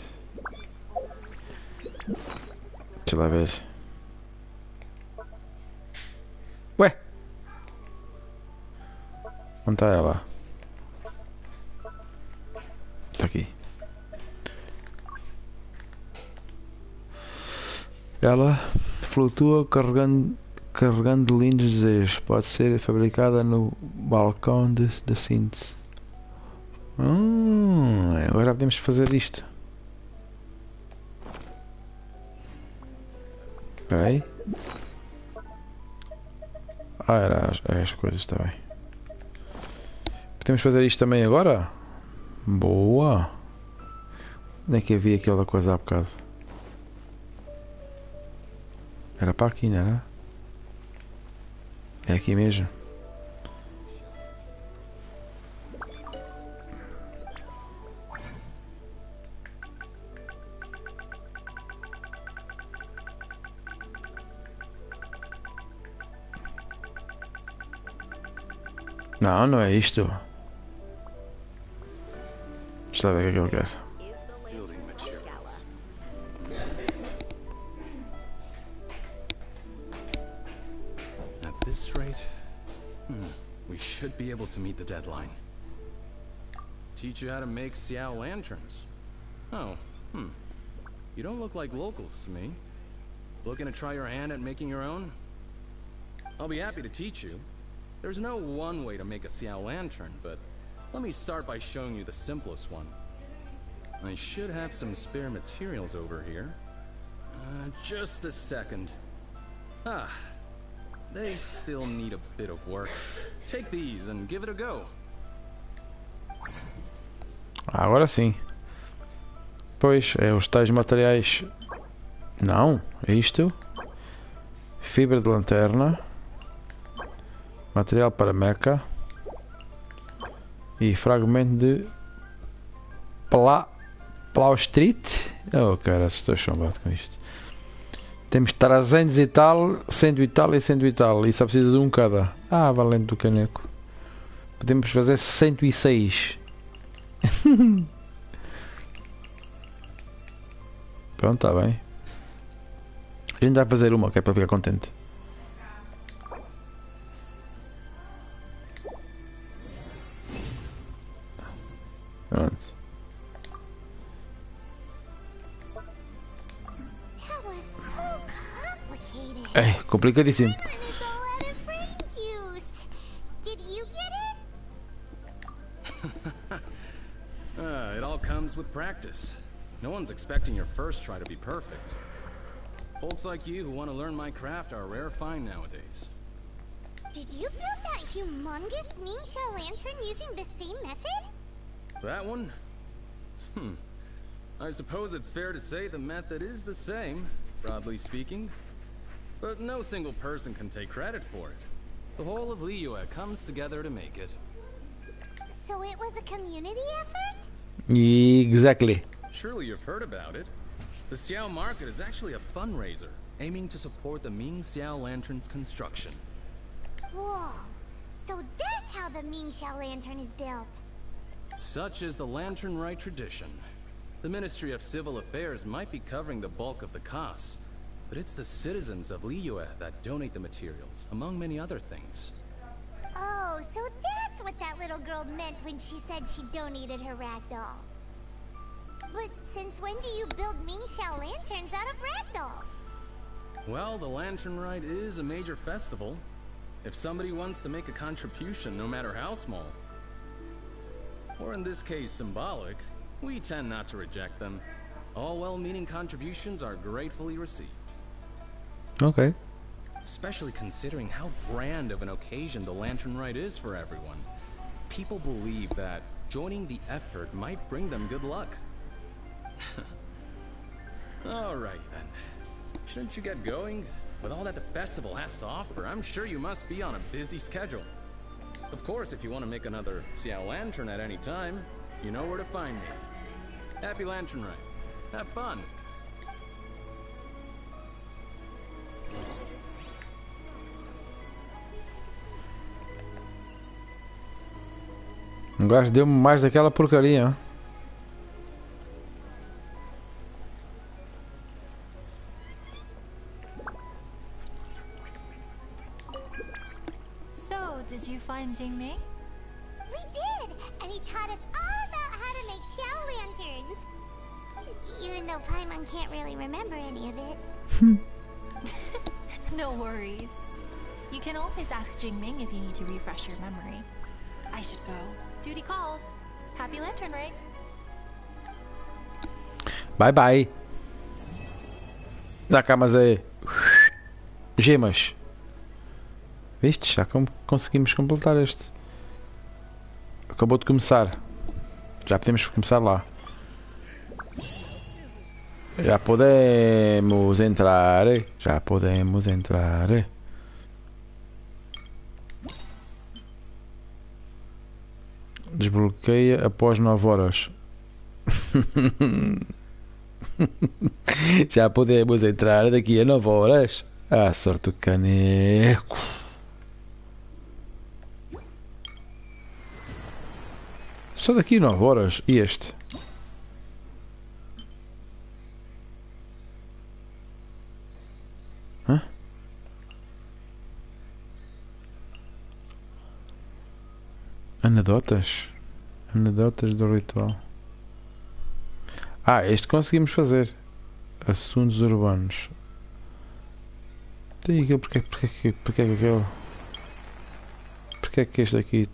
S1: Deixa lá ver. Ué? Onde está ela? Está aqui. Ela flutua carregando lindos desejos. Pode ser fabricada no balcão de síntese. Agora podemos fazer isto. Espera aí. Era as coisas, está bem. Podemos fazer isto também agora? Boa! Nem que havia aquela coisa há bocado. Era para aqui, não era? É aqui mesmo. Não, não é isto. Deixa eu ver o que é que eu quero.
S14: At this rate, we should be able to meet the deadline. Teach you how to make Xiao lanterns. Oh, You don't look like locals to me. Looking to try your hand at making your own? I'll be happy to teach you. There's no one way to make a Xiao lantern, but let me start by showing you the simplest one. I should have some spare materials over here. Just a second. They still need a bit of work. Take these and give it a go.
S1: Agora sim. Pois, é os tais materiais. Não, é isto. Fibra de lanterna. Material para mecha. E fragmento de plaustrite. Oh, cara, estou chambado com isto. Temos 300 e tal, 100 e tal e 100 e tal. E só precisa de um cada. Valente do caneco. Podemos fazer 106. Pronto, está bem. A gente vai fazer uma, que é para ficar contente. Pronto. É complicadíssimo.
S2: My one is all out of brain juice. Did you get it?
S14: It all comes with practice. No one's expecting your first try to be perfect. Folks like you who want to learn my craft are a rare find nowadays.
S2: Did you build that humongous Mingxia lantern using the same method?
S14: That one? I suppose it's fair to say the method is the same, broadly speaking. But no single person can take credit for it. The whole of Liyue comes together to make it.
S2: So it was a community effort?
S1: Exactly.
S14: Surely you've heard about it. The Xiao Market is actually a fundraiser, aiming to support the Ming Xiao Lantern's construction.
S2: Whoa. So that's how the Mingxia lantern is built.
S14: Such is the Lantern Rite tradition. The Ministry of Civil Affairs might be covering the bulk of the costs, but it's the citizens of Liyue that donate the materials, among many other things.
S2: Oh, so that's what that little girl meant when she said she donated her ragdoll. But since when do you build Mingxia lanterns out of ragdolls?
S14: Well, the Lantern Rite is a major festival. If somebody wants to make a contribution, no matter how small, or in this case symbolic, we tend not to reject them. All well-meaning contributions are gratefully received.
S1: Ok.
S14: Especially considering how grand of an occasion the Lantern Rite is for everyone. People believe that joining the effort might bring them good luck. Alright then. Shouldn't you get going? With all that the festival has to offer, I'm sure you must be on a busy schedule. Of course, if you want to make another Xiao Lantern at any time, you know where to find me. Happy Lantern Rite. Have fun.
S1: O gajo deu-me mais daquela porcaria. Hein?
S13: So, did you find Jingmei?
S2: We did! And he taught us all about how to make Xiao lanterns. Even though Paimon can't really remember any of it.
S13: No worries. You can always ask Jingming if you need to refresh your memory. I should go. Duty calls. Happy Lantern Rite.
S1: Bye bye. Dá cá, mas é. Gemas. Viste? Já conseguimos completar este. Acabou de começar. Já podemos começar lá. Já podemos entrar. Já podemos entrar. Desbloqueia após 9 horas. Já podemos entrar daqui a 9 horas. Ah, sorte o caneco. Só daqui a 9 horas. E este? Hã? Anedotas? Anedotas do ritual. Ah, este conseguimos fazer. Assuntos urbanos. Tem aquilo, porque é que este aqui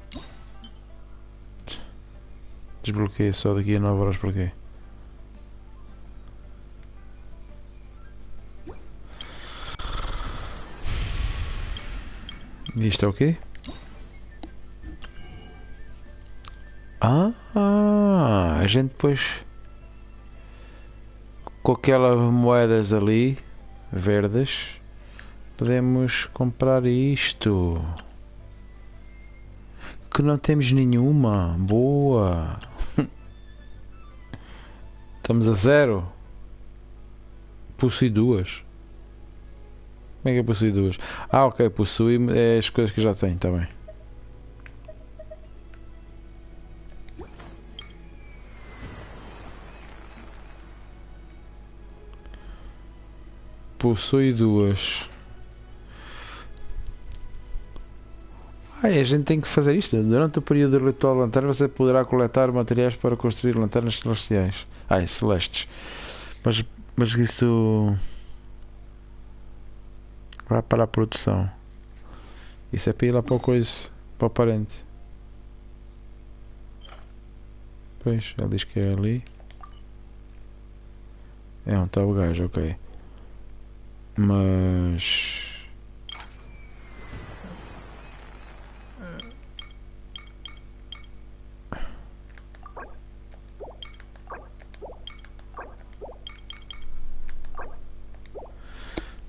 S1: desbloqueia só daqui a 9 horas, porquê? Isto é o quê? A gente depois com aquelas moedas ali verdes podemos comprar isto, que não temos nenhuma. Boa. Estamos a 0. Possui 2. Como é que eu possui 2? Ah, ok, possui as coisas que já tenho, está bem. Possui 2. A gente tem que fazer isto. Durante o período do ritual de lanterna você poderá coletar materiais para construir lanternas celestiais. Celestes. Mas isso... Vai para a produção. Isso é para ir lá para o coisa, para o parente. Pois, ele diz que é ali. É onde está o gajo, ok. Mas...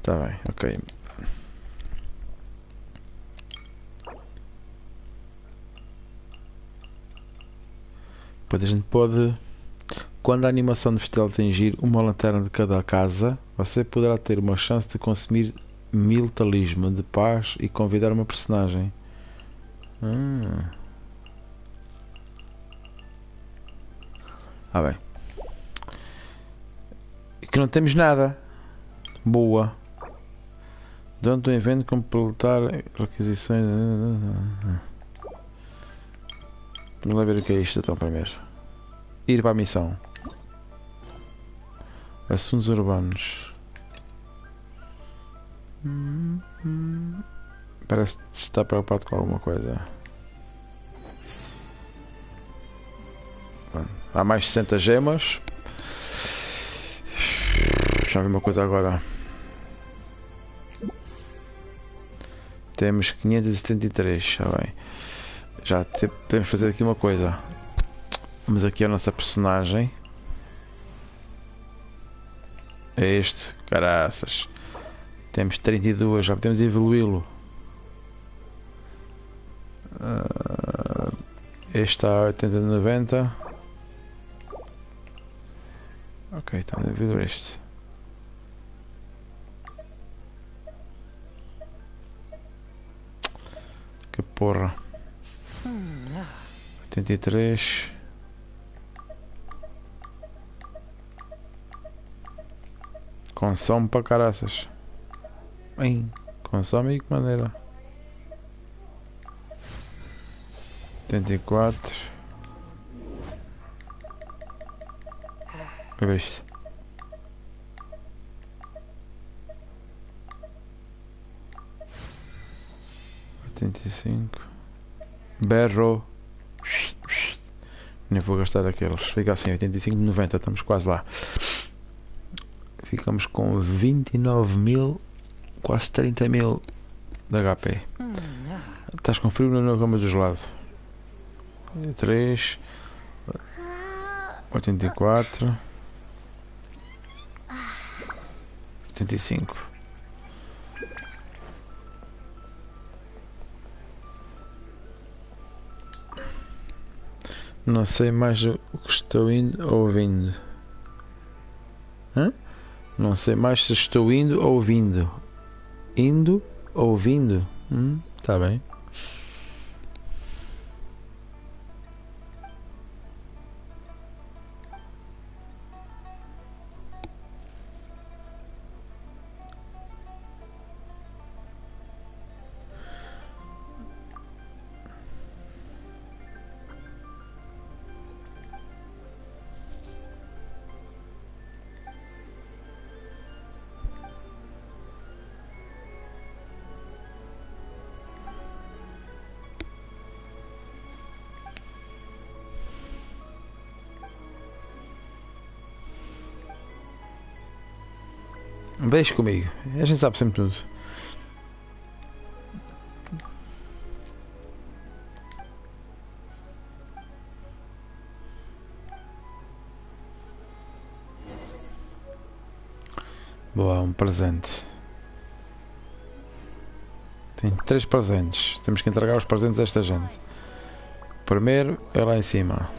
S1: Tá bem, ok. Depois a gente pode... Quando a animação do festival atingir uma lanterna de cada casa, você poderá ter uma chance de consumir 1000 talismã de paz e convidar uma personagem. Bem. E que não temos nada. Boa. Durante o evento completar requisições. Vamos lá ver o que é isto então primeiro. Ir para a missão. Assuntos urbanos. Parece que está preocupado com alguma coisa. Há mais 60 gemas. Deixa eu ver uma coisa agora. Temos 573, tá bem. Já podemos fazer aqui uma coisa. Vamos aqui a nossa personagem. É este, caraças. Temos 32, já podemos evoluí-lo. Este está a 80 de 90. Ok, então evoluir este. Que porra. 83. Consome para caraças. Bem, consome e que maneira. 84. Vai ver isto. Berro. Nem vou gastar aqueles. Fica assim, 85 de 90. Estamos quase lá. Ficamos com 29.000, quase 30.000 de HP. Estás com frio na cama do gelado. 3, 84, 85. Não sei mais o que estou indo ou ouvindo. Hã? Não sei mais se estou indo ou ouvindo. Indo ou ouvindo? Tá bem. Deixe comigo, a gente sabe sempre tudo. Boa, um presente. Tem 3 presentes. Temos que entregar os presentes a esta gente. O primeiro é lá em cima.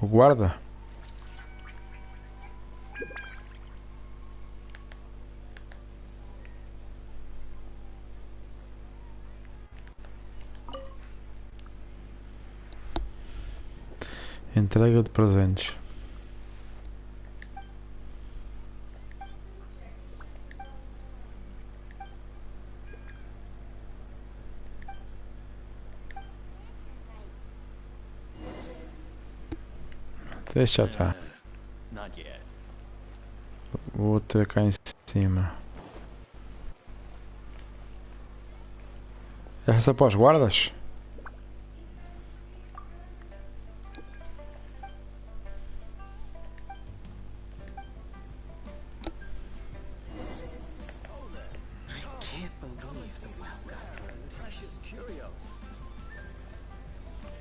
S1: O guarda. Entrega de presentes. Deixa tá. Outra cá em cima. Essa para os guardas?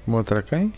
S1: Uma outra quem?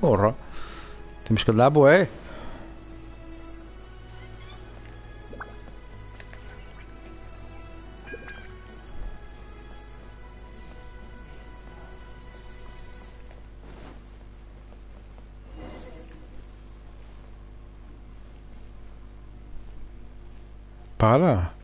S1: Porra, temos que dar bué. Para.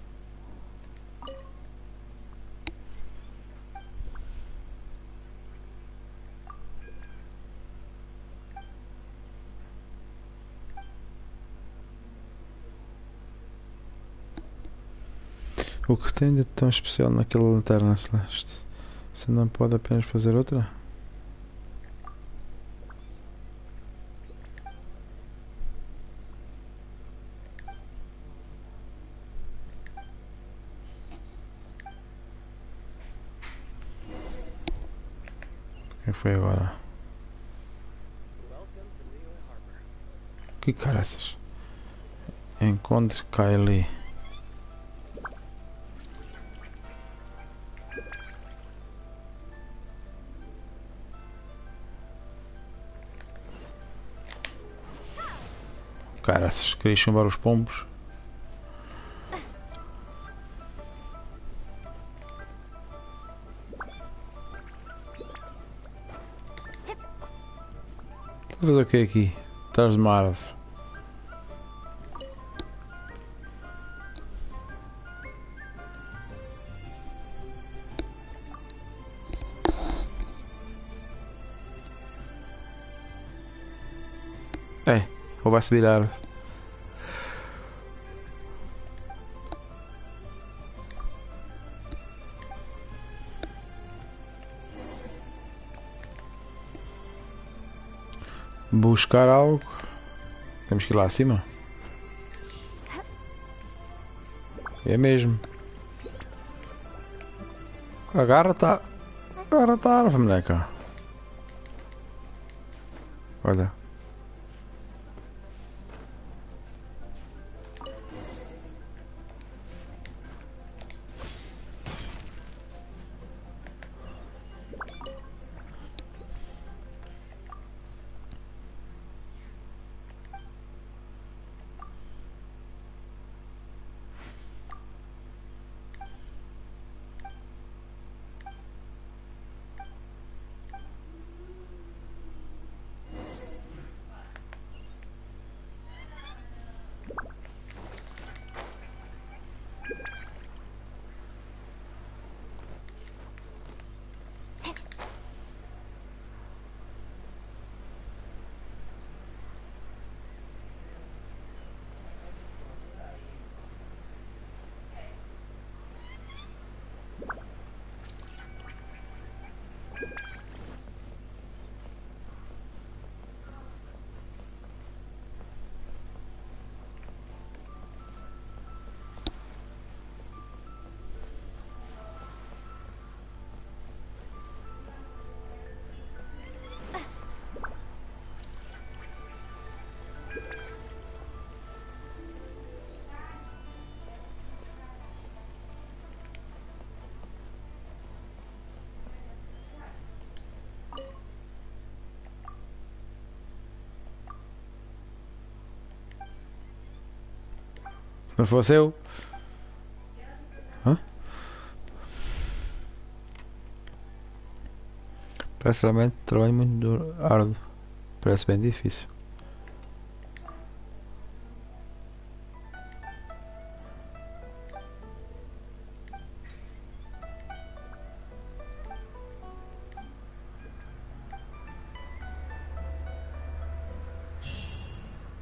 S1: O que tem de tão especial naquela lanterna celeste? Você não pode apenas fazer outra? O que foi agora? Que caraças? Encontre Kylie. Caraças, queria chumbar os pombos. Vou fazer o que aqui? Atrás de uma árvore. É, ou vai subir a árvore. Buscar algo. Temos que ir lá acima. É mesmo. Agarra-te a árvore, moleca. Olha. não fosse eu. Hã? Parece realmente um trabalho muito árduo. Parece bem difícil.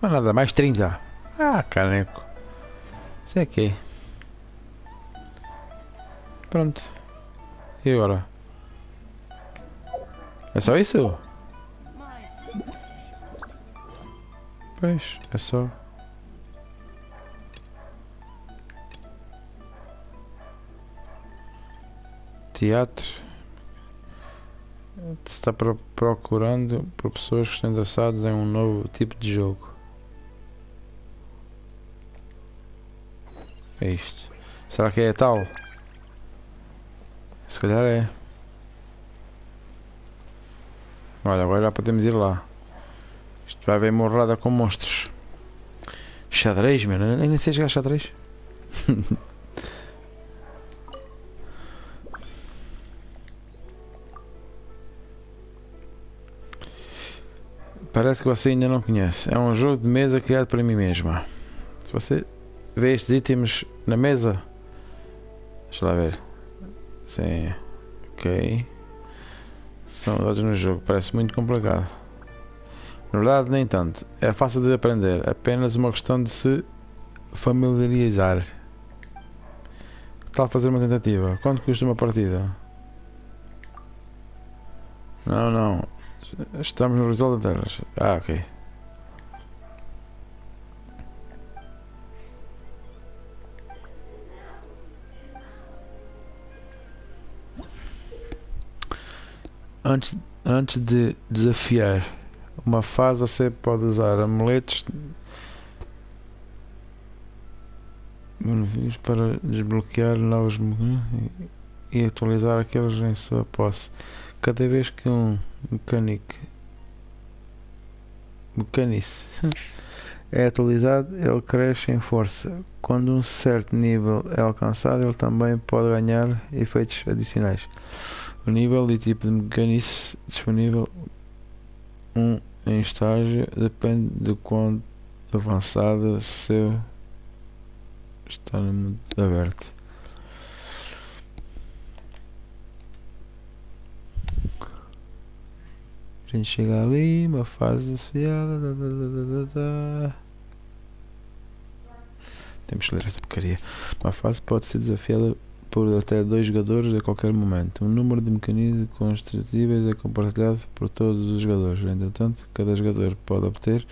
S1: Mas nada, mais 30. Ah, caneco. Isso é que. Pronto. E agora? É só isso? Pois, é só. Teatro. Está procurando por pessoas que estão interessadas em um novo tipo de jogo. É isto. Será que é tal? Se calhar é. Olha, agora já podemos ir lá. Isto vai haver morrada com monstros. Xadrez, mano. Eu nem sei jogar xadrez. Parece que você ainda não conhece. É um jogo de mesa criado para mim mesma. Se você vê estes itens na mesa, deixa lá ver. Sim. Ok. São dados no jogo. Parece muito complicado. Na verdade, nem tanto. É fácil de aprender. É apenas uma questão de se familiarizar. Que tal fazer uma tentativa? Quanto custa uma partida? Não, não. Estamos no ritual da terras. Ah, ok. Antes de desafiar uma fase, você pode usar amuletos para desbloquear novos e atualizar aqueles em sua posse. Cada vez que um mecânico é atualizado, ele cresce em força. Quando um certo nível é alcançado, ele também pode ganhar efeitos adicionais. O nível e tipo de mecanismo disponível em estágio depende de quão avançado seu está no mundo aberto. A gente chega ali, uma fase desafiada. Temos que ler esta porcaria. Uma fase pode ser desafiada por até 2 jogadores a qualquer momento. O número de mecanismos construtíveis é compartilhado por todos os jogadores. Entretanto, cada jogador pode obter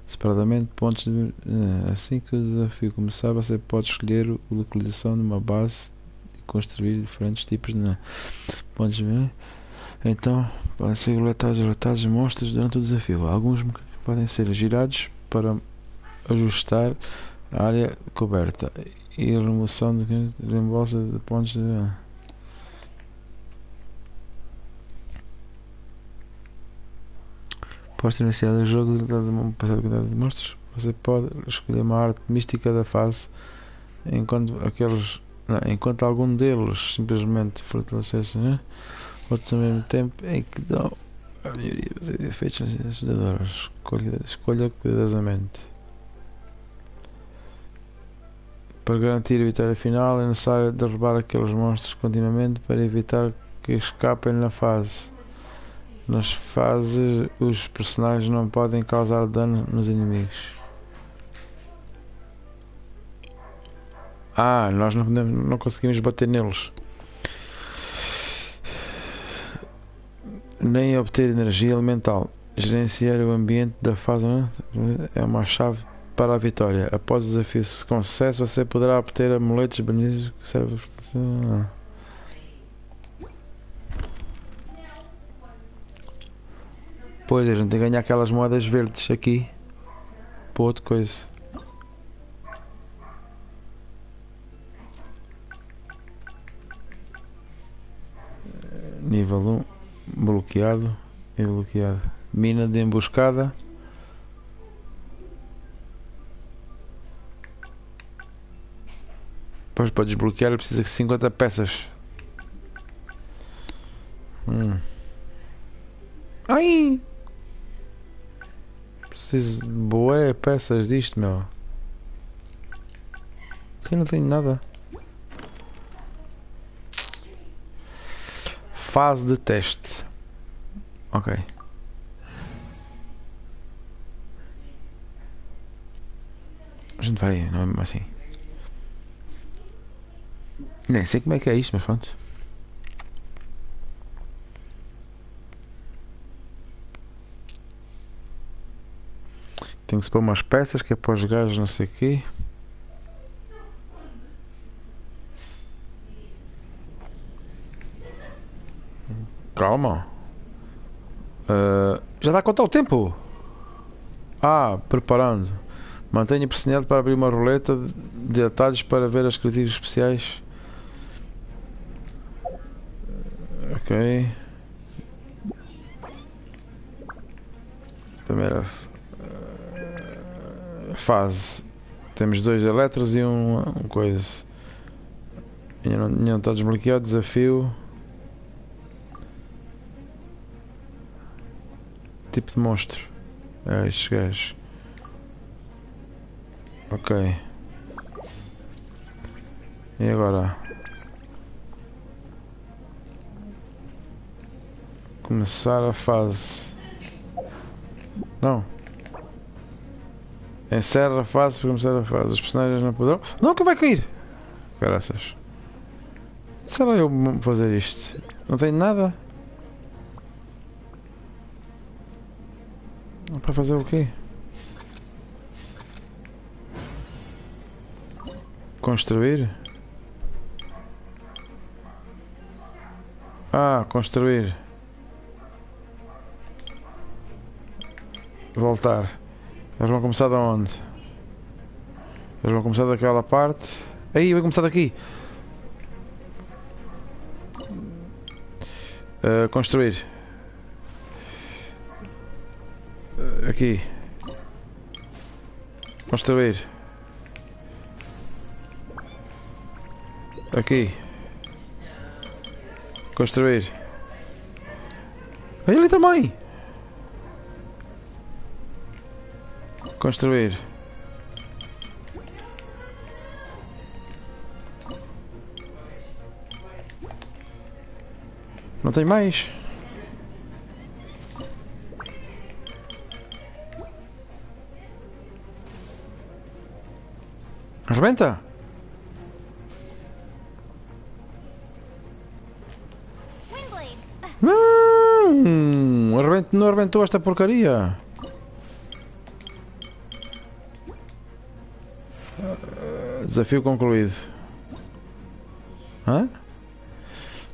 S1: separadamente pontos de... Assim que o desafio começar, você pode escolher a localização de uma base e construir diferentes tipos de pontos de... Então, podem ser relatados monstros durante o desafio. Alguns podem ser girados para ajustar a área coberta e a remoção de reembolso de pontos de... Após ter iniciado o jogo de uma passada quantidade de monstros, você pode escolher uma arte mística da fase, enquanto algum deles simplesmente fortalecem, outros ao mesmo tempo em que dão a maioria dos efeitos ajudadoras. Escolha cuidadosamente. Para garantir a vitória final, é necessário derrubar aqueles monstros continuamente para evitar que escapem na fase. Nas fases, os personagens não podem causar dano nos inimigos. Ah, nós não conseguimos bater neles. Nem obter energia elemental. Gerenciar o ambiente da fase é uma chave para a vitória. Após o desafio com sucesso, você poderá obter amuletos benefícios que servem para... Pois, a gente tem que ganhar aquelas moedas verdes aqui para outra coisa. Nível 1 bloqueado e bloqueado. Mina de emboscada. Depois para desbloquear precisa de 50 peças. Ai! Preciso de boé peças disto, meu. Aqui não tenho nada. Fase de teste. Ok. A gente vai, não é mesmo assim. Nem sei como é que é isto, mas pronto. Tem que se pôr umas peças que é para os gajos não sei o quê. Calma. Já está a contar o tempo? Preparando. Mantenha pressionado para abrir uma roleta de atalhos para ver as criaturas especiais. Ok. Primeira fase. Temos 2 elétrons e um coisa. Ainda não está desbloqueado. Desafio. Tipo de monstro. Estes gajos. Ok. E agora? Começar a fase. Não. Encerra a fase para começar a fase. Os personagens não poderão. Não, que vai cair! Caraças. Será eu fazer isto? Não tenho nada? Para fazer o quê? Construir? Construir. Voltar. Eles vão começar de onde? Eles vão começar daquela parte. Aí, vai começar daqui. Construir. Aqui. Construir. Aqui. Construir. Aí ali também. Construir. Não tem mais. Arrebenta! Não! Não arrebentou esta porcaria! Desafio concluído. Hã?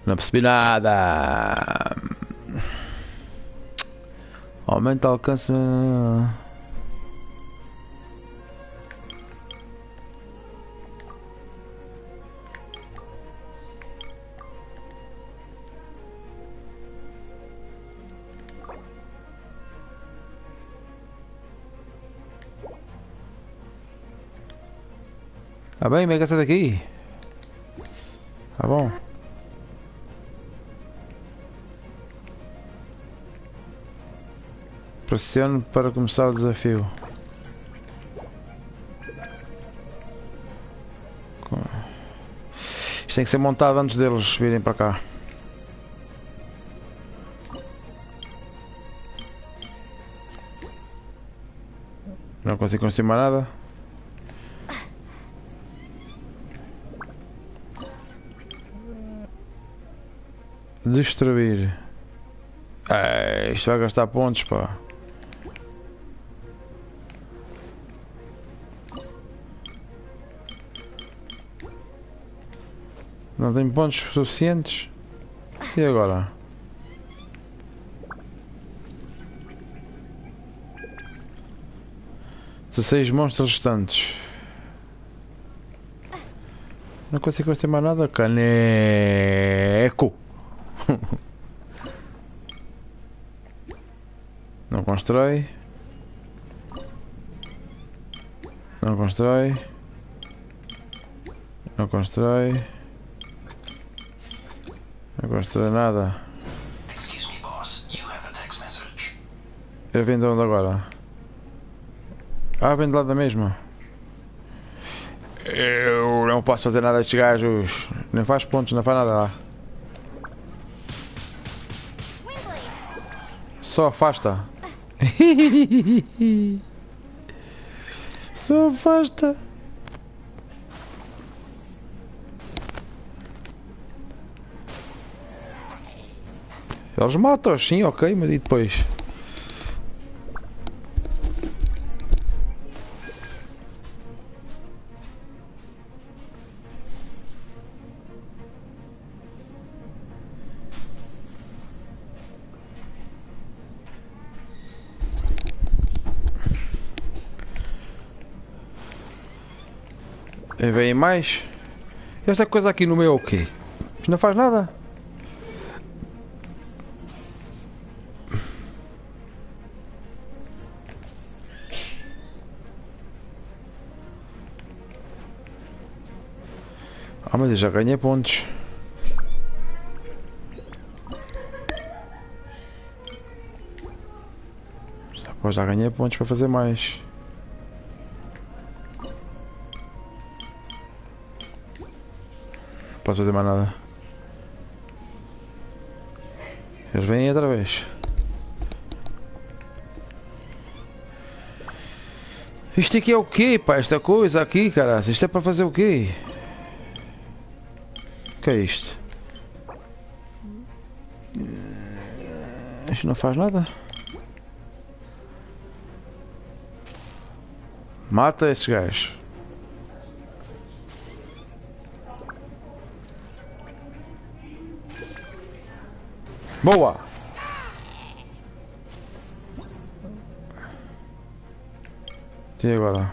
S1: Não percebi nada! Aumenta o alcance... bem, me essa daqui. Tá bom. Pressione para começar o desafio. Isto tem que ser montado antes deles virem para cá. Não consigo construir mais nada. Destruir. Isto vai gastar pontos, pá. Não tenho pontos suficientes. E agora? Dezesseis monstros restantes. Não consigo construir mais nada. Caneco. Não constrói. Não constrói. Não constrói. Não constrói nada.
S10: Excuse me, boss. You have a text message.
S1: Eu vim de onde agora? Ah, vem de lá da mesma. Eu não posso fazer nada a estes gajos. Nem faz pontos, não faz nada lá. Só afasta. Só afasta. Eles matam-os, sim, ok, mas e depois? E vem mais? Esta coisa aqui no meu é o quê? Isto não faz nada? Ah, mas eu já ganhei pontos. Já ganhei pontos para fazer mais. Não posso fazer mais nada. Eles vêm outra vez. Isto aqui é o quê, pá? Esta coisa aqui, cara. Isto é para fazer o quê? O que é isto? Isto não faz nada. Mata esses gajos. Boa! E agora?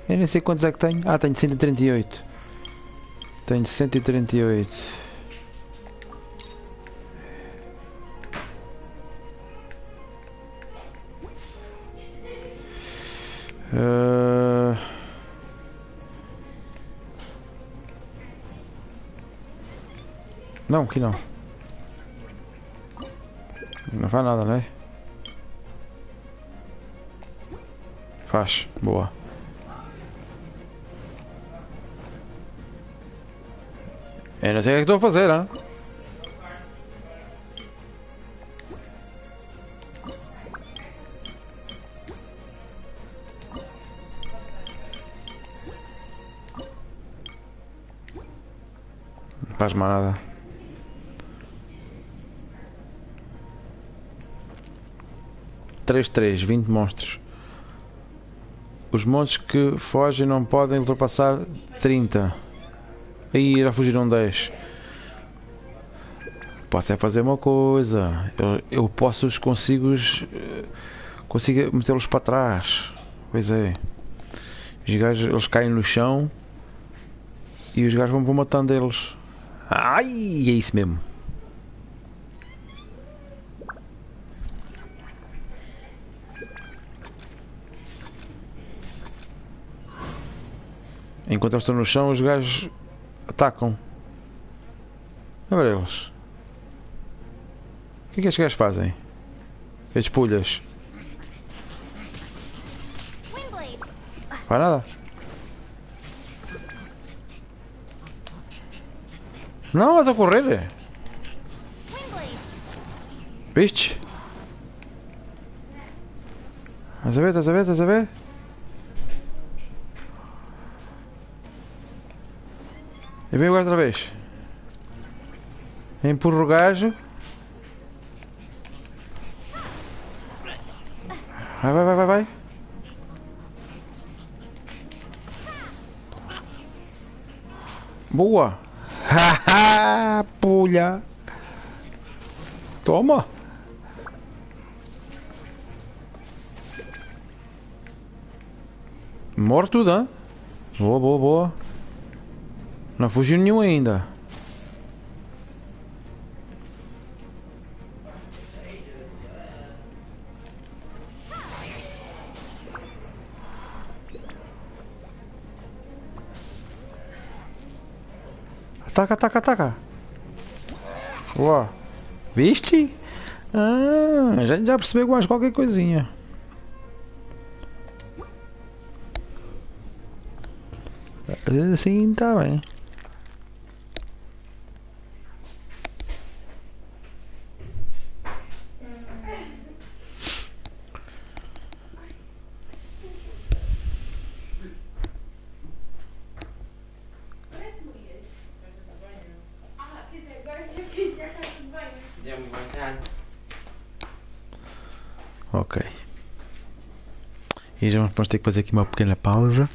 S1: Eu nem sei quantos é que tenho. Ah, tenho 138. Tenho 138. Não, aqui não. Não faz nada, né? Faz, boa. Eu não sei o que é que estou a fazer, hein? Não faz mais nada. Três, 20 monstros. Os monstros que fogem não podem ultrapassar 30. Aí já fugiram 10. Posso é fazer uma coisa. Eu posso consigo metê-los para trás. Pois é. Os gajos, eles caem no chão e os gajos vão matando eles. Ai, é isso mesmo. Enquanto eles estão no chão, os gajos atacam. Olha eles. O que é que estes gajos fazem? Estes pulhas. Faz nada. Não, vais a correr. Viste? Estás a ver, estás a ver, estás a ver? E vem o gajo outra vez. Empurra o gajo. Vai, vai, vai, vai, vai. Boa. Haha, pulha. Toma. Morre tudo, hein? Boa, boa, boa. Não fugiu nenhum ainda. Ataca, ataca, ataca. Uau. Viste? Ah, a gente já percebeu mais qualquer coisinha. Assim tá bem. Ok. E já vamos ter que fazer aqui uma pequena pausa.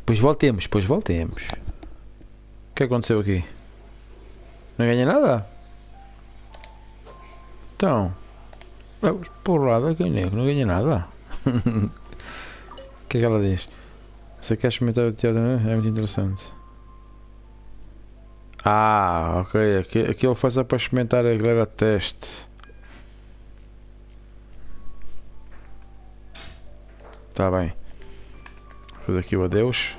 S1: Pois voltemos, pois voltemos. O que aconteceu aqui? Não ganhei nada? Então. Porrada, ganhei, não ganhei nada. O que é que ela diz? Você quer experimentar o teatro? É muito interessante. Ah, ok. Aquilo foi só para experimentar a galera teste. Tá bem. Vou fazer aqui o adeus.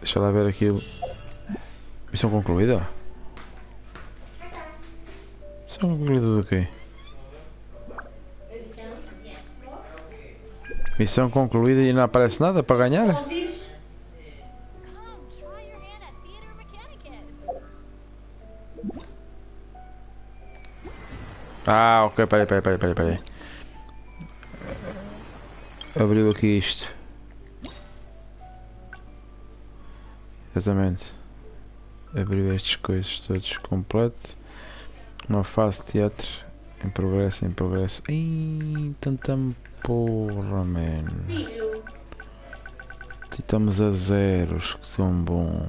S1: Deixa lá ver aquilo. Missão concluída? Missão concluída do quê? Missão concluída e não aparece nada para ganhar? Ah, ok, peraí. Abriu aqui isto. Exatamente. Abriu estas coisas todas completo. Uma fase de teatro em progresso. Ih, tanta porra, mano. Estamos a zeros, que são bom.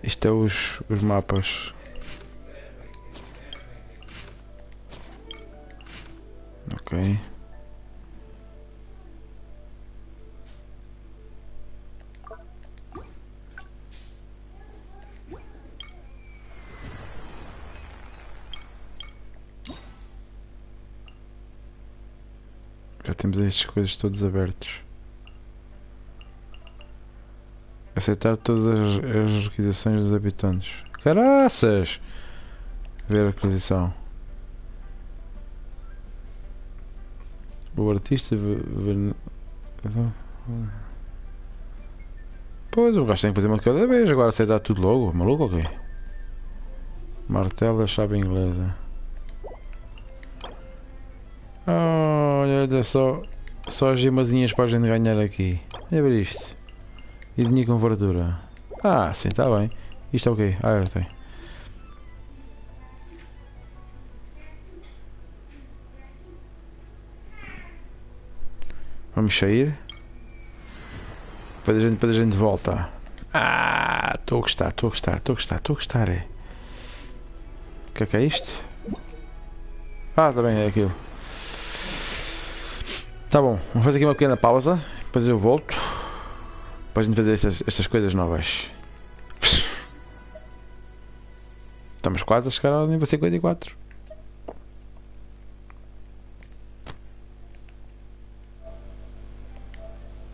S1: Isto é os mapas. Ok. Já temos estas coisas todas abertas. Aceitar todas as requisições dos habitantes. Caraças! Ver a aquisição. O artista... Pois, o gajo tem que fazer uma de cada vez. Agora aceitar tudo logo. Maluco ou quê? Martelo da chave inglesa. Olha só. Só as gemazinhas para a gente ganhar aqui. É ver isto. E dinheiro com fartura. Ah, sim, está bem. Isto é o quê? Ah, eu tenho. Vamos sair. Depois a gente volta. Ah, estou a gostar, é. O que é isto? Ah, também é aquilo. Tá bom, vamos fazer aqui uma pequena pausa. Depois eu volto. Para a gente fazer estas coisas novas. Estamos quase a chegar ao nível 54.